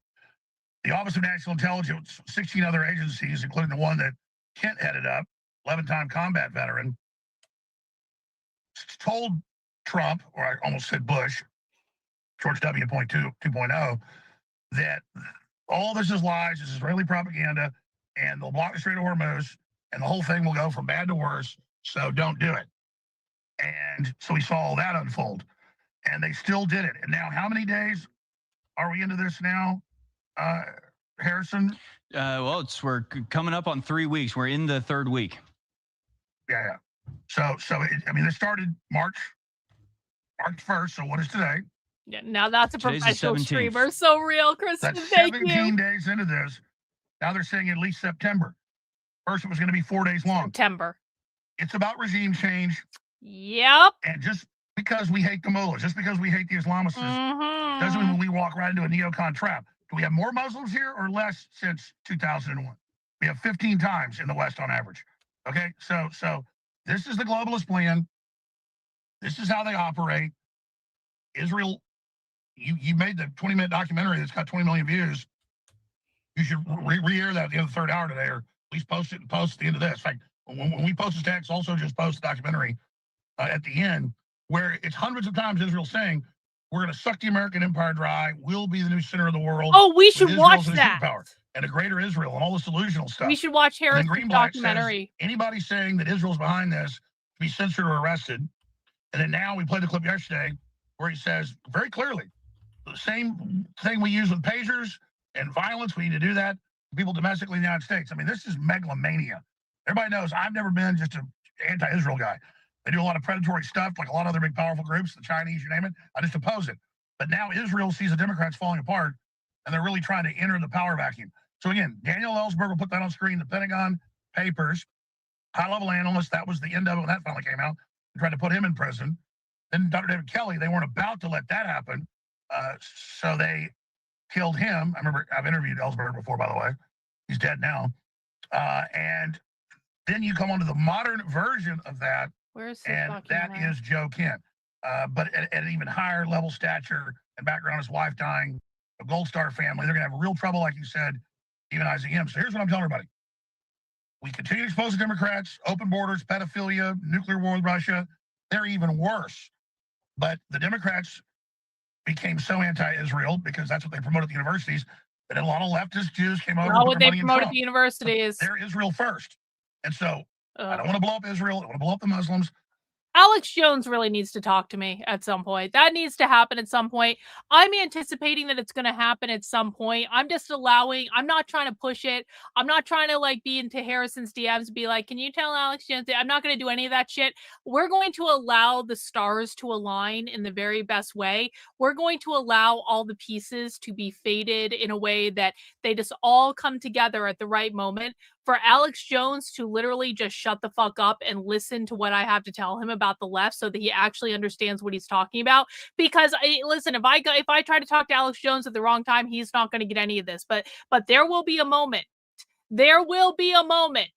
the Office of National Intelligence, 16 other agencies, including the one that Kent headed up, 11-time combat veteran, told Trump, or I almost said Bush, George W. 2.0, that all this is lies, this is Israeli propaganda, and they'll block the Strait of Hormuz, and the whole thing will go from bad to worse, so don't do it. And so we saw all that unfold, and they still did it. And now, how many days are we into this now, Harrison? Well, we're coming up on 3 weeks. We're in the third week. Yeah. So this started March 1st. So what is today? Yeah, now that's a Today's professional streamer. So real, Kristen. That's Thank 17 you. days into this. Now they're saying at least September. First, it was going to be 4 days long. September. It's about regime change. Yep. And just because we hate the mullahs, just because we hate the Islamicists, doesn't mean we walk right into a neocon trap. Do we have more Muslims here or less since 2001? We have 15 times in the West on average. Okay, so this is the globalist plan. This is how they operate. Israel, you made the 20-minute documentary that's got 20 million views. You should re-air that at the end of the third hour today, or at least post it and post at the end of this. In fact, when we post this text, also just post the documentary at the end, where it's hundreds of times Israel saying, we're going to suck the American empire dry. We'll be the new center of the world. Oh, we should watch that. And a greater Israel and all this delusional stuff. We should watch Harris's documentary. Says, anybody saying that Israel's behind this to be censored or arrested. And then now we played the clip yesterday where he says very clearly, the same thing we use with pagers and violence, we need to do that to people domestically in the United States. I mean, this is megalomania. Everybody knows I've never been just an anti-Israel guy. They do a lot of predatory stuff, like a lot of other big powerful groups, the Chinese, you name it. I just oppose it. But now Israel sees the Democrats falling apart, and they're really trying to enter the power vacuum. So again, Daniel Ellsberg will put that on screen, the Pentagon Papers, high-level analyst, that was the end of it when that finally came out. They tried to put him in prison. Then Dr. David Kelly, they weren't about to let that happen, so they killed him. I remember I've interviewed Ellsberg before, by the way. He's dead now. And then you come on to the modern version of that, and that is Joe Kent. But at an even higher level stature and background, his wife dying, a Gold Star family, they're going to have real trouble, like you said, demonizing him. So here's what I'm telling everybody. We continue to expose the Democrats, open borders, pedophilia, nuclear war with Russia. They're even worse. But the Democrats became so anti-Israel because that's what they promote at the universities that a lot of leftist Jews came over. Not what they promote at the universities. They're Israel first. And so I don't want to blow up Israel. I want to blow up the Muslims. Alex Jones really needs to talk to me at some point. That needs to happen at some point. I'm anticipating that it's going to happen at some point. I'm just allowing, I'm not trying to push it. I'm not trying to like be into Harrison's DMs and be like, can you tell Alex Jones? I'm not going to do any of that shit. We're going to allow the stars to align in the very best way. We're going to allow all the pieces to be fated in a way that they just all come together at the right moment. For Alex Jones to literally just shut the fuck up and listen to what I have to tell him about the left so that he actually understands what he's talking about. Because listen, if I try to talk to Alex Jones at the wrong time, he's not going to get any of this. But there will be a moment. There will be a moment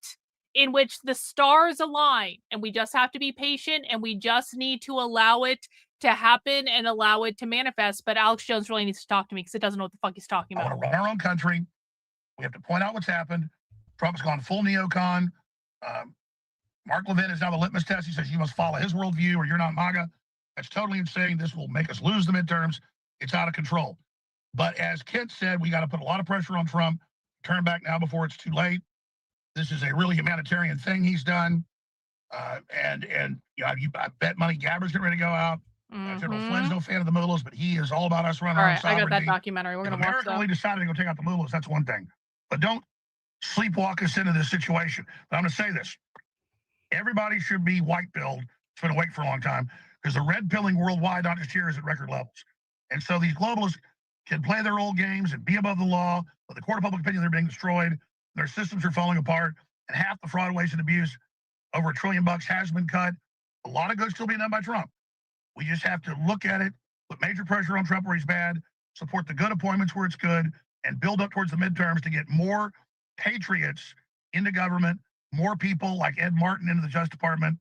in which the stars align, and we just have to be patient, and we just need to allow it to happen and allow it to manifest. But Alex Jones really needs to talk to me because it doesn't know what the fuck he's talking about. I want to run our own country. We have to point out what's happened. Trump's gone full neocon. Mark Levin is now the litmus test. He says you must follow his worldview or you're not MAGA. That's totally insane. This will make us lose the midterms. It's out of control. But as Kent said, we got to put a lot of pressure on Trump. Turn back now before it's too late. This is a really humanitarian thing he's done. And you know, I bet money Gabbard's getting ready to go out. General Flynn's no fan of the mullahs, but he is all about us running our own sovereignty. I got that documentary. We're going to watch that. If America really decided to go take out the mullahs, that's one thing. But don't sleepwalk us into this situation. But I'm going to say this. Everybody should be white-pilled. It's been awake for a long time because the red pilling worldwide, not just here, is at record levels. And so these globalists can play their old games and be above the law, but the court of public opinion, they're being destroyed. Their systems are falling apart, and half the fraud, waste, and abuse, over $1 trillion has been cut. A lot of good still being done by Trump. We just have to look at it, put major pressure on Trump where he's bad, support the good appointments where it's good, and build up towards the midterms to get more patriots into government, more people like Ed Martin into the Justice Department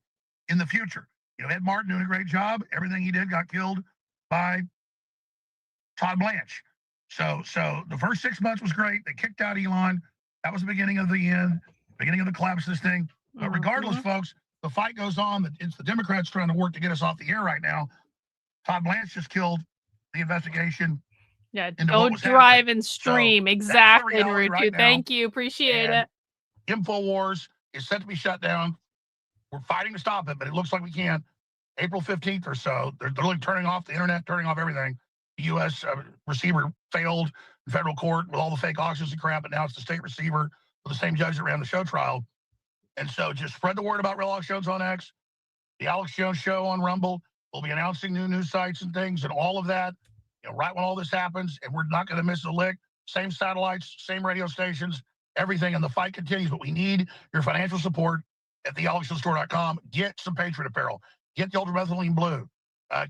in the future. You know, Ed Martin doing a great job. Everything he did got killed by Todd Blanche. So the first 6 months was great. They kicked out Elon. That was the beginning of the end, beginning of the collapse of this thing. But regardless, folks, the fight goes on. It's the Democrats trying to work to get us off the air right now. Todd Blanche just killed the investigation. Yeah, don't drive and stream. So exactly, Rutu. Right, thank you. Appreciate it. InfoWars is set to be shut down. We're fighting to stop it, but it looks like we can't. April 15th or so, they're really turning off the internet, turning off everything. The U.S. Receiver failed in federal court with all the fake auctions and crap, but now it's the state receiver with the same judge that ran the show trial. And so just spread the word about Real Alex Jones on X, the Alex Jones Show on Rumble. We'll be announcing new news sites and things and all of that, you know, right when all this happens, and we're not going to miss a lick. Same satellites, same radio stations, everything, and the fight continues. But we need your financial support at thealexjonesstore.com. Get some Patriot apparel. Get the ultramethylene blue.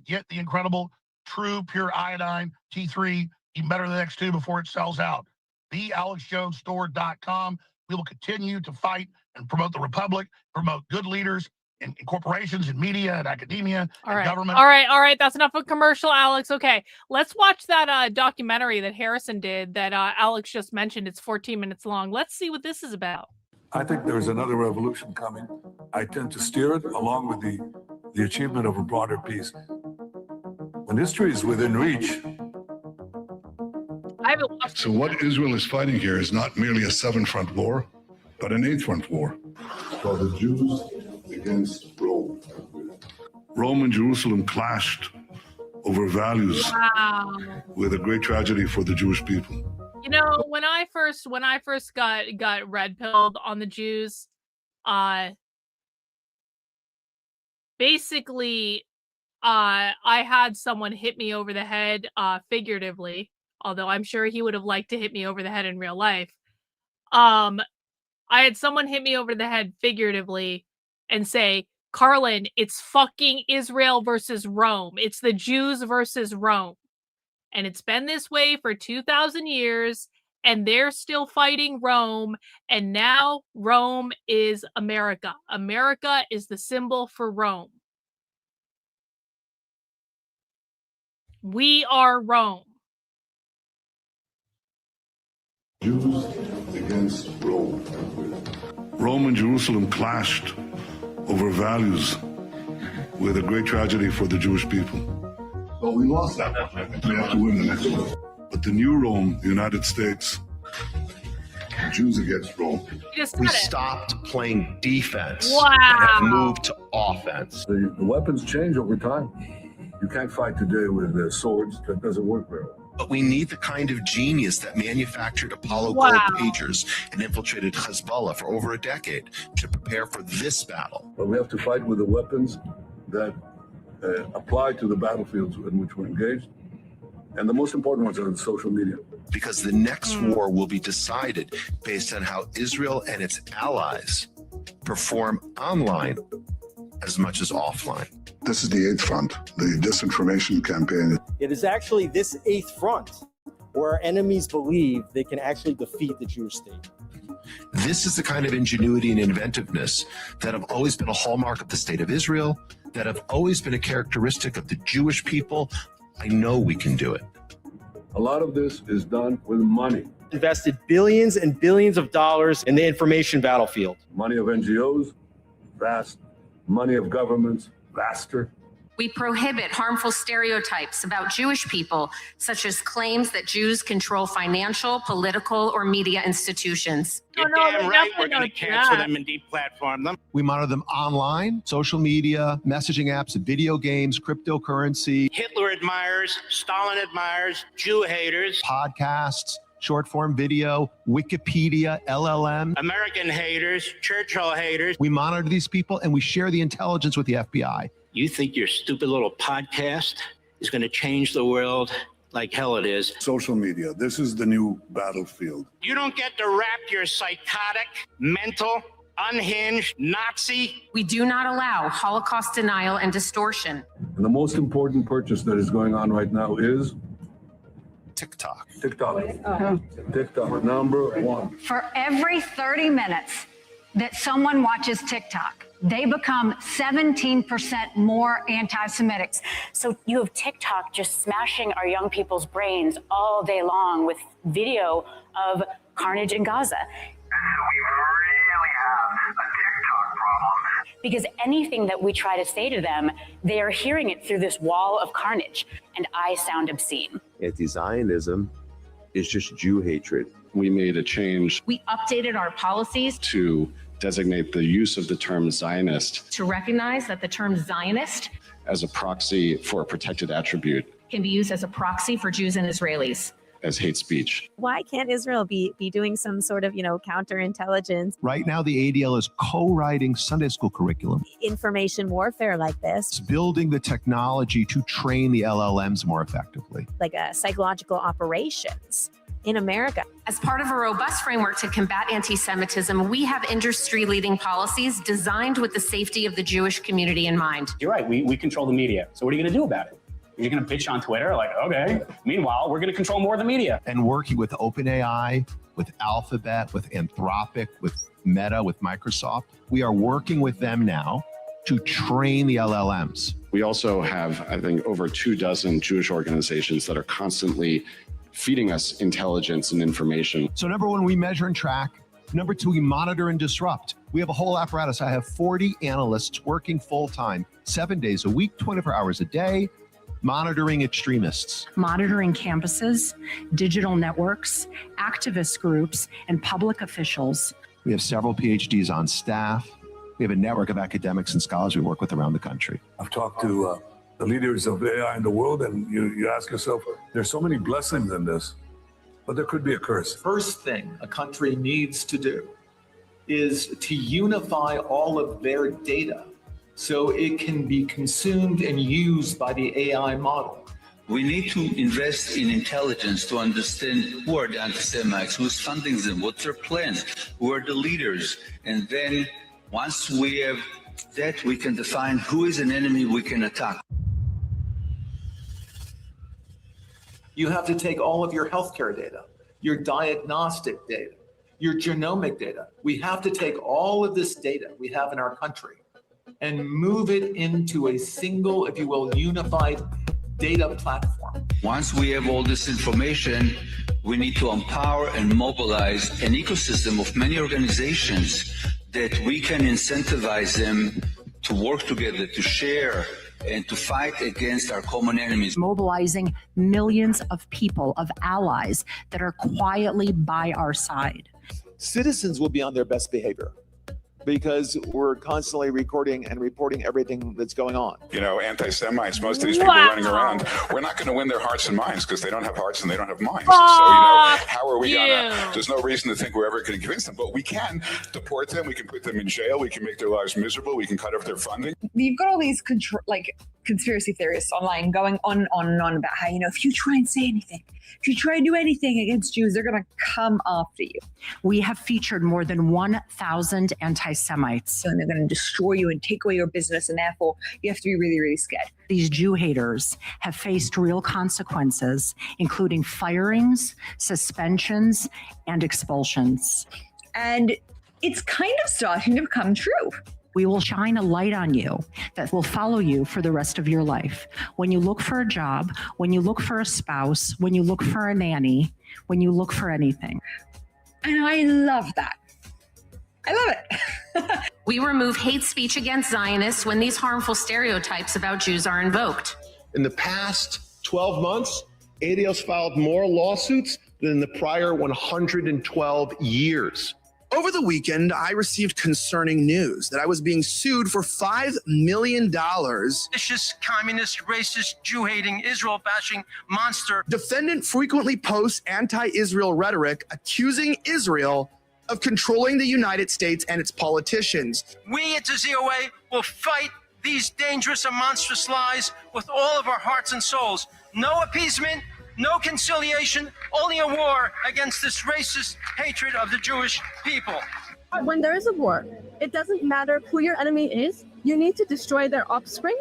Get the incredible true pure iodine T3, even better than X2 before it sells out. thealexjonesstore.com. We will continue to fight and promote the Republic, promote good leaders in corporations and media and academia and government. All right. That's enough of commercial, Alex. Okay, let's watch that documentary that Harrison did that Alex just mentioned. It's 14 minutes long. Let's see what this is about. I think there's another revolution coming. I tend to steer it along with the achievement of a broader peace. When history is within reach. I haven't watched. So what Israel is fighting here is not merely a seven-front war, but an eight-front war. For the Jews against Rome. Rome and Jerusalem clashed over values. Wow. With a great tragedy for the Jewish people. You know, when I first got red pilled on the Jews, basically, I had someone hit me over the head, figuratively, although I'm sure he would have liked to hit me over the head in real life. I had someone hit me over the head figuratively and say, Karlyn, it's fucking Israel versus Rome. It's the Jews versus Rome. And it's been this way for 2,000 years, and they're still fighting Rome. And now Rome is America. America is the symbol for Rome. We are Rome. Jews against Rome. Rome and Jerusalem clashed over values with a great tragedy for the Jewish people. Well, we lost that one. We have to win the next one. But the new Rome, the United States, Jews against Rome. We stopped playing defense Wow. and have moved to offense. The weapons change over time. You can't fight today with swords. That doesn't work very well. But we need the kind of genius that manufactured Apollo Wow. gold pagers and infiltrated Hezbollah for over a decade to prepare for this battle. But we have to fight with the weapons that apply to the battlefields in which we're engaged. And the most important ones are the social media. Because the next war will be decided based on how Israel and its allies perform online as much as offline. This is the eighth front, the disinformation campaign. It is actually this eighth front where our enemies believe they can actually defeat the Jewish state. This is the kind of ingenuity and inventiveness that have always been a hallmark of the state of Israel, that have always been a characteristic of the Jewish people. I know we can do it. A lot of this is done with money. Invested billions and billions of dollars in the information battlefield. Money of NGOs, vast. Money of governments, vaster. We prohibit harmful stereotypes about Jewish people, such as claims that Jews control financial, political, or media institutions. You're damn right we're going to cancel them and deplatform them. We monitor them online, social media, messaging apps, video games, cryptocurrency, Hitler admirers, Stalin admirers, Jew haters, podcasts, short form video, Wikipedia, LLM. American haters, Churchill haters. We monitor these people and we share the intelligence with the FBI. You think your stupid little podcast is going to change the world like hell it is? Social media, this is the new battlefield. You don't get to rap your psychotic, mental, unhinged Nazi. We do not allow Holocaust denial and distortion. And the most important purchase that is going on right now is TikTok. TikTok, number one. For every 30 minutes that someone watches TikTok, they become 17% more anti-Semitic. So you have TikTok just smashing our young people's brains all day long with video of carnage in Gaza. Because anything that we try to say to them, they are hearing it through this wall of carnage, and I sound obscene. Anti-Zionism is just Jew hatred. We made a change. We updated our policies to designate the use of the term Zionist to recognize that the term Zionist as a proxy for a protected attribute can be used as a proxy for Jews and Israelis. As hate speech. Why can't Israel be doing some sort of, counterintelligence? Right now, the ADL is co-writing Sunday school curriculum. Information warfare like this. It's building the technology to train the LLMs more effectively. Like psychological operations in America. As part of a robust framework to combat anti-Semitism, we have industry-leading policies designed with the safety of the Jewish community in mind. You're right, we control the media. So what are you going to do about it? You're going to bitch on Twitter, like, okay. Meanwhile, we're going to control more of the media. And working with OpenAI, with Alphabet, with Anthropic, with Meta, with Microsoft, we are working with them now to train the LLMs. We also have, I think, over 24 Jewish organizations that are constantly feeding us intelligence and information. So number one, we measure and track. Number two, we monitor and disrupt. We have a whole apparatus. I have 40 analysts working full-time, 7 days a week, 24 hours a day, monitoring extremists. Monitoring campuses, digital networks, activist groups, and public officials. We have several PhDs on staff. We have a network of academics and scholars we work with around the country. I've talked to the leaders of AI in the world, and you ask yourself, there's so many blessings in this, but there could be a curse. First thing a country needs to do is to unify all of their data so it can be consumed and used by the AI model. We need to invest in intelligence to understand who are the anti-Semites, who's funding them, what's their plans, who are the leaders. And then once we have that, we can define who is an enemy we can attack. You have to take all of your healthcare data, your diagnostic data, your genomic data. We have to take all of this data we have in our country and move it into a single, if you will, unified data platform. Once we have all this information, we need to empower and mobilize an ecosystem of many organizations that we can incentivize them to work together, to share, and to fight against our common enemies. Mobilizing millions of people, of allies that are quietly by our side. Citizens will be on their best behavior because we're constantly recording and reporting everything that's going on. You know, anti-Semites, most of these people running around, we're not going to win their hearts and minds because they don't have hearts and they don't have minds. So, how are we going to, there's no reason to think we're ever going to convince them, but we can deport them, we can put them in jail, we can make their lives miserable, we can cut off their funding. You've got all these conspiracy theorists online going on and on about how, if you try and say anything, if you try and do anything against Jews, they're going to come after you. We have featured more than 1,000 anti-Semites. And they're going to destroy you and take away your business, and therefore you have to be really, really scared. These Jew haters have faced real consequences, including firings, suspensions, and expulsions. And it's kind of starting to become true. We will shine a light on you that will follow you for the rest of your life. When you look for a job, when you look for a spouse, when you look for a nanny, when you look for anything. And I love that. I love it. We remove hate speech against Zionists when these harmful stereotypes about Jews are invoked. In the past 12 months, ADL's filed more lawsuits than the prior 112 years. Over the weekend, I received concerning news that I was being sued for $5 million. Vicious, communist, racist, Jew-hating, Israel-bashing monster. Defendant frequently posts anti-Israel rhetoric accusing Israel of controlling the United States and its politicians. We at the ZOA will fight these dangerous and monstrous lies with all of our hearts and souls. No appeasement, no conciliation, only a war against this racist hatred of the Jewish people. When there is a war, it doesn't matter who your enemy is. You need to destroy their offspring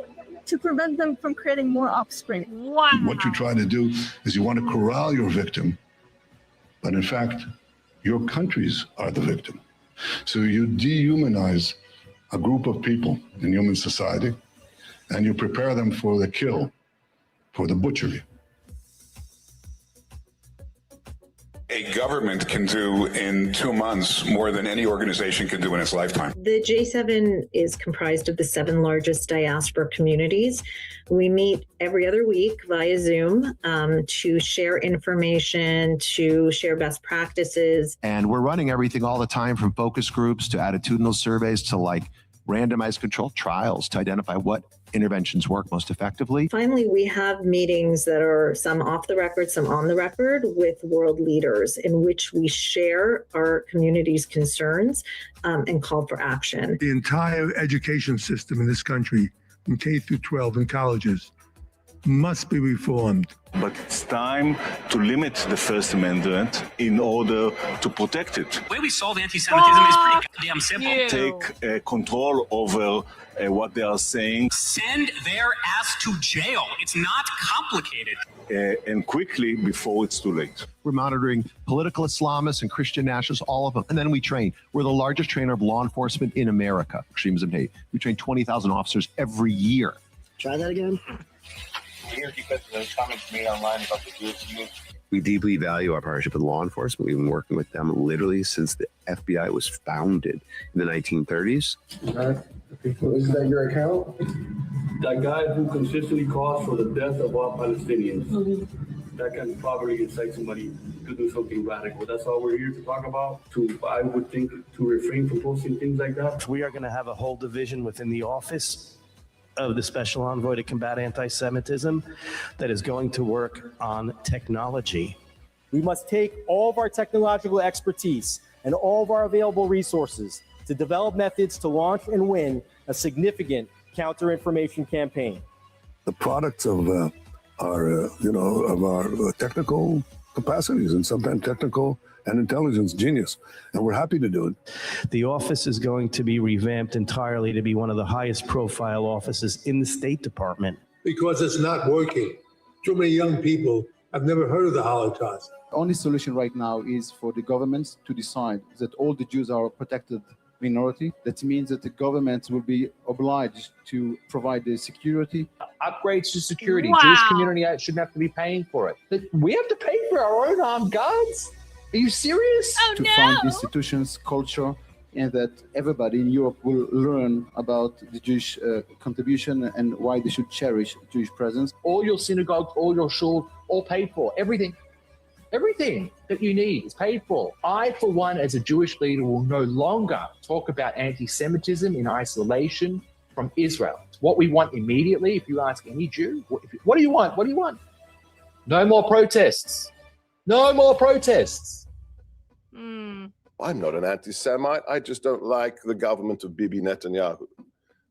to prevent them from creating more offspring. Wow. What you're trying to do is you want to corral your victim, but in fact, your countries are the victim. So you dehumanize a group of people in human society, and you prepare them for the kill, for the butchery. A government can do in 2 months more than any organization can do in its lifetime. The J7 is comprised of the 7 largest diaspora communities. We meet every other week via Zoom to share information, to share best practices. And we're running everything all the time from focus groups to attitudinal surveys to randomized controlled trials to identify what interventions work most effectively. Finally, we have meetings that are some off the record, some on the record with world leaders in which we share our community's concerns and call for action. The entire education system in this country, from K through 12 and colleges, must be reformed. But it's time to limit the First Amendment in order to protect it. The way we solve anti-Semitism is pretty goddamn simple. Take control over what they are saying. Send their ass to jail. It's not complicated. And quickly before it's too late. We're monitoring political Islamists and Christian nationalists, all of them. And then we train. We're the largest trainer of law enforcement in America, extremism hate. We train 20,000 officers every year. Try that again. Here because of the comments made online about the Jewish youth. We deeply value our partnership with law enforcement. We've been working with them literally since the FBI was founded in the 1930s. Is that your account? That guy who consistently calls for the death of all Palestinians. That can probably incite somebody to do something radical. That's all we're here to talk about. I would think to refrain from posting things like that. We are going to have a whole division within the office of the Special Envoy to combat anti-Semitism that is going to work on technology. We must take all of our technological expertise and all of our available resources to develop methods to launch and win a significant counter-information campaign. The products of our technical capacities and sometimes technical and intelligence genius, and we're happy to do it. The office is going to be revamped entirely to be one of the highest profile offices in the State Department. Because it's not working. Too many young people have never heard of the Holocaust. The only solution right now is for the governments to decide that all the Jews are a protected minority. That means that the governments will be obliged to provide the security. Upgrades to security. Wow. Jewish community shouldn't have to be paying for it. We have to pay for our own armed guards? Are you serious? Oh, to fund institutions, culture, and that everybody in Europe will learn about the Jewish contribution and why they should cherish Jewish presence. All your synagogues, all your shul, all paid for. Everything that you need is paid for. I, for one, as a Jewish leader, will no longer talk about anti-Semitism in isolation from Israel. What we want immediately, if you ask any Jew, what do you want? What do you want? No more protests. No more protests. I'm not an anti-Semite. I just don't like the government of Bibi Netanyahu.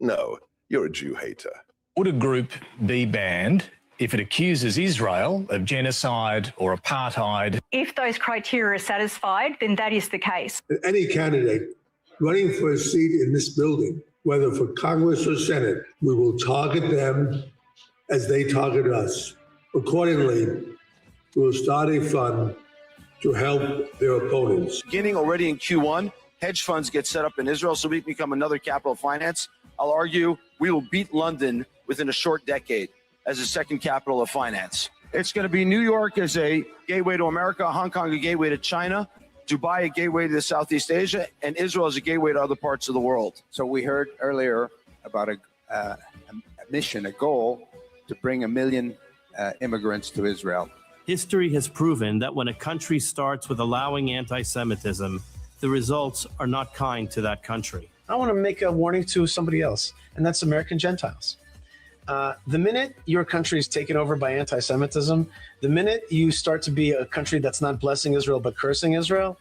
No, you're a Jew hater. Would a group be banned if it accuses Israel of genocide or apartheid? If those criteria are satisfied, then that is the case. Any candidate running for a seat in this building, whether for Congress or Senate, we will target them as they target us. Accordingly, we will start a fund to help their opponents. Beginning already in Q1, hedge funds get set up in Israel so we can become another capital of finance. I'll argue we will beat London within a short decade as a second capital of finance. It's going to be New York as a gateway to America, Hong Kong a gateway to China, Dubai a gateway to Southeast Asia, and Israel as a gateway to other parts of the world. So we heard earlier about a mission, a goal to bring 1 million immigrants to Israel. History has proven that when a country starts with allowing anti-Semitism, the results are not kind to that country. I want to make a warning to somebody else, and that's American Gentiles. The minute your country is taken over by anti-Semitism, the minute you start to be a country that's not blessing Israel but cursing Israel,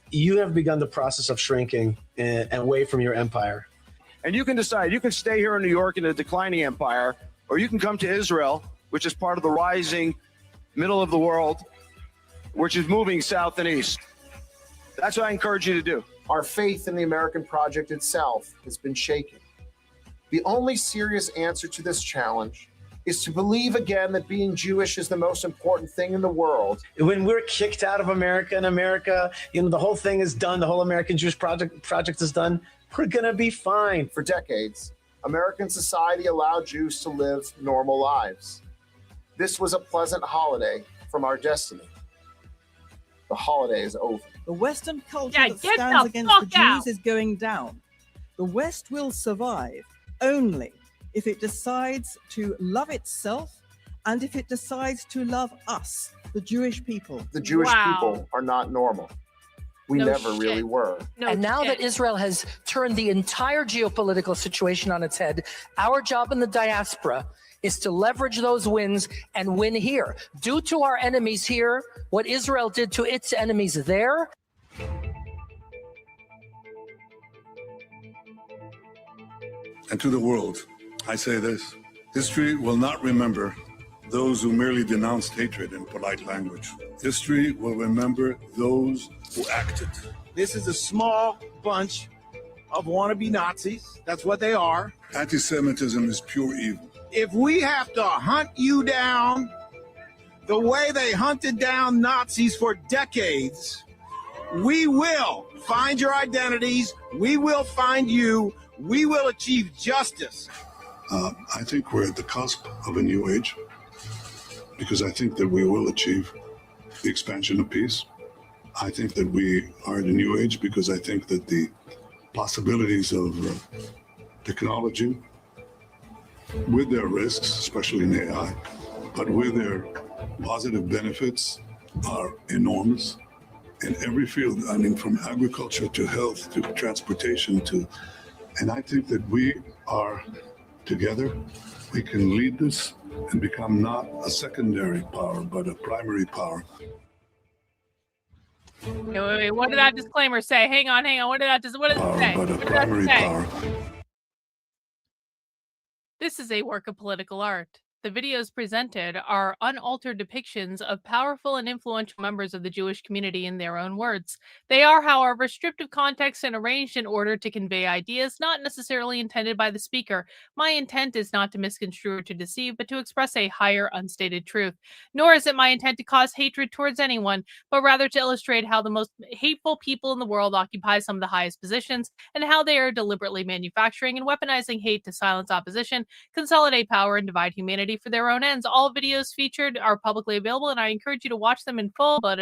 you have begun the process of shrinking away from your empire. And you can decide, you can stay here in New York in a declining empire, or you can come to Israel, which is part of the rising middle of the world, which is moving south and east. That's what I encourage you to do. Our faith in the American project itself has been shaken. The only serious answer to this challenge is to believe again that being Jewish is the most important thing in the world. When we're kicked out of America and America, the whole thing is done, the whole American Jewish project is done, we're gonna be fine. For decades, American society allowed Jews to live normal lives. This was a pleasant holiday from our destiny. The holiday is over. The Western culture that stands against the Jews is going down. The West will survive only if it decides to love itself and if it decides to love us, the Jewish people. The Jewish people are not normal. We never really were. And now that Israel has turned the entire geopolitical situation on its head, our job in the diaspora is to leverage those wins and win here. Do to our enemies here what Israel did to its enemies there. And to the world, I say this: history will not remember those who merely denounced hatred in polite language. History will remember those who acted. This is a small bunch of wannabe Nazis. That's what they are. Anti-Semitism is pure evil. If we have to hunt you down the way they hunted down Nazis for decades, we will find your identities. We will find you. We will achieve justice. I think we're at the cusp of a new age, because I think that we will achieve the expansion of peace. I think that we are in a new age because I think that the possibilities of technology, with their risks, especially in AI, but with their positive benefits, are enormous in every field. I mean, from agriculture to health to transportation and I think that we are together. We can lead this and become not a secondary power, but a primary power. Wait. What did that disclaimer say? Hang on. What did it say? What did that say? This is a work of political art. The videos presented are unaltered depictions of powerful and influential members of the Jewish community in their own words. They are, however, stripped of context and arranged in order to convey ideas not necessarily intended by the speaker. My intent is not to misconstrue or to deceive, but to express a higher unstated truth. Nor is it my intent to cause hatred towards anyone, but rather to illustrate how the most hateful people in the world occupy some of the highest positions, and how they are deliberately manufacturing and weaponizing hate to silence opposition, consolidate power, and divide humanity for their own ends. All videos featured are publicly available, and I encourage you to watch them in full. All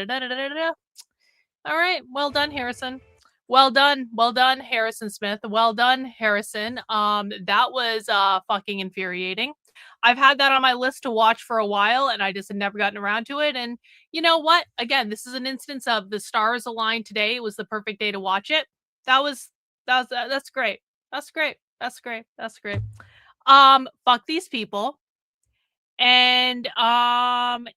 right, well done, Harrison. Well done, Harrison Smith. Well done, Harrison. That was fucking infuriating. I've had that on my list to watch for a while, and I just had never gotten around to it. And you know what? Again, this is an instance of the stars aligned today. It was the perfect day to watch it. That's great. That's great. Fuck these people. And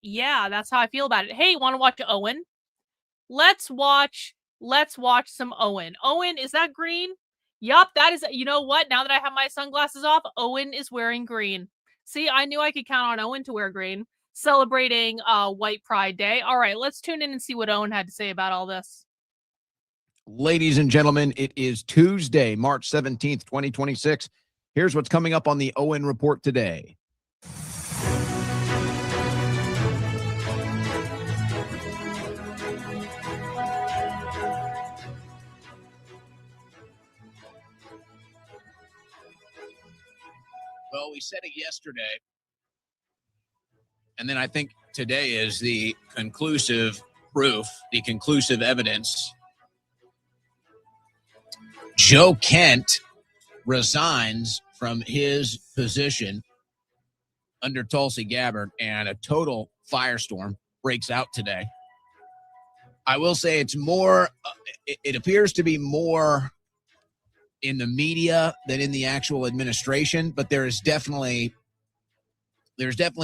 yeah, that's how I feel about it. Hey, want to watch Owen? Let's watch some Owen. Owen, is that green? Yup, that is. You know what? Now that I have my sunglasses off, Owen is wearing green. See, I knew I could count on Owen to wear green, celebrating White Pride Day. All right, let's tune in and see what Owen had to say about all this. Ladies and gentlemen, it is Tuesday, March 17th, 2026. Here's what's coming up on the Owen Report today. Well, we said it yesterday, and then I think today is the conclusive proof, the conclusive evidence. Joe Kent resigns from his position under Tulsi Gabbard, and a total firestorm breaks out today. I will say it's more, it appears to be more in the media than in the actual administration, but there's definitely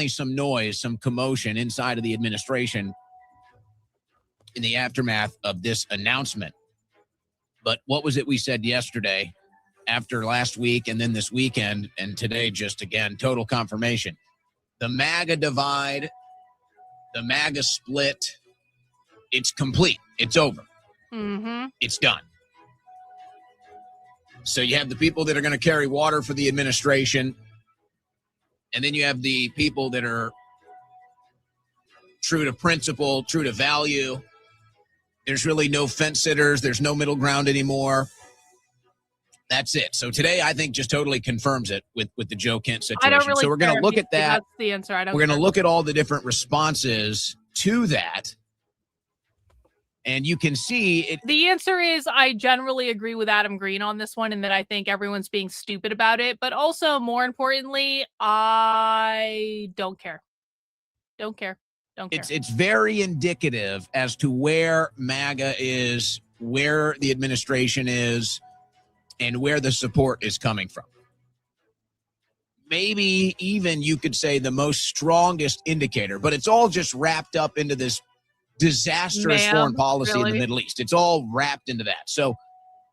some noise, some commotion inside of the administration in the aftermath of this announcement. But what was it we said yesterday after last week and then this weekend and today, just again, total confirmation. The MAGA divide, the MAGA split, it's complete. It's over. Mm-hmm. It's done. So you have the people that are going to carry water for the administration, and then you have the people that are true to principle, true to value. There's really no fence sitters. There's no middle ground anymore. That's it. So today, I think, just totally confirms it with the Joe Kent situation. I don't really so we're going to look at that. That's the answer. We're going to look at all the different responses to that. And you can see it. The answer is I generally agree with Adam Green on this one, and that I think everyone's being stupid about it. But also, more importantly, I don't care. Don't care. It's very indicative as to where MAGA is, where the administration is, and where the support is coming from. Maybe even you could say the most strongest indicator, but it's all just wrapped up into this disastrous foreign policy in the Middle East. It's all wrapped into that. So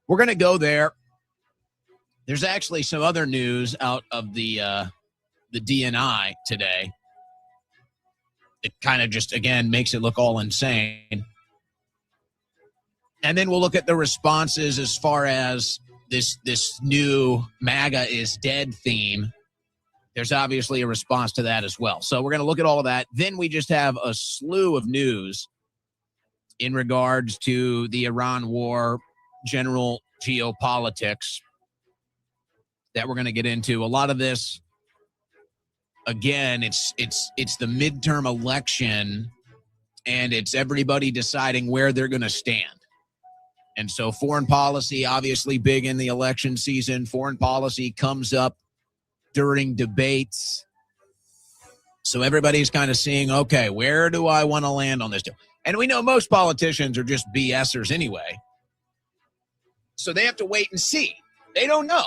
we're going to go there. There's actually some other news out of the DNI today. It kind of just, again, makes it look all insane. And then we'll look at the responses as far as this new MAGA is dead theme. There's obviously a response to that as well. So we're going to look at all of that. Then we just have a slew of news in regards to the Iran war, general geopolitics that we're going to get into. A lot of this, again, it's the midterm election, and it's everybody deciding where they're going to stand. And so foreign policy, obviously big in the election season. Foreign policy comes up during debates. So everybody's kind of seeing, okay, where do I want to land on this deal? And we know most politicians are just BSers anyway. So they have to wait and see. They don't know.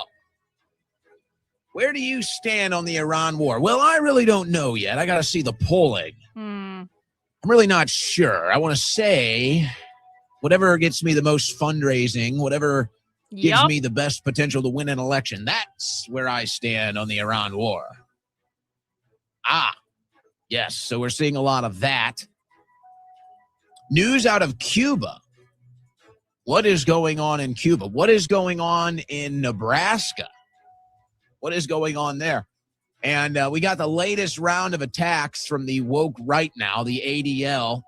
Where do you stand on the Iran war? Well, I really don't know yet. I got to see the polling. I'm really not sure. I want to say whatever gets me the most fundraising, whatever gives me the best potential to win an election. That's where I stand on the Iran war. Yes. So we're seeing a lot of that. News out of Cuba. What is going on in Cuba? What is going on in Nebraska? What is going on there? And we got the latest round of attacks from the woke right now. The ADL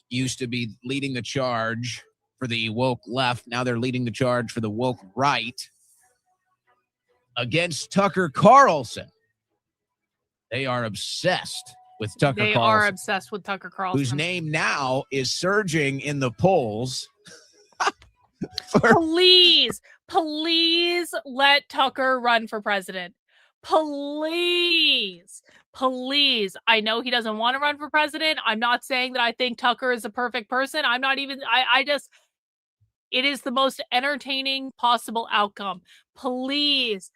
used to be leading the charge for the woke left. Now they're leading the charge for the woke right against Tucker Carlson. They are obsessed with Tucker Carlson. They are obsessed with Tucker Carlson. Whose name now is surging in the polls. Please let Tucker run for president. Please. I know he doesn't want to run for president. I'm not saying that I think Tucker is a perfect person. I'm not even, it is the most entertaining possible outcome. Please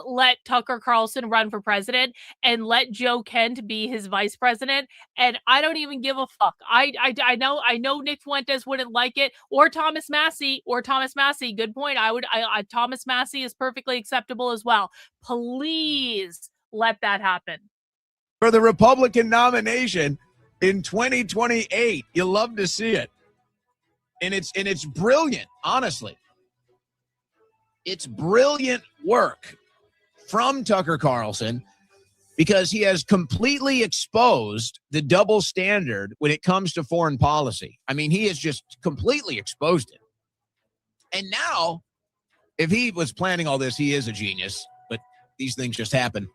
let Tucker Carlson run for president and let Joe Kent be his vice president. And I don't even give a fuck. I know Nick Fuentes wouldn't like it, or Thomas Massey. Good point. Thomas Massey is perfectly acceptable as well. Please let that happen. For the Republican nomination in 2028. You love to see it. And it's brilliant, honestly. It's brilliant work from Tucker Carlson because he has completely exposed the double standard when it comes to foreign policy. I mean, he has just completely exposed it. And now, if he was planning all this, he is a genius, but these things just happen.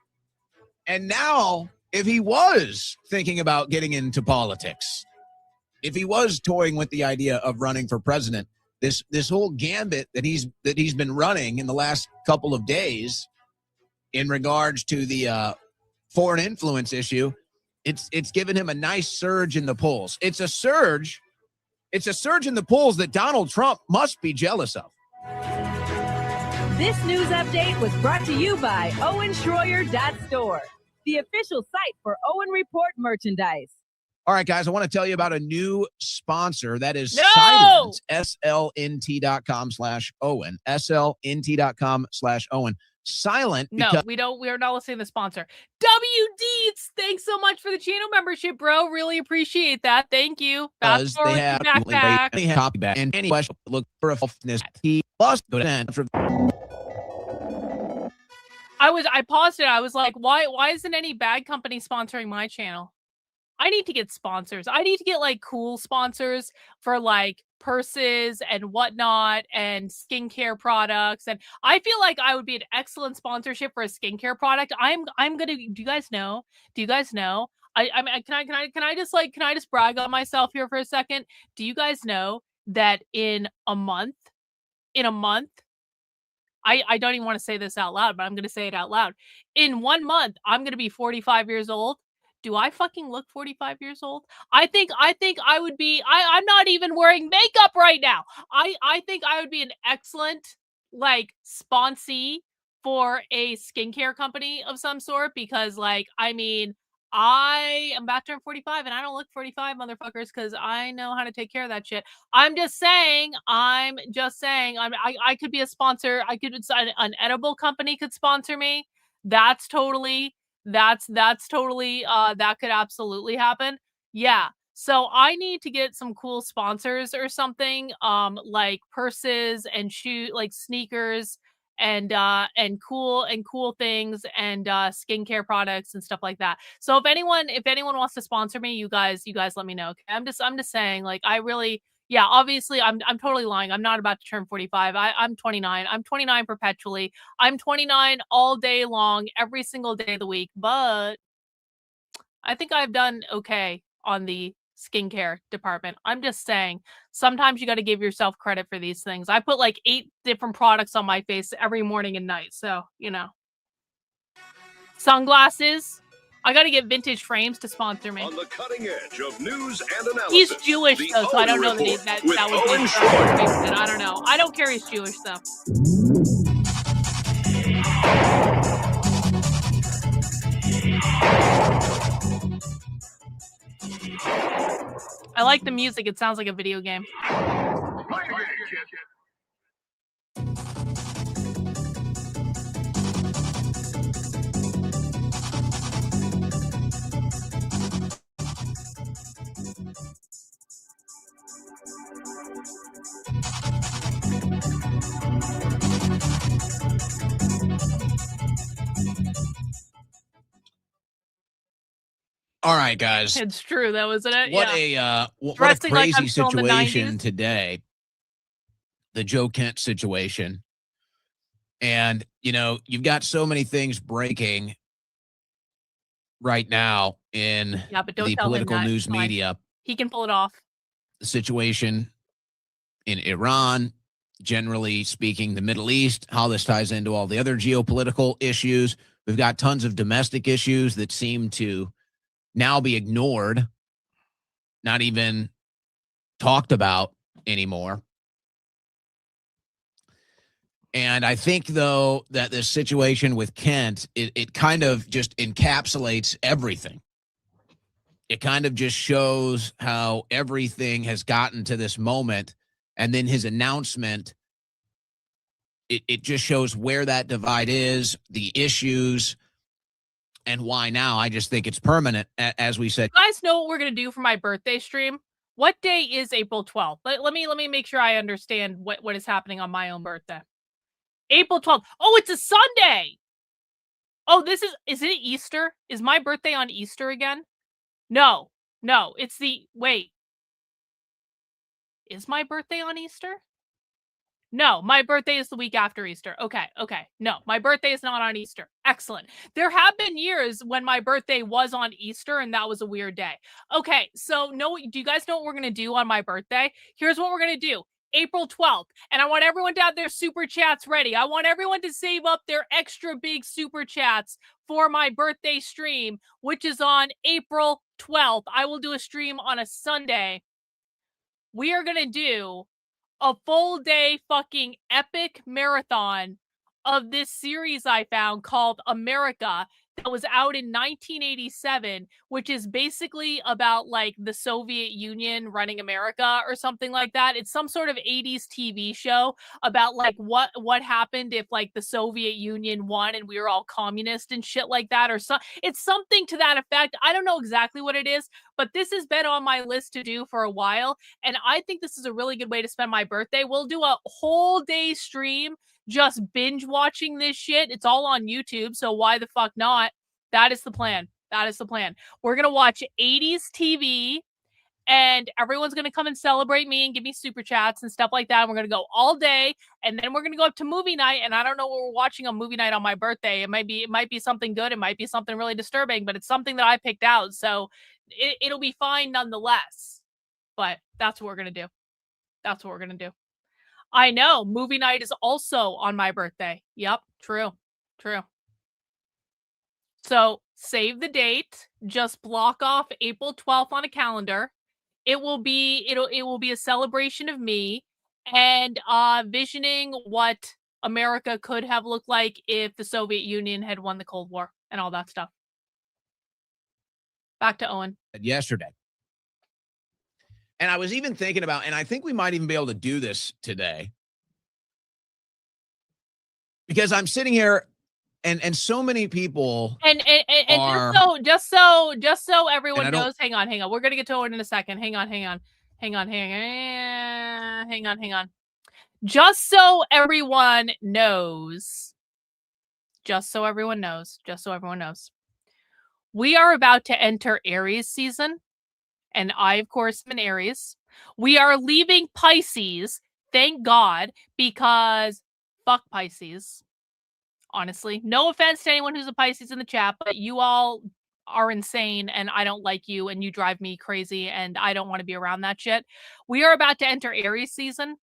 And now, if he was thinking about getting into politics, if he was toying with the idea of running for president, this whole gambit that he's been running in the last couple of days in regards to the foreign influence issue, it's given him a nice surge in the polls. It's a surge in the polls that Donald Trump must be jealous of. This news update was brought to you by OwenSchroyer.store, the official site for Owen Report merchandise. All right, guys, I want to tell you about a new sponsor. That is Silence, slnt.com/Owen, slnt.com/Owen. Silent. No, we are not listening to the sponsor. WDeets, thanks so much for the channel membership, bro. Really appreciate that. Thank you. Because they have copy back. And any question, look for a fitness. He lost the I paused it. I was like, why isn't any bag company sponsoring my channel? I need to get sponsors. I need to get like cool sponsors for like purses and whatnot and skincare products. And I feel like I would be an excellent sponsorship for a skincare product. I'm gonna. Do you guys know? Can I just brag on myself here for a second? Do you guys know that in a month, I don't even want to say this out loud, but I'm going to say it out loud. In 1 month, I'm going to be 45 years old. Do I fucking look 45 years old? I think I would be, I'm not even wearing makeup right now. I think I would be an excellent, like, sponsee for a skincare company of some sort because, like, I mean, I am about to turn 45 and I don't look 45, motherfuckers, because I know how to take care of that shit. I'm just saying, I could be a sponsor. An edible company could sponsor me. That could absolutely happen. Yeah. So I need to get some cool sponsors or something, like purses and like sneakers and cool things and skincare products and stuff like that. So if anyone wants to sponsor me, you guys let me know. Okay? I'm just saying, like, I really, yeah, obviously I'm totally lying. I'm not about to turn 45. I'm 29. I'm 29 perpetually. I'm 29 all day long, every single day of the week. But I think I've done okay on the skincare department. I'm just saying, sometimes you got to give yourself credit for these things. I put like 8 different products on my face every morning and night. So, you know, sunglasses. I got to get Vintage Frames to sponsor me. On the cutting edge of news and analysis. He's Jewish though, so I don't know that that would be. I don't know. I don't care. He's Jewish though. I like the music. It sounds like a video game. All right, guys. It's true, though, isn't it? What yeah. what a Dressing like crazy I'm still in the situation 90s. today. The Joe Kent situation. And, you know, you've got so many things breaking right now in Yeah, but don't the tell him political that. news It's fine. media. He can pull it off. The situation in Iran, generally speaking, the Middle East, how this ties into all the other geopolitical issues. We've got tons of domestic issues that seem to now be ignored, not even talked about anymore. And I think, though, that this situation with Kent, it kind of just encapsulates everything. It kind of just shows how everything has gotten to this moment. And then his announcement, it just shows where that divide is, the issues, and why now. I just think it's permanent, as we said. You guys know what we're going to do for my birthday stream? What day is April 12th? Let me make sure I understand what is happening on my own birthday. April 12th. Oh, it's a Sunday. Oh, is it Easter? Is my birthday on Easter again? No, it's wait. Is my birthday on Easter? No, my birthday is the week after Easter. Okay. No, my birthday is not on Easter. Excellent. There have been years when my birthday was on Easter and that was a weird day. Okay, so do you guys know what we're going to do on my birthday? Here's what we're going to do. April 12th. And I want everyone to have their super chats ready. I want everyone to save up their extra big super chats for my birthday stream, which is on April 12th. I will do a stream on a Sunday. We are going to do a full day fucking epic marathon of this series I found called America that was out in 1987, which is basically about like the Soviet Union running America or something like that. It's some sort of 80s TV show about like what happened if like the Soviet Union won and we were all communist and shit like that, or it's something to that effect. I don't know exactly what it is, but this has been on my list to do for a while, and I think this is a really good way to spend my birthday. We'll do a whole day stream just binge watching this shit. It's all on YouTube, so why the fuck not? That is the plan. We're going to watch 80s TV, and everyone's going to come and celebrate me and give me super chats and stuff like that. And we're going to go all day, and then we're going to go up to movie night, and I don't know what we're watching on movie night on my birthday. It might be something good. It might be something really disturbing, but it's something that I picked out, so it'll be fine nonetheless. But that's what we're going to do. I know, movie night is also on my birthday. Yep, true. So save the date, just block off April 12th on a calendar. It will be a celebration of me and visioning what America could have looked like if the Soviet Union had won the Cold War and all that stuff. Back to Owen. Yesterday. And I was even thinking about, and I think we might even be able to do this today, because I'm sitting here and so many people and are, just so everyone knows, hang on. We're going to get to Owen in a second. Hang on. Just so everyone knows. We are about to enter Aries season. And I, of course, am an Aries. We are leaving Pisces, thank God, because fuck Pisces. Honestly, no offense to anyone who's a Pisces in the chat, but you all are insane and I don't like you and you drive me crazy and I don't want to be around that shit. We are about to enter Aries season.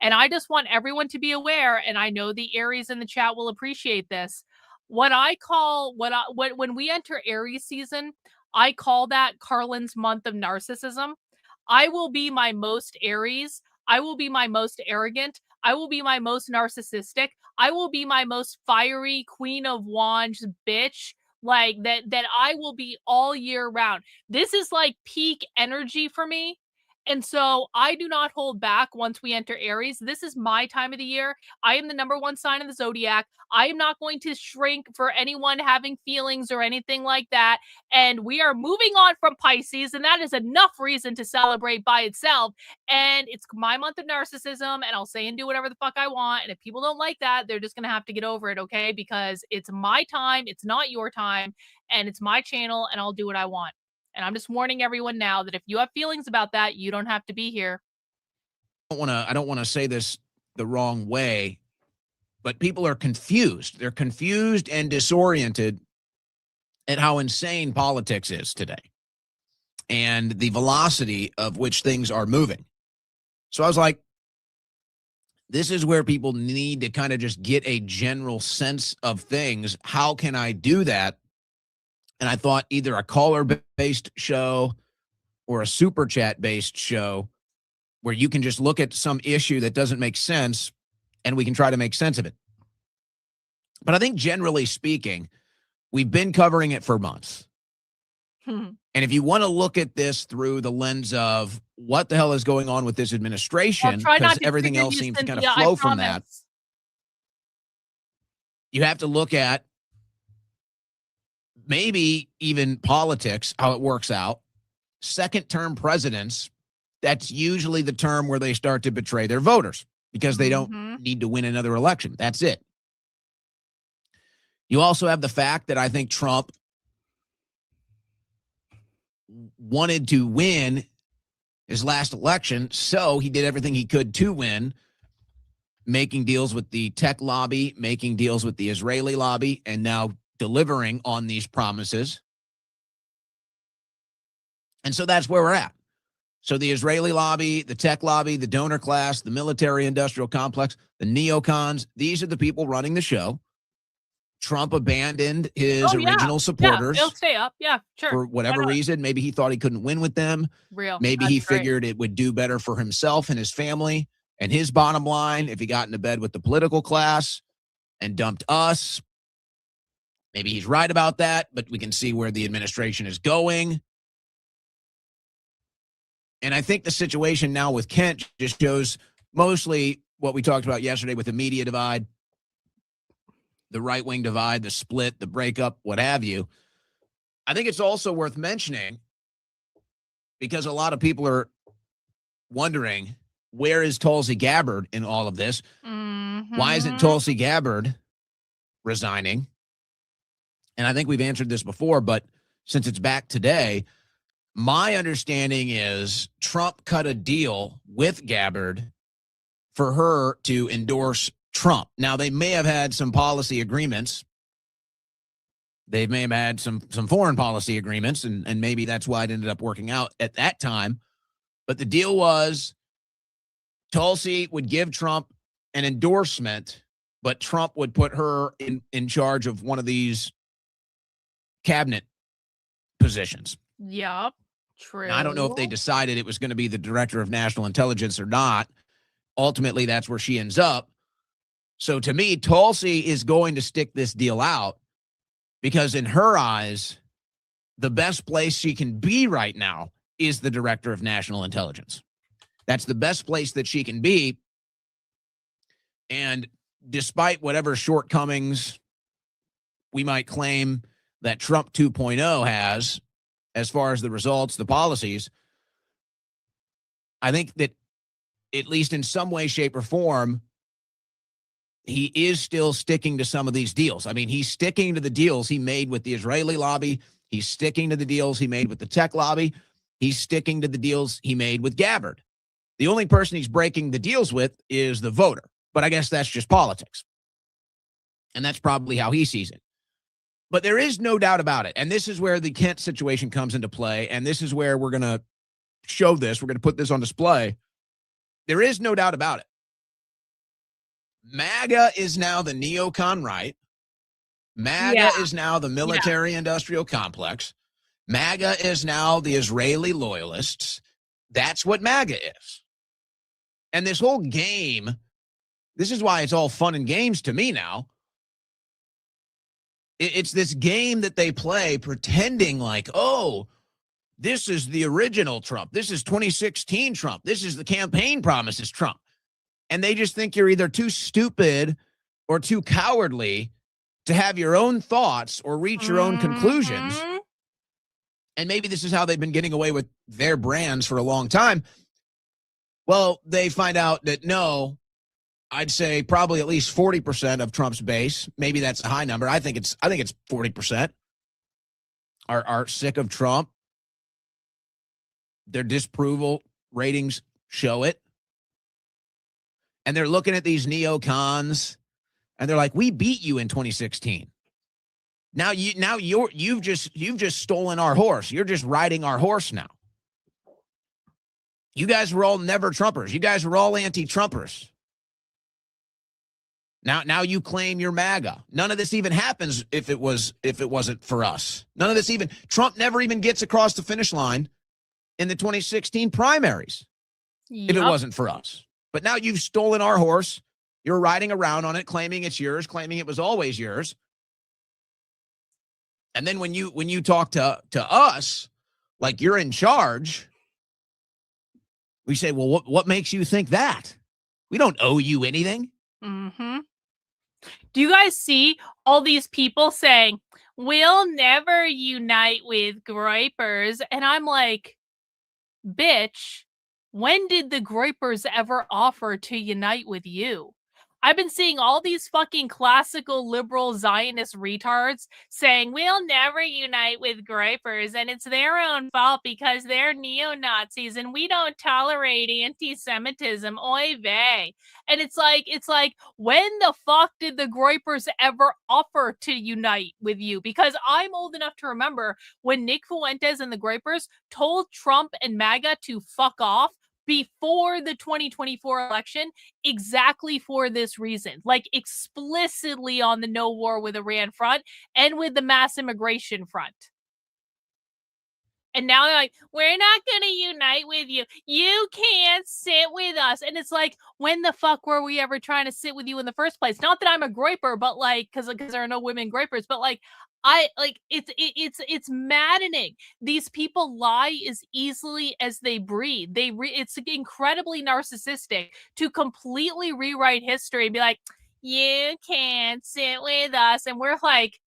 And I just want everyone to be aware, and I know the Aries in the chat will appreciate this. When we enter Aries season, I call that Karlyn's month of narcissism. I will be my most Aries. I will be my most arrogant. I will be my most narcissistic. I will be my most fiery Queen of Wands bitch. Like that I will be all year round. This is like peak energy for me. And so I do not hold back once we enter Aries. This is my time of the year. I am the #1 sign of the zodiac. I am not going to shrink for anyone having feelings or anything like that. And we are moving on from Pisces, and that is enough reason to celebrate by itself. And it's my month of narcissism, and I'll say and do whatever the fuck I want. And if people don't like that, they're just going to have to get over it, okay? Because it's my time, it's not your time, and it's my channel, and I'll do what I want. And I'm just warning everyone now that if you have feelings about that, you don't have to be here. I don't want to say this the wrong way, but people are confused. They're confused and disoriented at how insane politics is today and the velocity of which things are moving. So I was like, this is where people need to kind of just get a general sense of things. How can I do that? And I thought either a caller-based show or a super chat-based show where you can just look at some issue that doesn't make sense and we can try to make sense of it. But I think generally speaking, we've been covering it for months. And if you want to look at this through the lens of what the hell is going on with this administration, because everything else seems to kind of flow from that, you have to look at maybe even politics, how it works out. Second-term presidents, that's usually the term where they start to betray their voters because they don't need to win another election. That's it. You also have the fact that I think Trump wanted to win his last election, so he did everything he could to win, making deals with the tech lobby, making deals with the Israeli lobby, and now delivering on these promises. And so that's where we're at. So the Israeli lobby, the tech lobby, the donor class, the military industrial complex, the neocons, these are the people running the show. Trump abandoned his original supporters. Yeah, they'll stay up. Yeah, sure. For whatever reason. Maybe he thought he couldn't win with them. Maybe he figured it would do better for himself and his family and his bottom line if he got into bed with the political class and dumped us. Maybe he's right about that, but we can see where the administration is going. And I think the situation now with Kent just shows mostly what we talked about yesterday with the media divide, the right-wing divide, the split, the breakup, what have you. I think it's also worth mentioning because a lot of people are wondering, where is Tulsi Gabbard in all of this? Why isn't Tulsi Gabbard resigning? And I think we've answered this before, but since it's back today, my understanding is Trump cut a deal with Gabbard for her to endorse Trump. Now, they may have had some policy agreements. They may have had some foreign policy agreements, and maybe that's why it ended up working out at that time. But the deal was Tulsi would give Trump an endorsement, but Trump would put her in charge of one of these cabinet positions. Yep, true. Now, I don't know if they decided it was going to be the director of national intelligence or not. Ultimately, that's where she ends up. So to me, Tulsi is going to stick this deal out because in her eyes, the best place she can be right now is the director of national intelligence. That's the best place that she can be. And despite whatever shortcomings we might claim that Trump 2.0 has, as far as the results, the policies, I think that at least in some way, shape, or form, he is still sticking to some of these deals. I mean, he's sticking to the deals he made with the Israeli lobby. He's sticking to the deals he made with the tech lobby. He's sticking to the deals he made with Gabbard. The only person he's breaking the deals with is the voter. But I guess that's just politics. And that's probably how he sees it. But there is no doubt about it. And this is where the Kent situation comes into play. And this is where we're going to show this. We're going to put this on display. There is no doubt about it. MAGA is now the neocon right. MAGA is now the military-industrial complex. MAGA is now the Israeli loyalists. That's what MAGA is. And this whole game, this is why it's all fun and games to me now. It's this game that they play pretending like, oh, This is the original Trump. This is 2016 Trump. This is the campaign promises Trump. And they just think you're either too stupid or too cowardly to have your own thoughts or reach your own conclusions. And maybe this is how they've been getting away with their brands for a long time. Well, they find out that no, I'd say probably at least 40% of Trump's base, maybe that's a high number. I think it's 40% are sick of Trump. Their disapproval ratings show it. And they're looking at these neocons and they're like, we beat you in 2016. Now you've just stolen our horse. You're just riding our horse now. You guys were all never Trumpers. You guys were all anti-Trumpers. Now you claim you're MAGA. None of this even happens if it wasn't for us. None of this even, Trump never even gets across the finish line in the 2016 primaries if it wasn't for us. But now you've stolen our horse. You're riding around on it, claiming it's yours, claiming it was always yours. And then when you talk to us like you're in charge, we say, well, what makes you think that? We don't owe you anything. Mm-hmm. Do you guys see all these people saying, we'll never unite with groypers? And I'm like, bitch, when did the groypers ever offer to unite with you? I've been seeing all these fucking classical liberal Zionist retards saying we'll never unite with groypers and it's their own fault because they're neo-Nazis and we don't tolerate anti-Semitism. Oy vey. And it's like, when the fuck did the groypers ever offer to unite with you? Because I'm old enough to remember when Nick Fuentes and the groypers told Trump and MAGA to fuck off before the 2024 election, exactly for this reason, like explicitly on the no war with Iran front and with the mass immigration front. And now they're like, we're not going to unite with you. You can't sit with us. And it's like, when the fuck were we ever trying to sit with you in the first place? Not that I'm a groyper, but like, because there are no women groypers, but like, it's maddening. These people lie as easily as they breathe. It's incredibly narcissistic to completely rewrite history and be like, you can't sit with us. And we're like,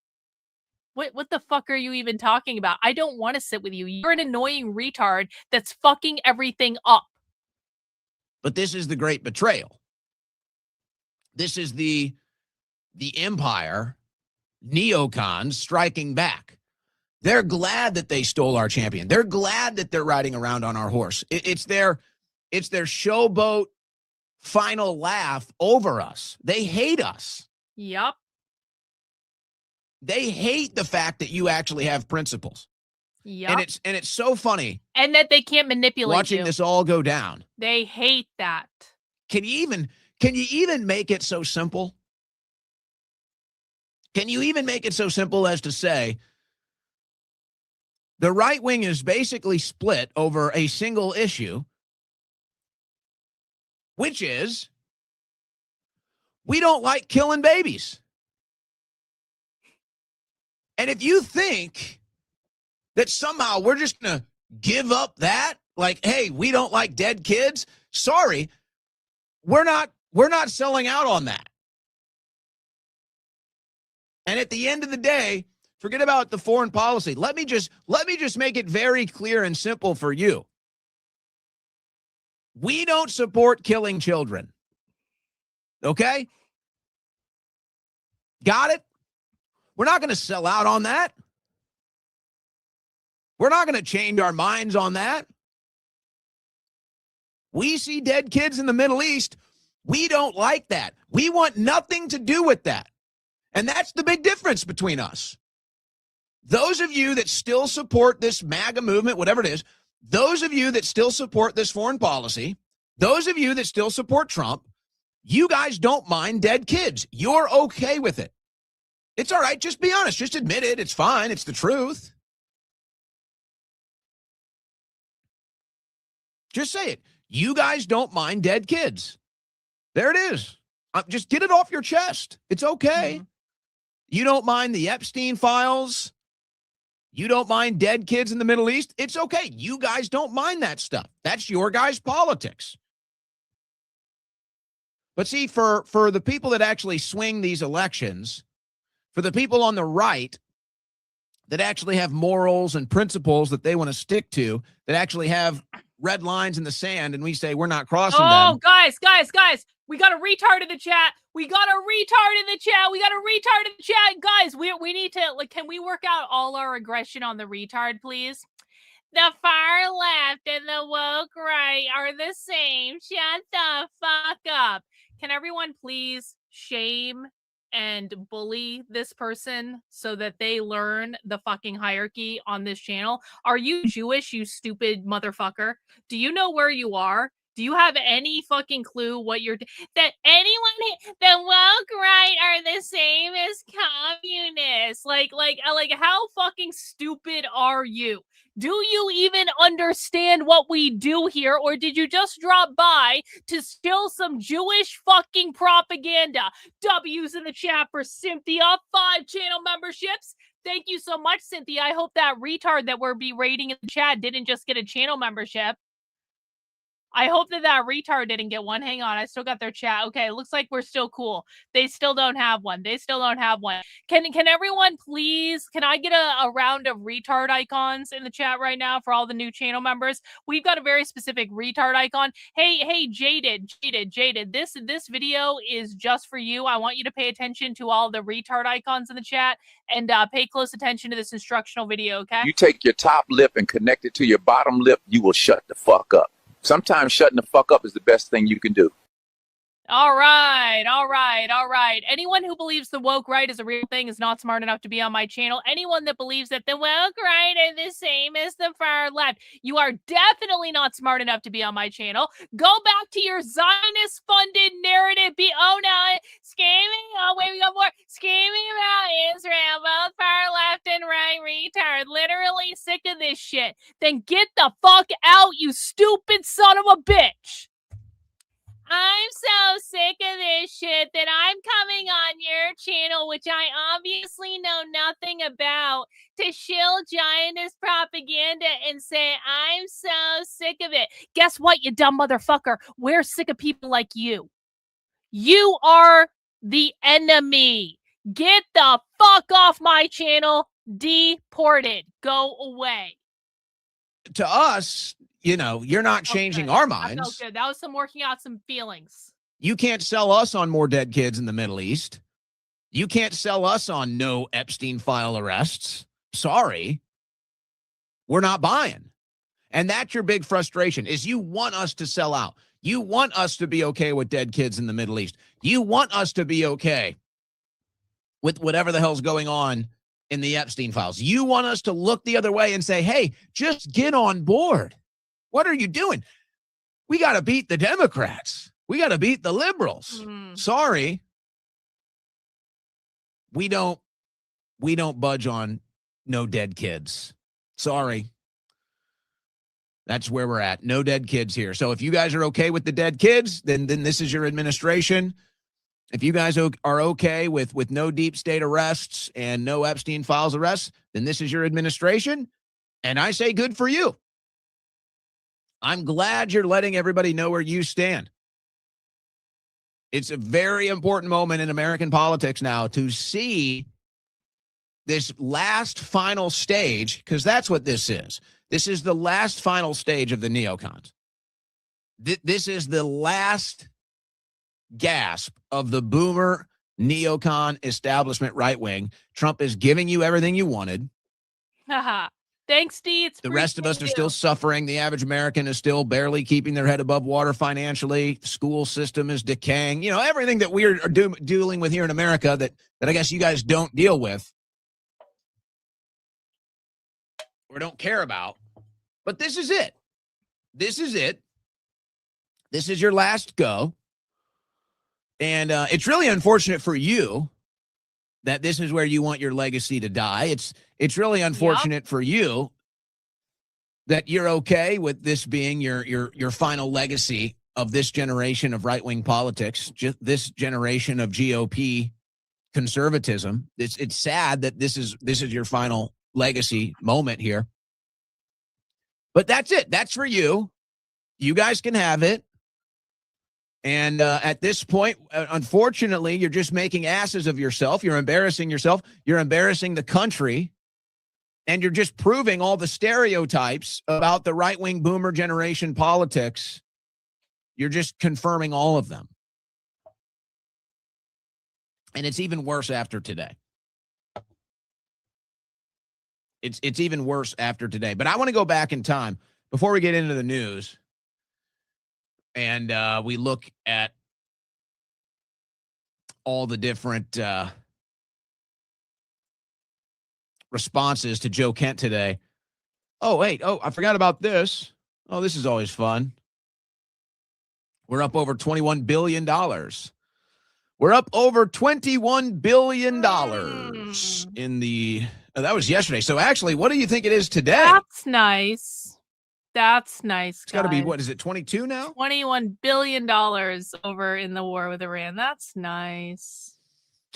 what the fuck are you even talking about? I don't want to sit with you. You're an annoying retard that's fucking everything up. But this is the great betrayal. This is the empire, neocons striking back. They're glad that they stole our champion. They're glad that they're riding around on our horse. It's their showboat final laugh over us. They hate us. Yep. They hate the fact that you actually have principles. Yep. And it's so funny. And that they can't manipulate watching this all go down. They hate that. Can you even make it so simple? Can you even make it so simple as to say the right wing is basically split over a single issue, which is we don't like killing babies. And if you think that somehow we're just going to give up that, like, hey, we don't like dead kids, sorry, we're not selling out on that. And at the end of the day, forget about the foreign policy. Let me just make it very clear and simple for you. We don't support killing children. Okay? Got it? We're not going to sell out on that. We're not going to change our minds on that. We see dead kids in the Middle East. We don't like that. We want nothing to do with that. And that's the big difference between us. Those of you that still support this MAGA movement, whatever it is, those of you that still support this foreign policy, those of you that still support Trump, you guys don't mind dead kids. You're okay with it. It's all right. Just be honest. Just admit it. It's fine. It's the truth. Just say it. You guys don't mind dead kids. There it is. Just get it off your chest. It's okay. Mm-hmm. You don't mind the Epstein files. You don't mind dead kids in the Middle East? It's okay. You guys don't mind that stuff. That's your guys' politics. But see, for the people that actually swing these elections, for the people on the right that actually have morals and principles that they want to stick to, that actually have red lines in the sand, and we say we're not crossing them. Oh, guys. We got a retard in the chat. Guys, we need to, like, can we work out all our aggression on the retard, please? The far left and the woke right are the same. Shut the fuck up. Can everyone please shame and bully this person so that they learn the fucking hierarchy on this channel? Are you Jewish, you stupid motherfucker? Do you know where you are? Do you have any fucking clue what you're that anyone the woke right are the same as communists? Like how fucking stupid are you? Do you even understand what we do here, or did you just drop by to steal some Jewish fucking propaganda? W's in the chat for Cynthia, 5 channel memberships. Thank you so much, Cynthia. I hope that retard that we're berating in the chat didn't just get a channel membership. I hope that retard didn't get one. Hang on, I still got their chat. Okay, it looks like we're still cool. They still don't have one. Can everyone please, can I get a round of retard icons in the chat right now for all the new channel members? We've got a very specific retard icon. Hey, Jaded, this video is just for you. I want you to pay attention to all the retard icons in the chat and pay close attention to this instructional video, okay? You take your top lip and connect it to your bottom lip, you will shut the fuck up. Sometimes shutting the fuck up is the best thing you can do. All right. Anyone who believes the woke right is a real thing is not smart enough to be on my channel. Anyone that believes that the woke right are the same as the far left, you are definitely not smart enough to be on my channel. Go back to your Zionist-funded narrative. We got more. Screaming about Israel, both far left and right retard. Literally sick of this shit. Then get the fuck out, you stupid son of a bitch. I'm so sick of this shit that I'm coming on your channel, which I obviously know nothing about, to shill Zionist propaganda and say, I'm so sick of it. Guess what, you dumb motherfucker? We're sick of people like you. You are the enemy. Get the fuck off my channel. Deported. Go away. To us, you know, you're not changing our minds. That felt good. That was some working out some feelings. You can't sell us on more dead kids in the Middle East. You can't sell us on no Epstein file arrests. Sorry. We're not buying. And that's your big frustration, is you want us to sell out. You want us to be okay with dead kids in the Middle East. You want us to be okay with whatever the hell's going on in the Epstein files. You want us to look the other way and say, hey, just get on board. What are you doing? We got to beat the Democrats. We got to beat the liberals. Sorry. We don't budge on no dead kids. Sorry. That's where we're at. No dead kids here. So if you guys are okay with the dead kids, then this is your administration. If you guys are okay with no deep state arrests and no Epstein files arrests, then this is your administration. And I say good for you. I'm glad you're letting everybody know where you stand. It's a very important moment in American politics now to see this last final stage, because that's what this is. This is the last final stage of the neocons. This is the last gasp of the boomer neocon establishment right wing. Trump is giving you everything you wanted. Haha. Thanks, Deets. The rest of us are still suffering. The average American is still barely keeping their head above water financially. The school system is decaying. You know, everything that we are dealing with here in America that I guess you guys don't deal with or don't care about. But this is it. This is it. This is your last go. And it's really unfortunate for you that this is where you want your legacy to die. It's really unfortunate for you that you're okay with this being your final legacy of this generation of right-wing politics, just this generation of GOP conservatism. It's sad that this is your final legacy moment here. But that's it. That's for you. You guys can have it. And at this point, unfortunately, you're just making asses of yourself. You're embarrassing yourself. You're embarrassing the country. And you're just proving all the stereotypes about the right-wing boomer generation politics. You're just confirming all of them. And it's even worse after today. It's even worse after today. But I want to go back in time before we get into the news. And we look at all the different responses to Joe Kent today. Oh, wait. Oh, I forgot about this. Oh, this is always fun. We're up over $21 billion. We're up over $21 billion in the... that was yesterday. So actually, what do you think it is today? That's nice. That's nice. It's got to be, what is it, 22 now? $21 billion over in the war with Iran. That's nice.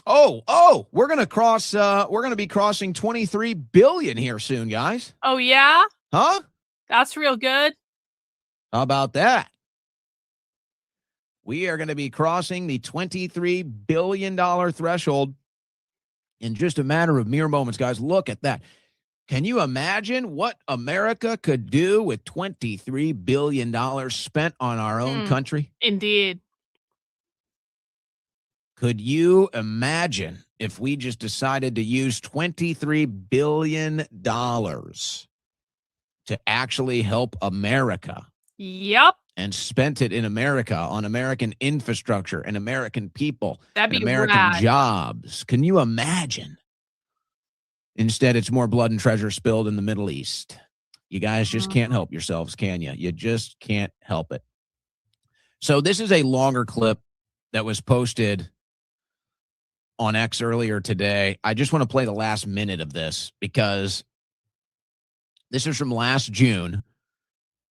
Oh, we're going to be crossing 23 billion here soon, guys. Oh, yeah? Huh? That's real good. How about that? We are going to be crossing the $23 billion threshold in just a matter of mere moments, guys. Look at that. Can you imagine what America could do with $23 billion spent on our own country? Indeed. Could you imagine if we just decided to use $23 billion to actually help America? Yep. And spent it in America on American infrastructure and American people That'd and be American rad. jobs. Can you imagine? Instead, it's more blood and treasure spilled in the Middle East. You guys just can't help yourselves, can you? You just can't help it. So this is a longer clip that was posted on X earlier today. I just want to play the last minute of this because this is from last June.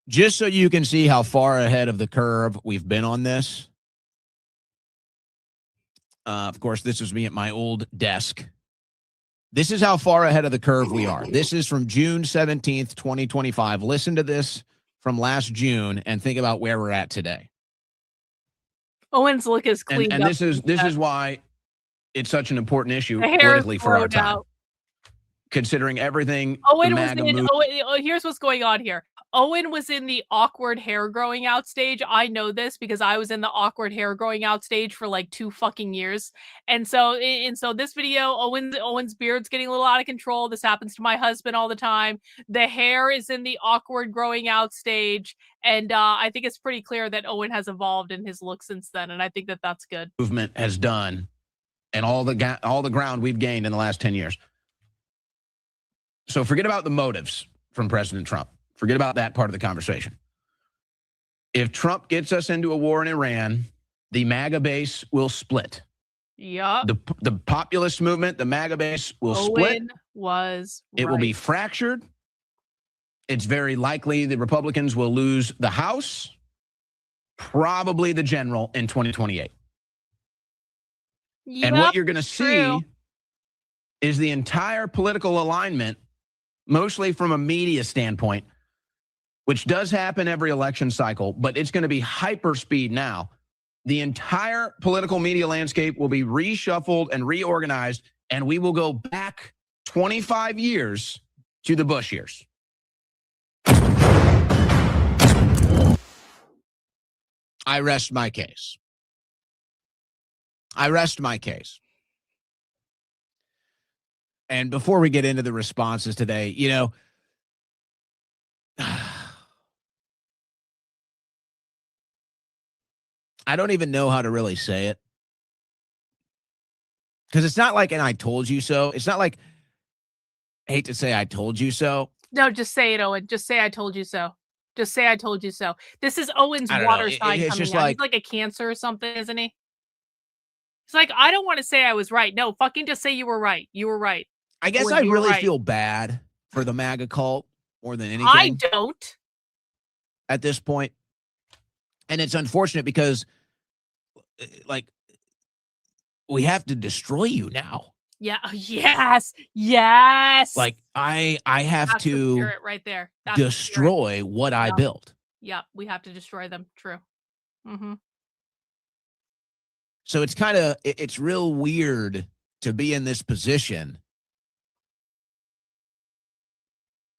Just so you can see how far ahead of the curve we've been on this. Of course, this was me at my old desk. This is how far ahead of the curve we are. This is from June 17th, 2025. Listen to this from last June and think about where we're at today. Owen's look is clean. And this is why it's such an important issue The hair politically for our grown time. out. Considering everything Owen the was MAGA in. movement... Here's what's going on here. Owen was in the awkward hair growing out stage. I know this because I was in the awkward hair growing out stage for like 2 fucking years. And so this video, Owen's beard's getting a little out of control. This happens to my husband all the time. The hair is in the awkward growing out stage. And I think it's pretty clear that Owen has evolved in his look since then. And I think that that's good. Movement has done and all the ground we've gained in the last 10 years. So forget about the motives from President Trump. Forget about that part of the conversation. If Trump gets us into a war in Iran, the MAGA base will split. Yeah. The populist movement, the MAGA base will split. It will be fractured. It's very likely the Republicans will lose the House, probably the general in 2028. Yep, and what you're going to see true. Is the entire political alignment, mostly from a media standpoint, which does happen every election cycle, but it's going to be hyperspeed now. The entire political media landscape will be reshuffled and reorganized, and we will go back 25 years to the Bush years. I rest my case. And before we get into the responses today, you know, I don't even know how to really say it. Because it's not like, and I told you so. It's not like, I hate to say I told you so. No, just say it, Owen. Just say I told you so. Just say I told you so. This is Owen's water sign it's coming just out. like, He's like a Cancer or something, isn't he? It's like, I don't want to say I was right. No, fucking just say you were right. You were right. I guess I really feel bad for the MAGA cult more than anything. I don't. At this point. And it's unfortunate because, like, we have to destroy you now. Yeah. Yes. Yes. Like I have That's the to spirit right there. That's the spirit. destroy what I Yep. built. Yep. We have to destroy them. True. Mm-hmm. So it's kind of, it's real weird to be in this position.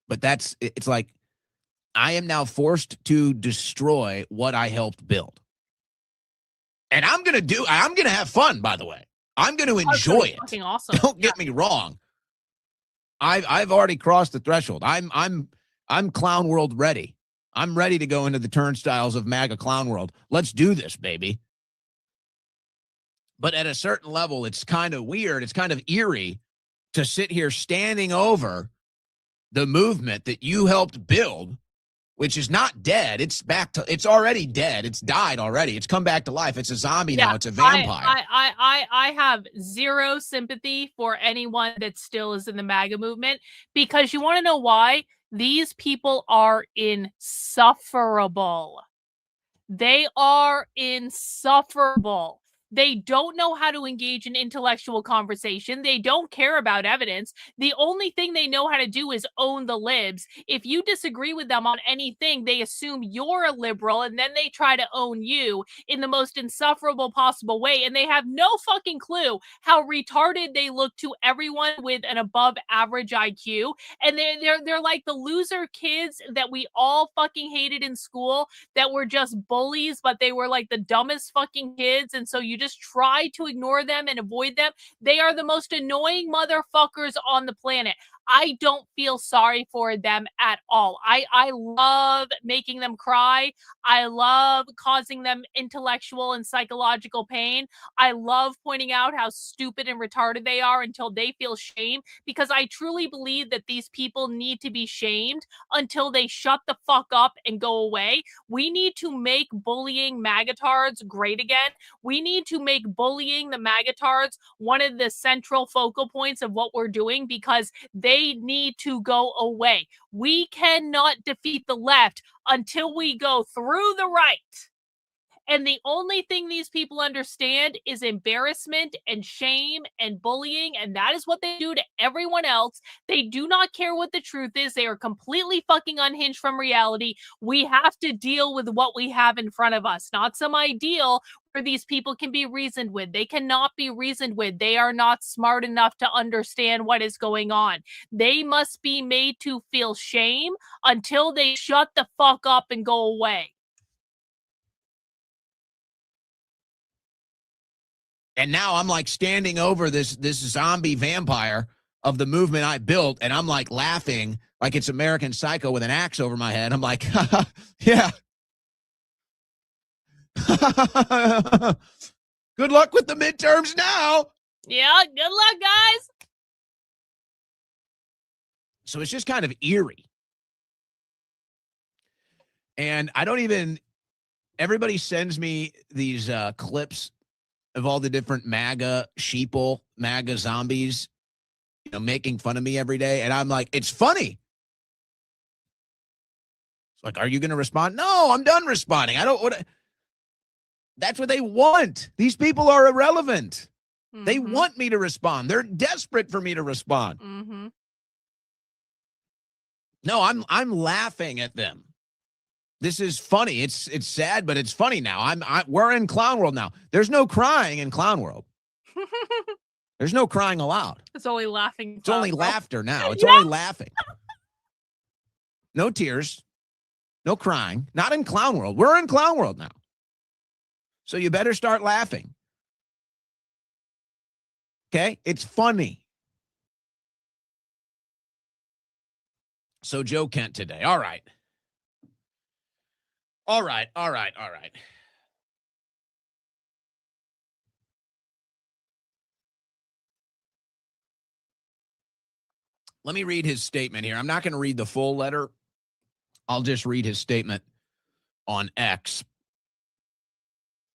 But it's like, I am now forced to destroy what I helped build. And I'm going to have fun, by the way. I'm going to enjoy it. Fucking awesome. Don't get me wrong. I've already crossed the threshold. I'm clown world ready. I'm ready to go into the turnstiles of MAGA clown world. Let's do this, baby. But at a certain level, it's kind of weird. It's kind of eerie to sit here standing over the movement that you helped build, which is not dead. It's already dead. It's died already. It's come back to life. It's a zombie now. It's a vampire. I have zero sympathy for anyone that still is in the MAGA movement, because you want to know why? These people are insufferable. They are insufferable. They don't know how to engage in intellectual conversation. They don't care about evidence. The only thing they know how to do is own the libs. If you disagree with them on anything, they assume you're a liberal, and then they try to own you in the most insufferable possible way. And they have no fucking clue how retarded they look to everyone with an above average IQ. And they're like the loser kids that we all fucking hated in school, that were just bullies, but they were like the dumbest fucking kids. And so you just try to ignore them and avoid them. They are the most annoying motherfuckers on the planet. I don't feel sorry for them at all. I love making them cry. I love causing them intellectual and psychological pain. I love pointing out how stupid and retarded they are until they feel shame, because I truly believe that these people need to be shamed until they shut the fuck up and go away. We need to make bullying magatards great again. We need to make bullying the magatards one of the central focal points of what we're doing, because they need to go away. We cannot defeat the left until we go through the right. And the only thing these people understand is embarrassment and shame and bullying, and that is what they do to everyone else. They do not care what the truth is. They are completely fucking unhinged from reality. We have to deal with what we have in front of us, not some ideal where these people can be reasoned with. They cannot be reasoned with. They are not smart enough to understand what is going on. They must be made to feel shame until they shut the fuck up and go away. And now I'm like standing over this zombie vampire of the movement I built, and I'm like laughing like it's American Psycho with an axe over my head. I'm like, yeah. Good luck with the midterms now. Yeah, good luck, guys. So it's just kind of eerie. And I don't even, everybody sends me these clips of all the different MAGA sheeple, MAGA zombies, making fun of me every day. And I'm like, it's funny. It's like, are you going to respond? No, I'm done responding. That's what they want. These people are irrelevant. Mm-hmm. They want me to respond. They're desperate for me to respond. Mm-hmm. No, I'm laughing at them. This is funny. It's sad, but it's funny now. We're in clown world now. There's no crying in clown world. There's no crying allowed. It's only laughing. It's only laughter now. It's only laughing. No tears. No crying. Not in clown world. We're in clown world now. So you better start laughing. Okay? It's funny. So Joe Kent today. All right. All right. Let me read his statement here. I'm not going to read the full letter. I'll just read his statement on X.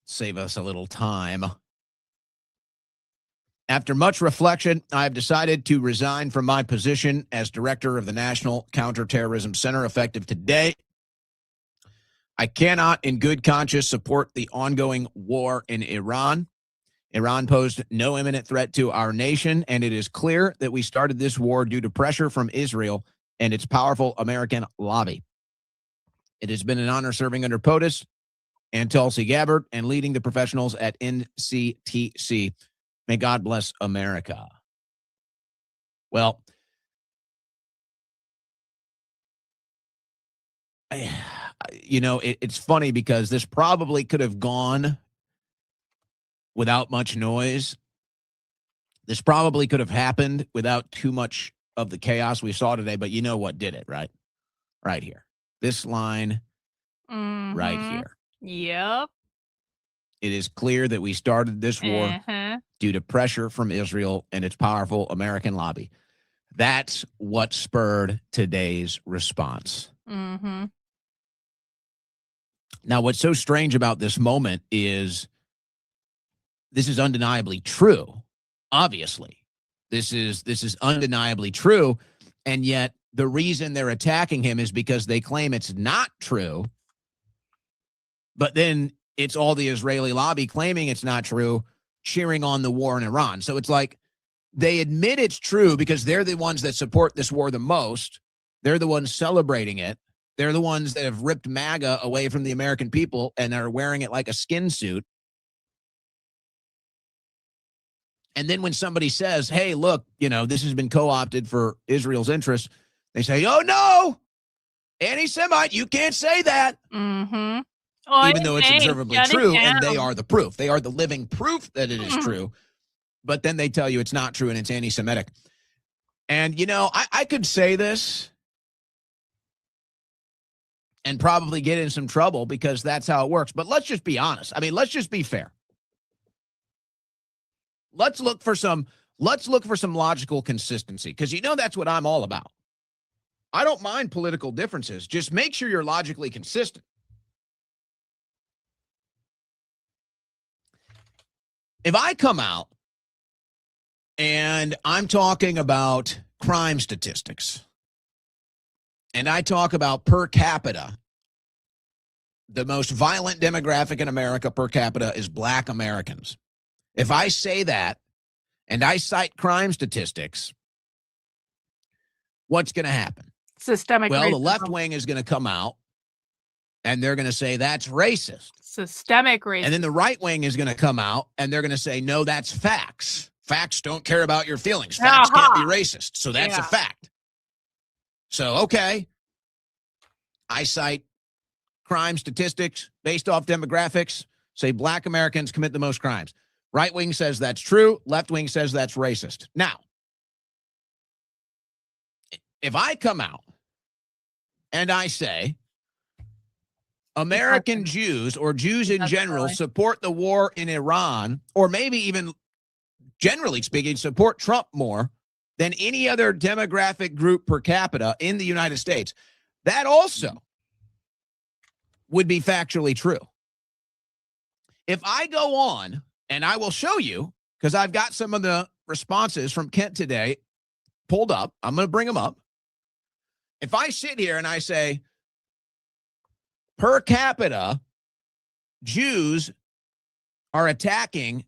Save us a little time. After much reflection, I have decided to resign from my position as director of the National Counterterrorism Center effective today. I cannot, in good conscience, support the ongoing war in Iran. Iran posed no imminent threat to our nation, and it is clear that we started this war due to pressure from Israel and its powerful American lobby. It has been an honor serving under POTUS and Tulsi Gabbard and leading the professionals at NCTC. May God bless America. Well, it's funny because this probably could have gone without much noise. This probably could have happened without too much of the chaos we saw today, but you know what did it, right? Right here. This line right here. Yep. It is clear that we started this war due to pressure from Israel and its powerful American lobby. That's what spurred today's response. Mm-hmm. Now, what's so strange about this moment is this is undeniably true. Obviously, this is undeniably true, and yet the reason they're attacking him is because they claim it's not true. But then it's all the Israeli lobby claiming it's not true, cheering on the war in Iran. So it's like they admit it's true because they're the ones that support this war the most. They're the ones celebrating it. They're the ones that have ripped MAGA away from the American people and are wearing it like a skin suit. And then when somebody says, hey, look, this has been co-opted for Israel's interests, they say, oh, no, anti-Semite, you can't say that. Mm-hmm. Even though it's observably true, and they are the proof. They are the living proof that it is true. But then they tell you it's not true and it's anti-Semitic. And, I could say this and probably get in some trouble because that's how it works. But let's just be honest. I mean, let's just be fair. Let's look for some logical consistency because that's what I'm all about. I don't mind political differences. Just make sure you're logically consistent. If I come out and I'm talking about crime statistics and I talk about per capita, the most violent demographic in America per capita is Black Americans. If I say that and I cite crime statistics, what's going to happen? Systemic Well, racism. the left wing is going to come out and they're going to say that's racist. Systemic racism. And then the right wing is going to come out and they're going to say, no, that's facts. Facts don't care about your feelings. Facts can't be racist. So that's a fact. So, okay. I cite crime statistics based off demographics, say Black Americans commit the most crimes. Right wing says that's true. Left wing says that's racist. Now, if I come out and I say American Jews or Jews in general support the war in Iran, or maybe even generally speaking, support Trump more than any other demographic group per capita in the United States, that also would be factually true. If I go on, and I will show you, because I've got some of the responses from Kent today pulled up. I'm going to bring them up. If I sit here and I say, per capita, Jews are attacking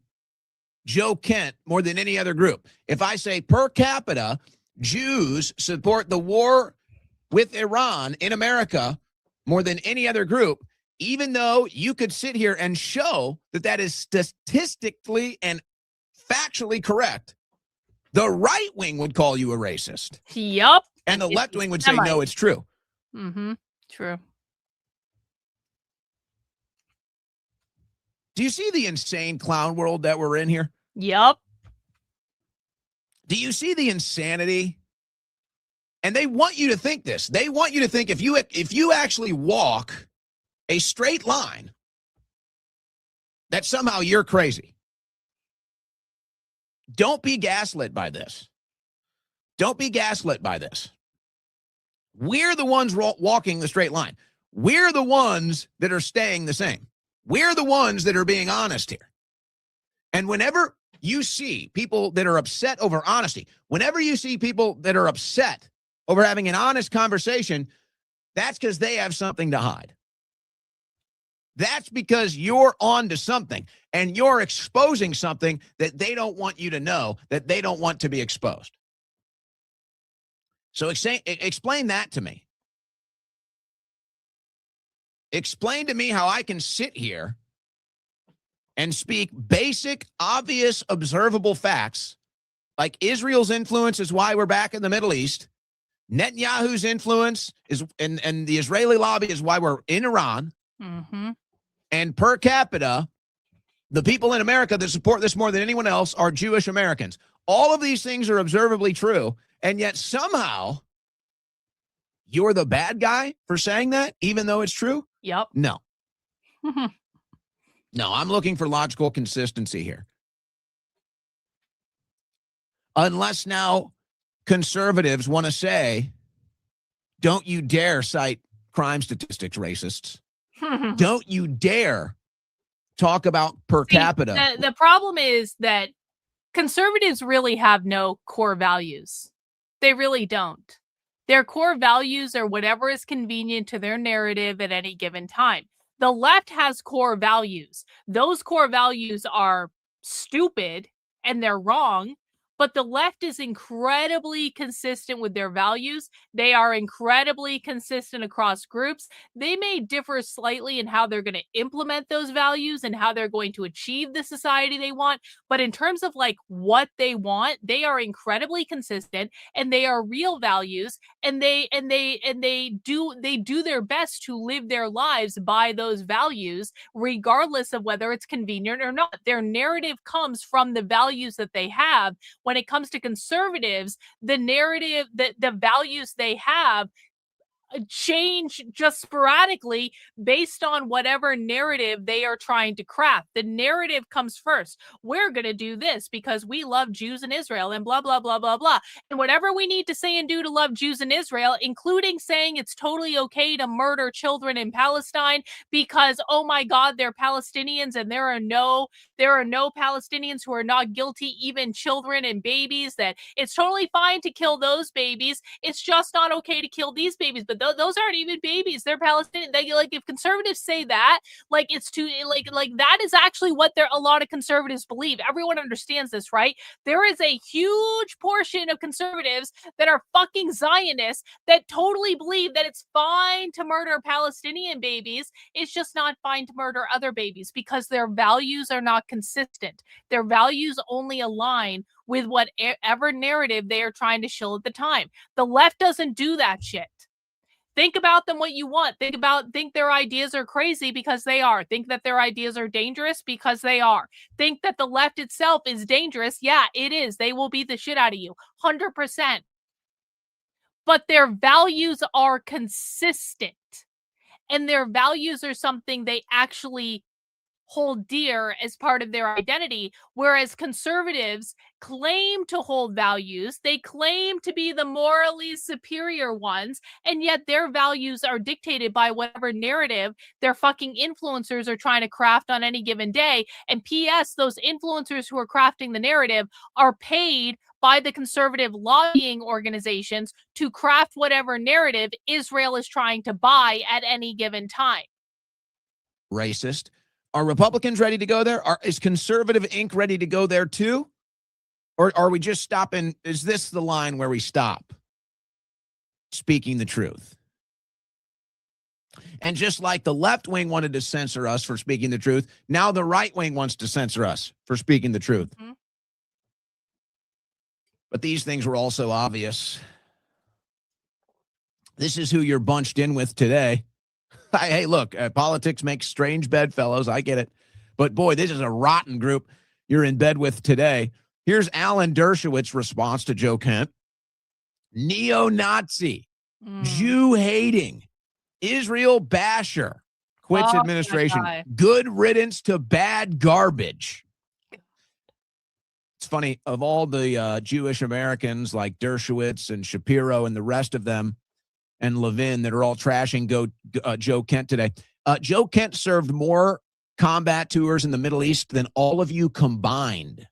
Joe Kent more than any other group. If I say per capita, Jews support the war with Iran in America more than any other group, even though you could sit here and show that that is statistically and factually correct, the right wing would call you a racist. Yup. And the left wing would say, no, it's true. Mm-hmm. True. Do you see the insane clown world that we're in here? Yup. Do you see the insanity? And they want you to think this. They want you to think if you actually walk a straight line, that somehow you're crazy. Don't be gaslit by this. Don't be gaslit by this. We're the ones walking the straight line. We're the ones that are staying the same. We're the ones that are being honest here. And whenever you see people that are upset over honesty, whenever you see people that are upset over having an honest conversation, that's because they have something to hide. That's because you're on to something and you're exposing something that they don't want you to know, that they don't want to be exposed. So explain that to me. Explain to me how I can sit here and speak basic, obvious, observable facts like Israel's influence is why we're back in the Middle East. Netanyahu's influence is, and the Israeli lobby is why we're in Iran. Mm-hmm. And per capita, the people in America that support this more than anyone else are Jewish Americans. All of these things are observably true, and yet somehow you're the bad guy for saying that, even though it's true? Yep. No. No, I'm looking for logical consistency here. Unless now conservatives want to say, don't you dare cite crime statistics, racists. Don't you dare talk about per capita. The problem is that conservatives really have no core values. They really don't. Their core values are whatever is convenient to their narrative at any given time. The left has core values. Those core values are stupid and they're wrong, but the left is incredibly consistent with their values. They are incredibly consistent across groups. They may differ slightly in how they're going to implement those values and how they're going to achieve the society they want. But in terms of like what they want, they are incredibly consistent and they are real values, and they do their best to live their lives by those values, regardless of whether it's convenient or not. Their narrative comes from the values that they have. When it comes to conservatives, the narrative, the values they have change just sporadically based on whatever narrative they are trying to craft. The narrative comes first. We're going to do this because we love Jews in Israel and blah, blah, blah, blah, blah. And whatever we need to say and do to love Jews in Israel, including saying it's totally okay to murder children in Palestine because, oh my God, they're Palestinians and there are no Palestinians who are not guilty, even children and babies, that it's totally fine to kill those babies. It's just not okay to kill these babies. But those aren't even babies. They're Palestinian. Like, if conservatives say that, like, it's too, like that is actually what a lot of conservatives believe. Everyone understands this, right? There is a huge portion of conservatives that are fucking Zionists that totally believe that it's fine to murder Palestinian babies. It's just not fine to murder other babies because their values are not consistent. Their values only align with whatever narrative they are trying to shill at the time. The left doesn't do that shit. Think about them what you want. Think their ideas are crazy because they are. Think that their ideas are dangerous because they are. Think that the left itself is dangerous. Yeah, it is. They will beat the shit out of you. 100%. But their values are consistent. And their values are something they actually hold dear as part of their identity, whereas conservatives claim to hold values. They claim to be the morally superior ones, and yet their values are dictated by whatever narrative their fucking influencers are trying to craft on any given day. And P.S., those influencers who are crafting the narrative are paid by the conservative lobbying organizations to craft whatever narrative Israel is trying to buy at any given time. Racist. Are Republicans ready to go there? Is Conservative Inc. ready to go there too? Or are we just stopping? Is this the line where we stop speaking the truth? And just like the left wing wanted to censor us for speaking the truth, now the right wing wants to censor us for speaking the truth. Mm-hmm. But these things were also obvious. This is who you're bunched in with today. Hey, look, politics makes strange bedfellows. I get it. But boy, this is a rotten group you're in bed with today. Here's Alan Dershowitz's response to Joe Kent. Neo-Nazi, Jew-hating, Israel basher, quits administration. Good riddance to bad garbage. It's funny, of all the Jewish Americans like Dershowitz and Shapiro and the rest of them, and Levin that are all trashing Joe Kent today. Joe Kent served more combat tours in the Middle East than all of you combined,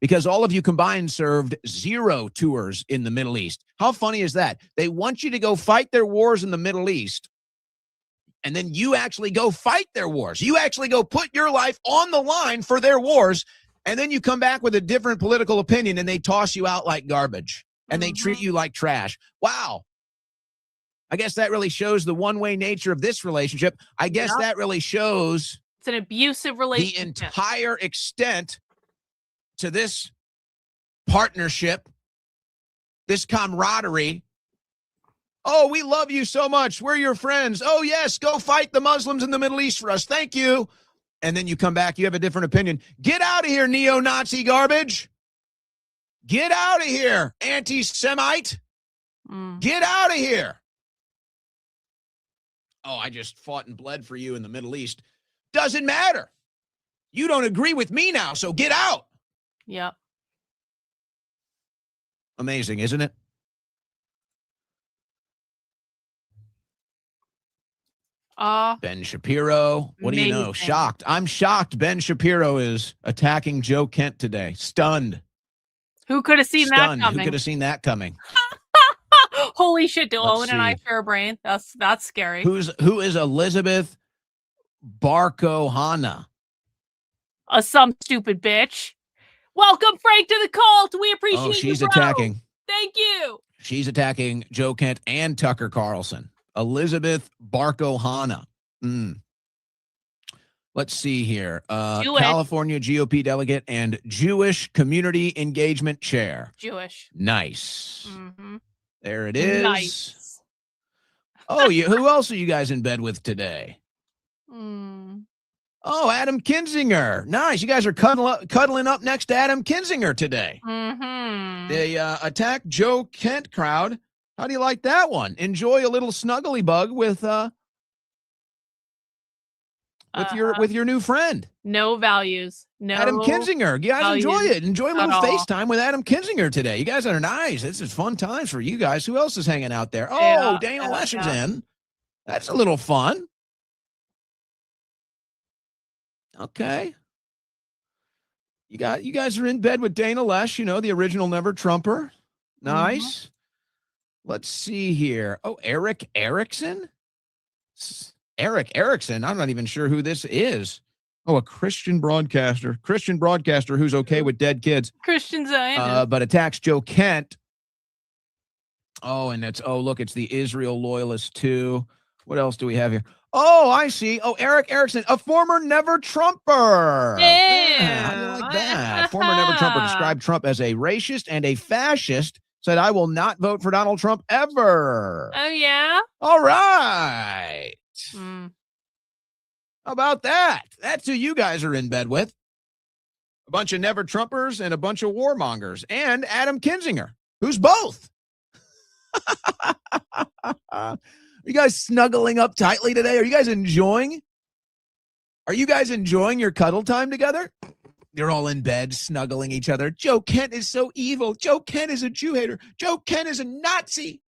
because all of you combined served 0 tours in the Middle East. How funny is that? They want you to go fight their wars in the Middle East. And then you actually go fight their wars. You actually go put your life on the line for their wars. And then you come back with a different political opinion and they toss you out like garbage and they treat you like trash. Wow. I guess that really shows the one-way nature of this relationship. I guess that really shows it's an abusive relationship. The entire extent to this partnership, this camaraderie. Oh, we love you so much. We're your friends. Oh, yes, go fight the Muslims in the Middle East for us. Thank you. And then you come back, you have a different opinion. Get out of here, neo-Nazi garbage. Get out of here, anti-Semite. Get out of here. Oh, I just fought and bled for you in the Middle East. Doesn't matter. You don't agree with me now, so get out. Yep. Amazing, isn't it? Ben Shapiro. What do you know? Shocked. I'm shocked Ben Shapiro is attacking Joe Kent today. Stunned. Who could have seen that coming? Who could have seen that coming? Holy shit, do Owen and I share a brain? That's scary. Who is Elizabeth Barkohana? Some stupid bitch. Welcome, Frank, to the cult. We appreciate you, she's bro. attacking. Thank you. She's attacking Joe Kent and Tucker Carlson. Elizabeth Barkohana. Let's see here. California GOP delegate and Jewish community engagement chair. Jewish. Nice. There it is. Nice. Oh, who else are you guys in bed with today? Oh, Adam Kinzinger. Nice. You guys are cuddling up next to Adam Kinzinger today. The attack Joe Kent crowd. How do you like that one? Enjoy a little snuggly bug with your new friend. No values. No. Adam Kinzinger. You guys values enjoy it. Enjoy a little at all. FaceTime with Adam Kinzinger today. You guys are nice. This is fun times for you guys. Who else is hanging out there? Oh, Dana Lesh is in. That's a little fun. Okay. You guys are in bed with Dana Lesh, the original Never Trumper. Nice. Let's see here. Oh, Eric Erickson? Eric Erickson. I'm not even sure who this is. Oh, a Christian broadcaster. Christian broadcaster who's okay with dead kids. Christian Zionist. But attacks Joe Kent. Oh, and look, it's the Israel loyalist too. What else do we have here? Oh, I see. Oh, Eric Erickson, a former Never Trumper. Yeah. How do you like that? Former Never Trumper described Trump as a racist and a fascist. Said, I will not vote for Donald Trump ever. Oh, yeah? All right. How about that? That's who you guys are in bed with. A bunch of Never Trumpers and a bunch of warmongers. And Adam Kinzinger, who's both. Are you guys snuggling up tightly today? Are you guys enjoying your cuddle time together? You're all in bed, snuggling each other. Joe Kent is so evil. Joe Kent is a Jew hater. Joe Kent is a Nazi.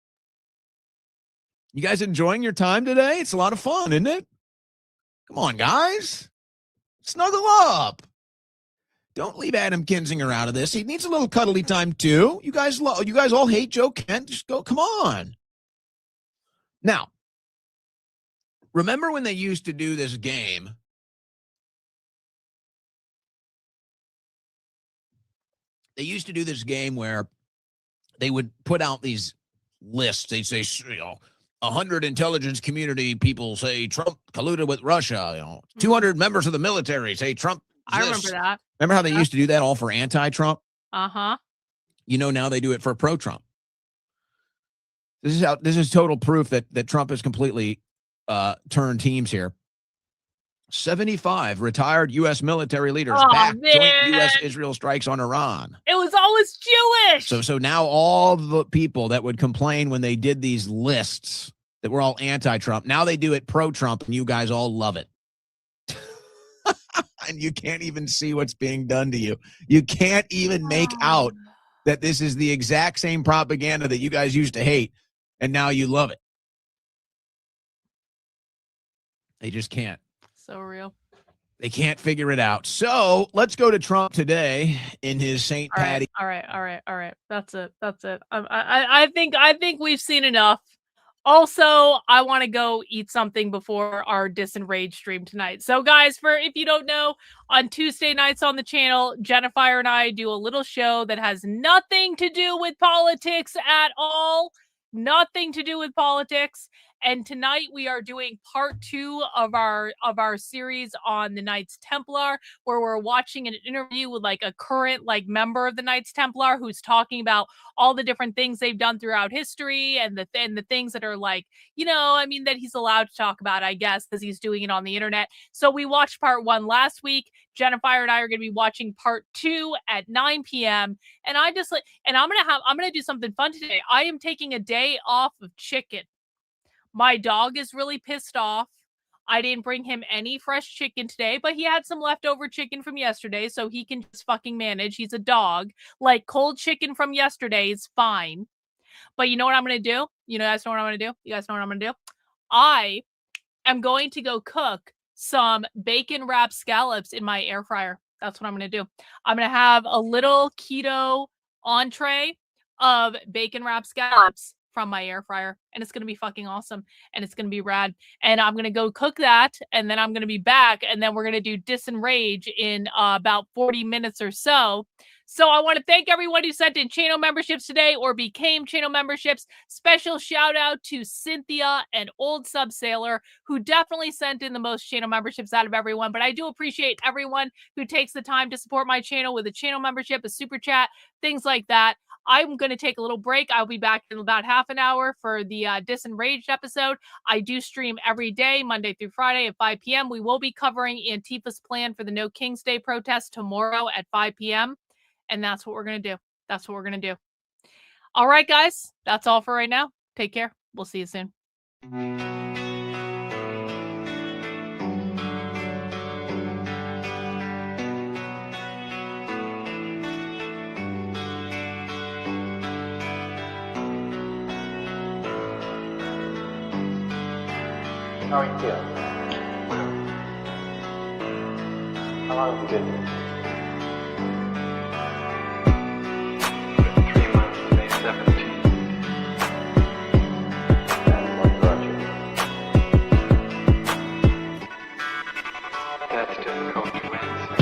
You guys enjoying your time today? It's a lot of fun, isn't it? Come on, guys. Snuggle up. Don't leave Adam Kinzinger out of this. He needs a little cuddly time, too. You guys all hate Joe Kent. Just go, come on. Now, remember when they used to do this game? They used to do this game where they would put out these lists. They'd say, 100 intelligence community people say Trump colluded with Russia. 200 members of the military say Trump. I remember that. Remember how they used to do that all for anti-Trump? Uh-huh. Now they do it for pro-Trump. This is total proof that Trump has completely turned teams here. 75 retired U.S. military leaders back joint U.S.-Israel strikes on Iran. It was always Jewish. So now all the people that would complain when they did these lists that were all anti-Trump, now they do it pro-Trump, and you guys all love it. And you can't even see what's being done to you. You can't even make out that this is the exact same propaganda that you guys used to hate, and now you love it. They just can't. So real. They can't figure it out. So let's go to Trump today in his St. Patty. All right. That's it. I think we've seen enough Also, I want to go eat something before our Disenraged stream tonight. So, guys, if you don't know, on Tuesday nights on the channel, Jennifer and I do a little show that has nothing to do with politics at all. Nothing to do with politics. And tonight we are doing part 2 of our series on the Knights Templar, where we're watching an interview with like a current like member of the Knights Templar who's talking about all the different things they've done throughout history and the things that are like, you know, I mean, that he's allowed to talk about, I guess, because he's doing it on the internet. So we watched part 1 last week. Jennifer and I are going to be watching part 2 at 9 p.m. And I'm going to do something fun today. I am taking a day off of chicken. My dog is really pissed off. I didn't bring him any fresh chicken today, but he had some leftover chicken from yesterday, so he can just fucking manage. He's a dog. Like, cold chicken from yesterday is fine. But you know what I'm going to do? You guys know what I'm going to do? You guys know what I'm going to do? I am going to go cook some bacon wrapped scallops in my air fryer. That's what I'm going to do. I'm going to have a little keto entree of bacon wrapped scallops from my air fryer, and it's going to be fucking awesome, and it's going to be rad. And I'm going to go cook that, and then I'm going to be back, and then we're going to do Disenrage in about 40 minutes or so. So I want to thank everyone who sent in channel memberships today or became channel memberships. Special shout out to Cynthia and Old Sub Sailor, who definitely sent in the most channel memberships out of everyone. But I do appreciate everyone who takes the time to support my channel with a channel membership, a super chat, things like that. I'm going to take a little break. I'll be back in about half an hour for the Disenraged episode. I do stream every day, Monday through Friday at 5 p.m. We will be covering Antifa's plan for the No King's Day protest tomorrow at 5 p.m. And that's what we're going to do. That's what we're going to do. All right, guys. That's all for right now. Take care. We'll see you soon. How are you feeling? How long have you been here? 3 months, May 17th. And what brought you here? That's difficult to answer.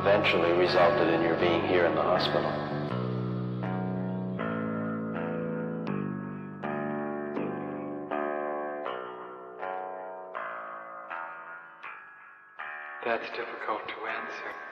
eventually resulted in your being here in the hospital. That's difficult to answer.